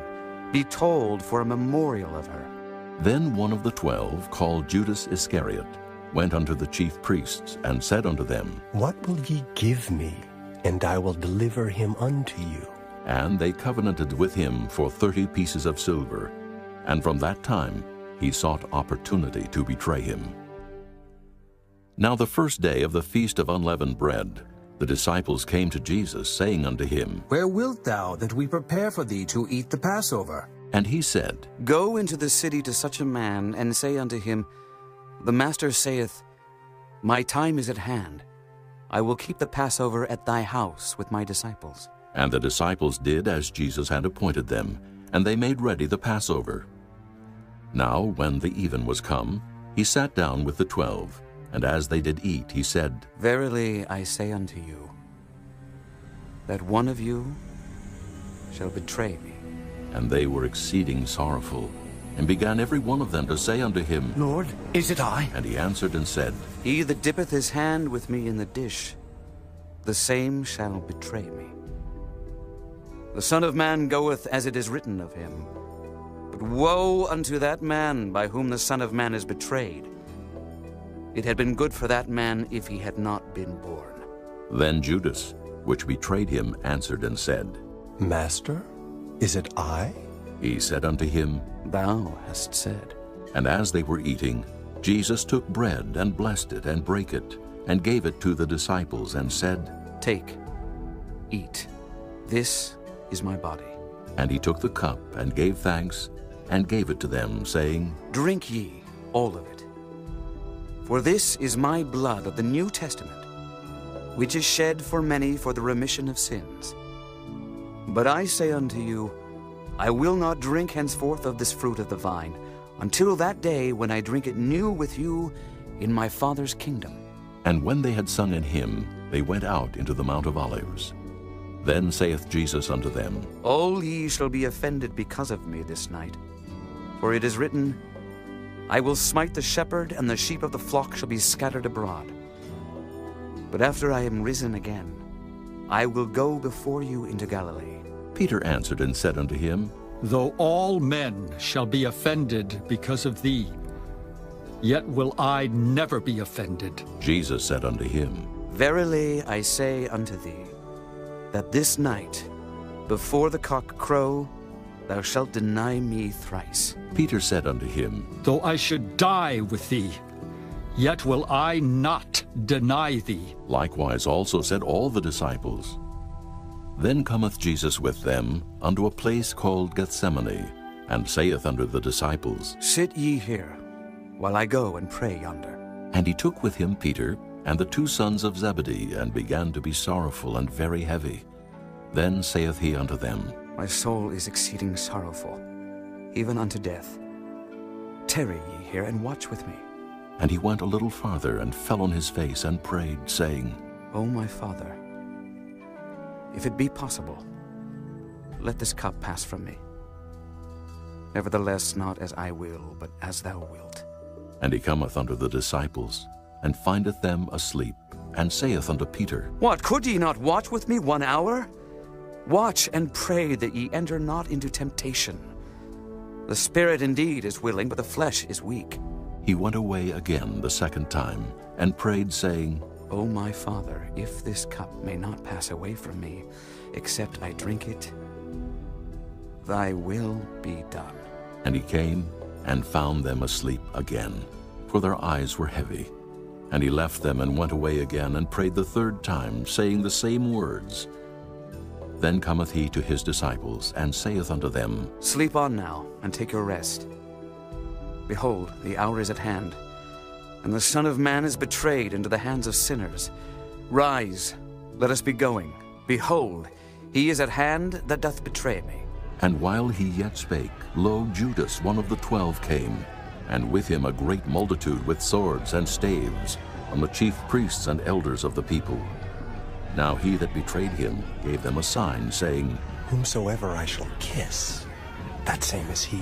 be told for a memorial of her. Then one of the 12, called Judas Iscariot, went unto the chief priests, and said unto them, What will ye give me, and I will deliver him unto you? And they covenanted with him for 30 pieces of silver, and from that time he sought opportunity to betray him. Now the first day of the feast of unleavened bread, the disciples came to Jesus, saying unto him, Where wilt thou that we prepare for thee to eat the Passover? And he said, Go into the city to such a man, and say unto him, The Master saith, My time is at hand. I will keep the Passover at thy house with my disciples. And the disciples did as Jesus had appointed them, and they made ready the Passover. Now when the even was come, he sat down with the 12, and as they did eat, he said, Verily I say unto you, that one of you shall betray me. And they were exceeding sorrowful, and began every one of them to say unto him, Lord, is it I? And he answered and said, He that dippeth his hand with me in the dish, the same shall betray me. The Son of Man goeth as it is written of him. But woe unto that man by whom the Son of Man is betrayed. It had been good for that man if he had not been born. Then Judas, which betrayed him, answered and said, Master, is it I? He said unto him, Thou hast said. And as they were eating, Jesus took bread, and blessed it, and brake it, and gave it to the disciples, and said, Take, eat, this is my body. And he took the cup, and gave thanks, and gave it to them, saying, Drink ye all of it. For this is my blood of the New Testament, which is shed for many for the remission of sins. But I say unto you, I will not drink henceforth of this fruit of the vine, until that day when I drink it new with you in my Father's kingdom. And when they had sung an hymn, they went out into the Mount of Olives. Then saith Jesus unto them, All ye shall be offended because of me this night. For it is written, I will smite the shepherd, and the sheep of the flock shall be scattered abroad. But after I am risen again, I will go before you into Galilee. Peter answered and said unto him, Though all men shall be offended because of thee, yet will I never be offended. Jesus said unto him, Verily I say unto thee, that this night, before the cock crow, thou shalt deny me thrice. Peter said unto him, Though I should die with thee, yet will I not deny thee. Likewise also said all the disciples. Then cometh Jesus with them unto a place called Gethsemane, and saith unto the disciples, Sit ye here, while I go and pray yonder. And he took with him Peter and the 2 sons of Zebedee, and began to be sorrowful and very heavy. Then saith he unto them, My soul is exceeding sorrowful, even unto death. Tarry ye here, and watch with me. And he went a little farther, and fell on his face, and prayed, saying, O my Father, if it be possible, let this cup pass from me. Nevertheless, not as I will, but as thou wilt. And he cometh unto the disciples, and findeth them asleep, and saith unto Peter, What, could ye not watch with me 1 hour? Watch and pray that ye enter not into temptation. The spirit indeed is willing, but the flesh is weak. He went away again the 2nd time, and prayed, saying, O my Father, if this cup may not pass away from me, except I drink it, thy will be done. And he came, and found them asleep again, for their eyes were heavy. And he left them, and went away again, and prayed the 3rd time, saying the same words. Then cometh he to his disciples, and saith unto them, Sleep on now, and take your rest. Behold, the hour is at hand, and the Son of Man is betrayed into the hands of sinners. Rise, let us be going. Behold, he is at hand that doth betray me. And while he yet spake, lo, Judas, one of the 12, came, and with him a great multitude with swords and staves, from the chief priests and elders of the people. Now he that betrayed him gave them a sign, saying, Whomsoever I shall kiss, that same is he.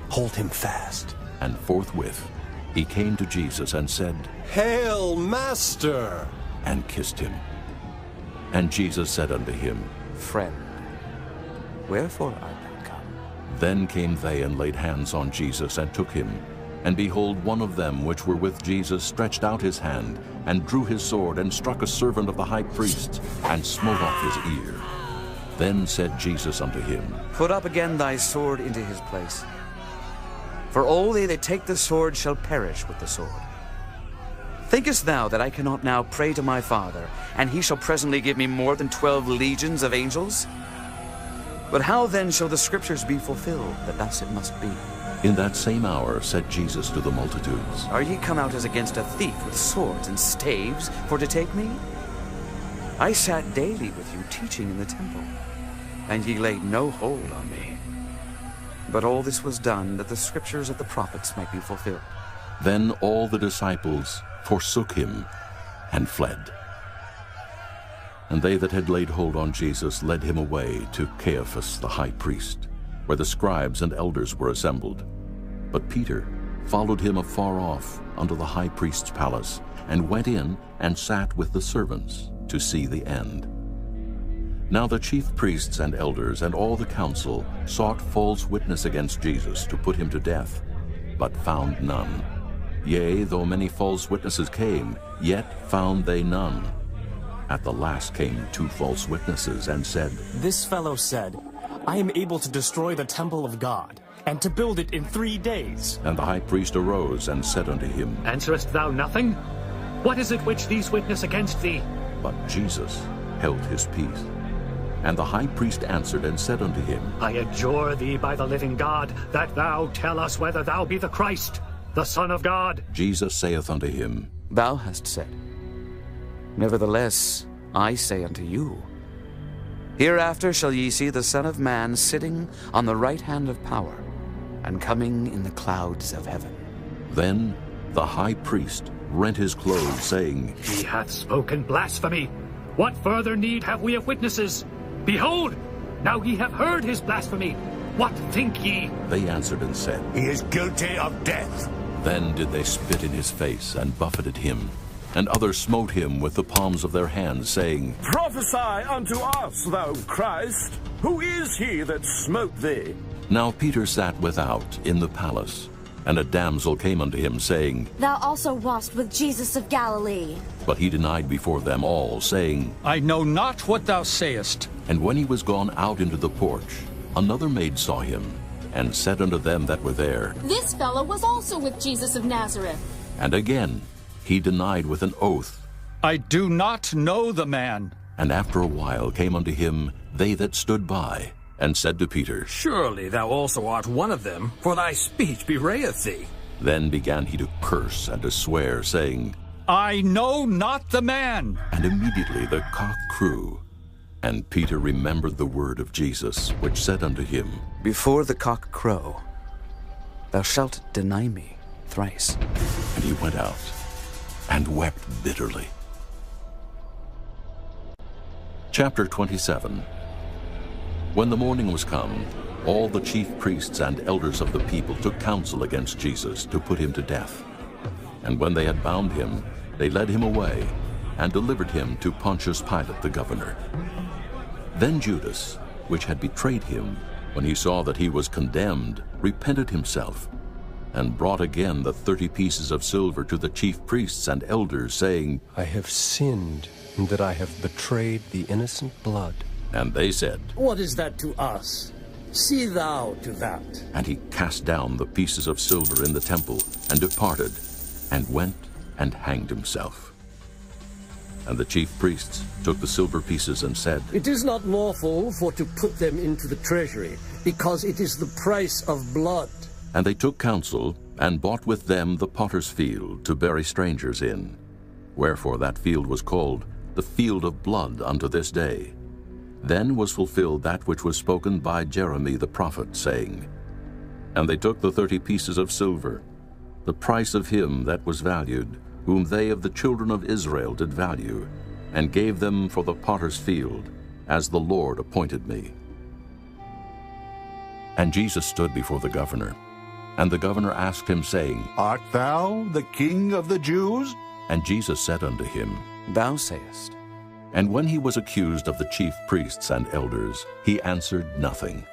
Hold him fast. And forthwith he came to Jesus and said, Hail, Master! And kissed him. And Jesus said unto him, Friend, wherefore art thou come? Then came they and laid hands on Jesus, and took him. And behold, one of them which were with Jesus stretched out his hand, and drew his sword, and struck a servant of the high priest, and smote off his ear. Then said Jesus unto him, Put up again thy sword into his place. For all they that take the sword shall perish with the sword. Thinkest thou that I cannot now pray to my Father, and he shall presently give me more than 12 legions of angels? But how then shall the scriptures be fulfilled, that thus it must be? In that same hour said Jesus to the multitudes, Are ye come out as against a thief with swords and staves for to take me? I sat daily with you teaching in the temple, and ye laid no hold on me. But all this was done, that the scriptures of the prophets might be fulfilled. Then all the disciples forsook him, and fled. And they that had laid hold on Jesus led him away to Caiaphas the high priest, where the scribes and elders were assembled. But Peter followed him afar off unto the high priest's palace, and went in and sat with the servants to see the end. Now the chief priests and elders and all the council sought false witness against Jesus to put him to death, but found none. Yea, though many false witnesses came, yet found they none. At the last came 2 false witnesses, and said, This fellow said, I am able to destroy the temple of God, and to build it in 3 days. And the high priest arose and said unto him, Answerest thou nothing? What is it which these witness against thee? But Jesus held his peace. And the high priest answered and said unto him, I adjure thee by the living God, that thou tell us whether thou be the Christ, the Son of God. Jesus saith unto him, Thou hast said. Nevertheless, I say unto you, Hereafter shall ye see the Son of Man sitting on the right hand of power, and coming in the clouds of heaven. Then the high priest rent his clothes, saying, He hath spoken blasphemy. What further need have we of witnesses? Behold, now ye have heard his blasphemy. What think ye? They answered and said, He is guilty of death. Then did they spit in his face and buffeted him. And others smote him with the palms of their hands, saying, Prophesy unto us, thou Christ. Who is he that smote thee? Now Peter sat without in the palace. And a damsel came unto him, saying, Thou also wast with Jesus of Galilee. But he denied before them all, saying, I know not what thou sayest. And when he was gone out into the porch, another maid saw him, and said unto them that were there, This fellow was also with Jesus of Nazareth. And again he denied with an oath, I do not know the man. And after a while came unto him they that stood by, and said to Peter, Surely thou also art one of them, for thy speech bewrayeth thee. Then began he to curse and to swear, saying, I know not the man. And immediately the cock crew. And Peter remembered the word of Jesus, which said unto him, Before the cock crow, thou shalt deny me thrice. And he went out and wept bitterly. Chapter 27. When the morning was come, all the chief priests and elders of the people took counsel against Jesus to put him to death. And when they had bound him, they led him away, and delivered him to Pontius Pilate the governor. Then Judas, which had betrayed him, when he saw that he was condemned, repented himself, and brought again the 30 pieces of silver to the chief priests and elders, saying, I have sinned in that I have betrayed the innocent blood. And they said, What is that to us? See thou to that. And he cast down the pieces of silver in the temple, and departed, and went and hanged himself. And the chief priests took the silver pieces and said, It is not lawful for to put them into the treasury, because it is the price of blood. And they took counsel, and bought with them the potter's field to bury strangers in. Wherefore that field was called the field of blood unto this day. Then was fulfilled that which was spoken by Jeremy the prophet, saying, And they took the 30 pieces of silver, the price of him that was valued, whom they of the children of Israel did value, and gave them for the potter's field, as the Lord appointed me. And Jesus stood before the governor. And the governor asked him, saying, Art thou the King of the Jews? And Jesus said unto him, Thou sayest. And when he was accused of the chief priests and elders, he answered nothing.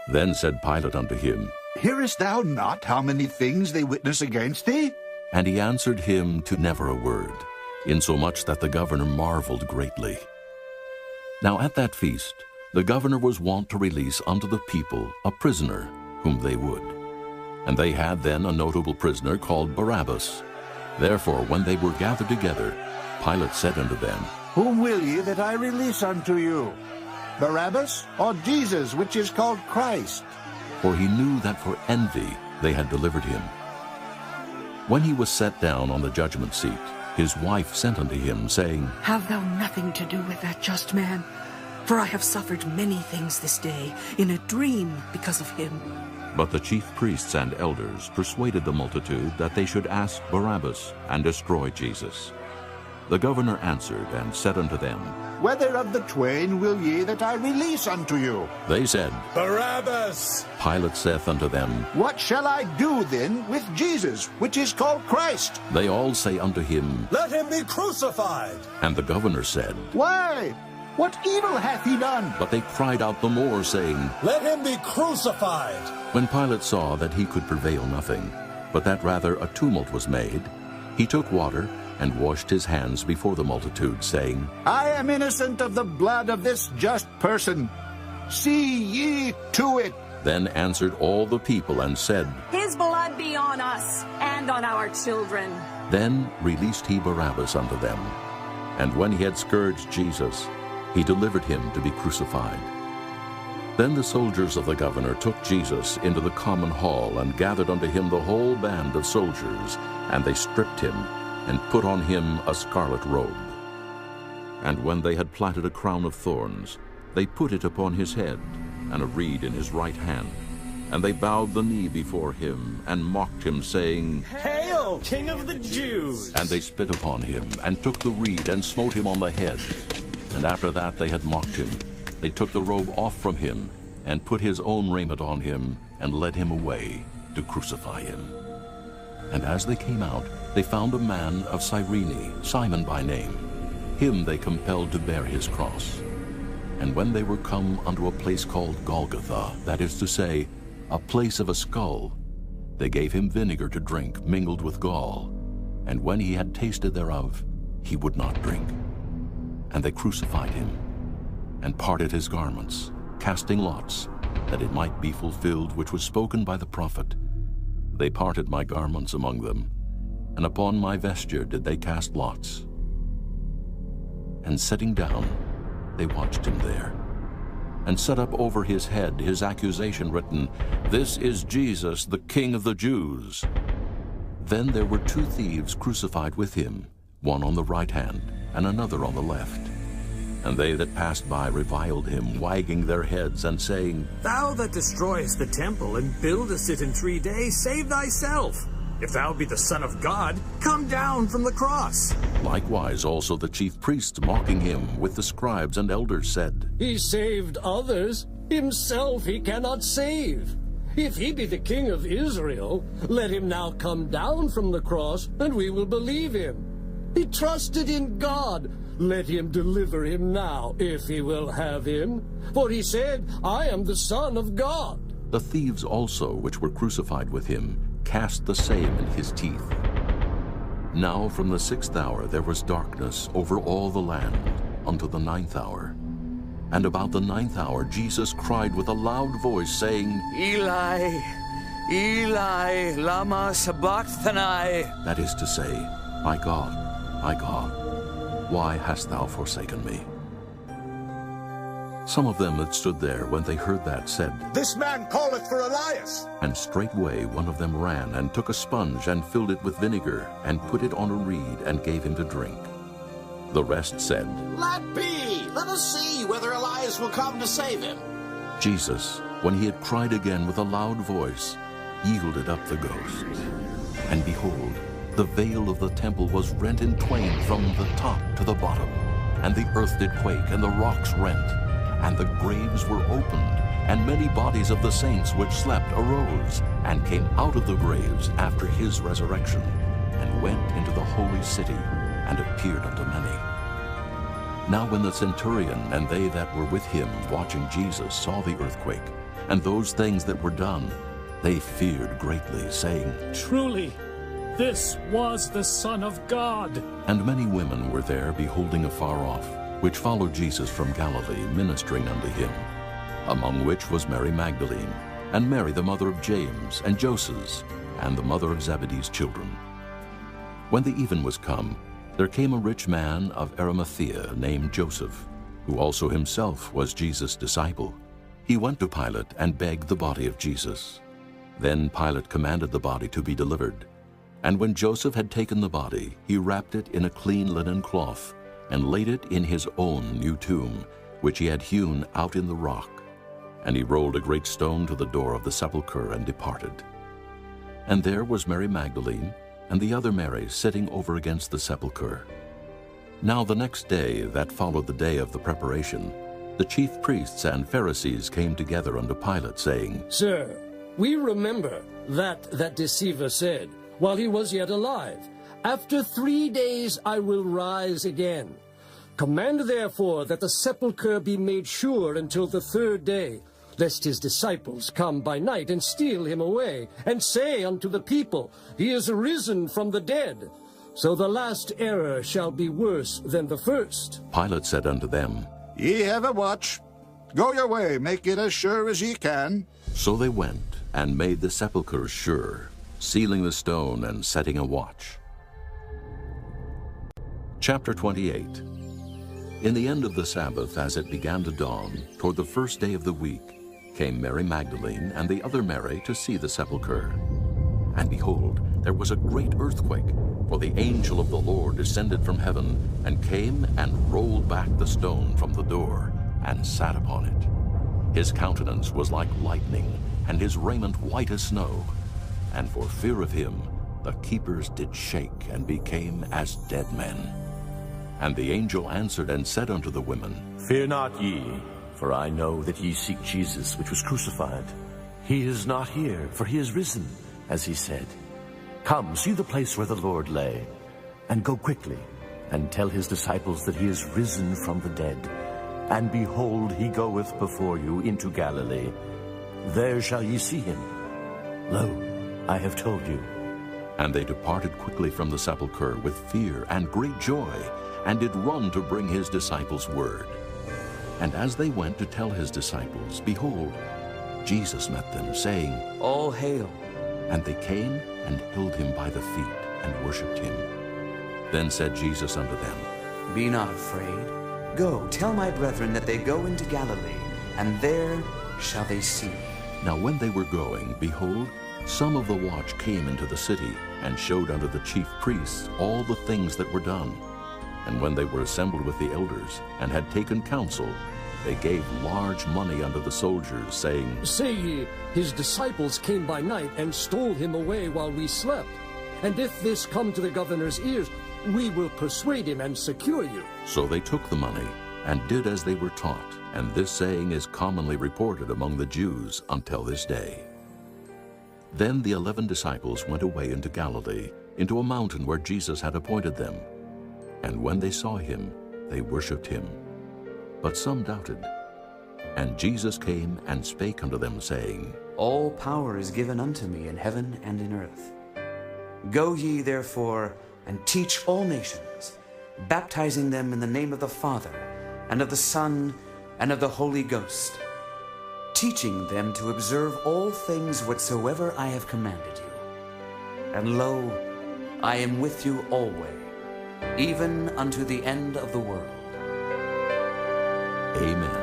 Then said Pilate unto him, Hearest thou not how many things they witness against thee? And he answered him to never a word, insomuch that the governor marveled greatly. Now at that feast the governor was wont to release unto the people a prisoner whom they would. And they had then a notable prisoner called Barabbas. Therefore when they were gathered together, Pilate said unto them, Whom will ye that I release unto you? Barabbas, or Jesus, which is called Christ? For he knew that for envy they had delivered him. When he was set down on the judgment seat, his wife sent unto him, saying, Have thou nothing to do with that just man, for I have suffered many things this day in a dream because of him. But the chief priests and elders persuaded the multitude that they should ask Barabbas and destroy Jesus. The governor answered and said unto them, Whether of the twain will ye that I release unto you? They said, Barabbas. Pilate saith unto them, What shall I do then with Jesus, which is called Christ? They all say unto him, Let him be crucified. And the governor said, Why? What evil hath he done? But they cried out the more, saying, Let him be crucified. When Pilate saw that he could prevail nothing, but that rather a tumult was made, he took water and washed his hands before the multitude, saying, I am innocent of the blood of this just person. See ye to it. Then answered all the people and said, His blood be on us and on our children. Then released he Barabbas unto them. And when he had scourged Jesus, he delivered him to be crucified. Then the soldiers of the governor took Jesus into the common hall, and gathered unto him the whole band of soldiers, and they stripped him, and put on him a scarlet robe. And when they had platted a crown of thorns, They put it upon his head, and a reed in his right hand. And they bowed the knee before him, and mocked him, saying, Hail, King of the Jews! And they spit upon him, and took the reed, and smote him on the head. And after that they had mocked him, they took the robe off from him, and put his own raiment on him, and led him away to crucify him. And as they came out, they found a man of Cyrene, Simon by name. Him they compelled to bear his cross. And when they were come unto a place called Golgotha, that is to say, a place of a skull, they gave him vinegar to drink mingled with gall. And when he had tasted thereof, he would not drink. And they crucified him, and parted his garments, casting lots, that it might be fulfilled which was spoken by the prophet. They parted my garments among them, and upon my vesture did they cast lots. And sitting down, they watched him there, and set up over his head his accusation written, This is Jesus, the King of the Jews. Then there were two thieves crucified with him, one on the right hand, and another on the left. And they that passed by reviled him, wagging their heads, and saying, Thou that destroyest the temple, and buildest it in 3 days, save thyself. If thou be the Son of God, come down from the cross. Likewise also the chief priests, mocking him, with the scribes and elders, said, He saved others, himself he cannot save. If he be the King of Israel, let him now come down from the cross, and we will believe him. He trusted in God. Let him deliver him now, if he will have him. For he said, I am the Son of God. The thieves also, which were crucified with him, cast the same in his teeth. Now from the 6th hour there was darkness over all the land unto the 9th hour. And about the 9th hour Jesus cried with a loud voice, saying, Eli, Eli, lama sabachthani. That is to say, my God, why hast thou forsaken me? Some of them that stood there, when they heard that, said, This man calleth for Elias. And straightway one of them ran, and took a sponge, and filled it with vinegar, and put it on a reed, and gave him to drink. The rest said, Let be! Let us see whether Elias will come to save him. Jesus, when he had cried again with a loud voice, yielded up the ghost. And behold, the veil of the temple was rent in twain from the top to the bottom, and the earth did quake, and the rocks rent, and the graves were opened, and many bodies of the saints which slept arose, and came out of the graves after his resurrection, and went into the holy city, and appeared unto many. Now when the centurion and they that were with him watching Jesus saw the earthquake, and those things that were done, they feared greatly, saying, Truly, this was the Son of God. And many women were there, beholding afar off, which followed Jesus from Galilee, ministering unto him, among which was Mary Magdalene, and Mary the mother of James, and Joses, and the mother of Zebedee's children. When the even was come, there came a rich man of Arimathea, named Joseph, who also himself was Jesus' disciple. He went to Pilate, and begged the body of Jesus. Then Pilate commanded the body to be delivered. And when Joseph had taken the body, he wrapped it in a clean linen cloth, and laid it in his own new tomb, which he had hewn out in the rock. And he rolled a great stone to the door of the sepulchre, and departed. And there was Mary Magdalene, and the other Mary, sitting over against the sepulchre. Now the next day, that followed the day of the preparation, the chief priests and Pharisees came together unto Pilate, saying, Sir, we remember that deceiver said, while he was yet alive, After 3 days I will rise again. Command therefore that the sepulchre be made sure until the 3rd day, lest his disciples come by night and steal him away, and say unto the people, He is risen from the dead. So the last error shall be worse than the first. Pilate said unto them, Ye have a watch. Go your way, make it as sure as ye can. So they went, and made the sepulchre sure, sealing the stone, and setting a watch. Chapter 28. In the end of the Sabbath, as it began to dawn, toward the 1st day of the week, came Mary Magdalene and the other Mary to see the sepulchre. And behold, there was a great earthquake, for the angel of the Lord descended from heaven, and came and rolled back the stone from the door, and sat upon it. His countenance was like lightning, and his raiment white as snow. And for fear of him, the keepers did shake and became as dead men. And the angel answered and said unto the women, Fear not ye, for I know that ye seek Jesus, which was crucified. He is not here, for he is risen, as he said. Come, see the place where the Lord lay, and go quickly, and tell his disciples that he is risen from the dead. And behold, he goeth before you into Galilee. There shall ye see him. Lo, I have told you. And they departed quickly from the sepulchre with fear and great joy, and did run to bring his disciples word. And as they went to tell his disciples, behold, Jesus met them, saying, All hail. And they came and held him by the feet and worshipped him. Then said Jesus unto them, Be not afraid. Go, tell my brethren that they go into Galilee, and there shall they see me. Now when they were going, behold, some of the watch came into the city, and showed unto the chief priests all the things that were done. And when they were assembled with the elders, and had taken counsel, they gave large money unto the soldiers, saying, Say ye, his disciples came by night and stole him away while we slept. And if this come to the governor's ears, we will persuade him and secure you. So they took the money, and did as they were taught. And this saying is commonly reported among the Jews until this day. Then the 11 disciples went away into Galilee, into a mountain where Jesus had appointed them. And when they saw him, they worshipped him. But some doubted. And Jesus came and spake unto them, saying, All power is given unto me in heaven and in earth. Go ye therefore, and teach all nations, baptizing them in the name of the Father, and of the Son, and of the Holy Ghost, teaching them to observe all things whatsoever I have commanded you. And lo, I am with you always, even unto the end of the world. Amen.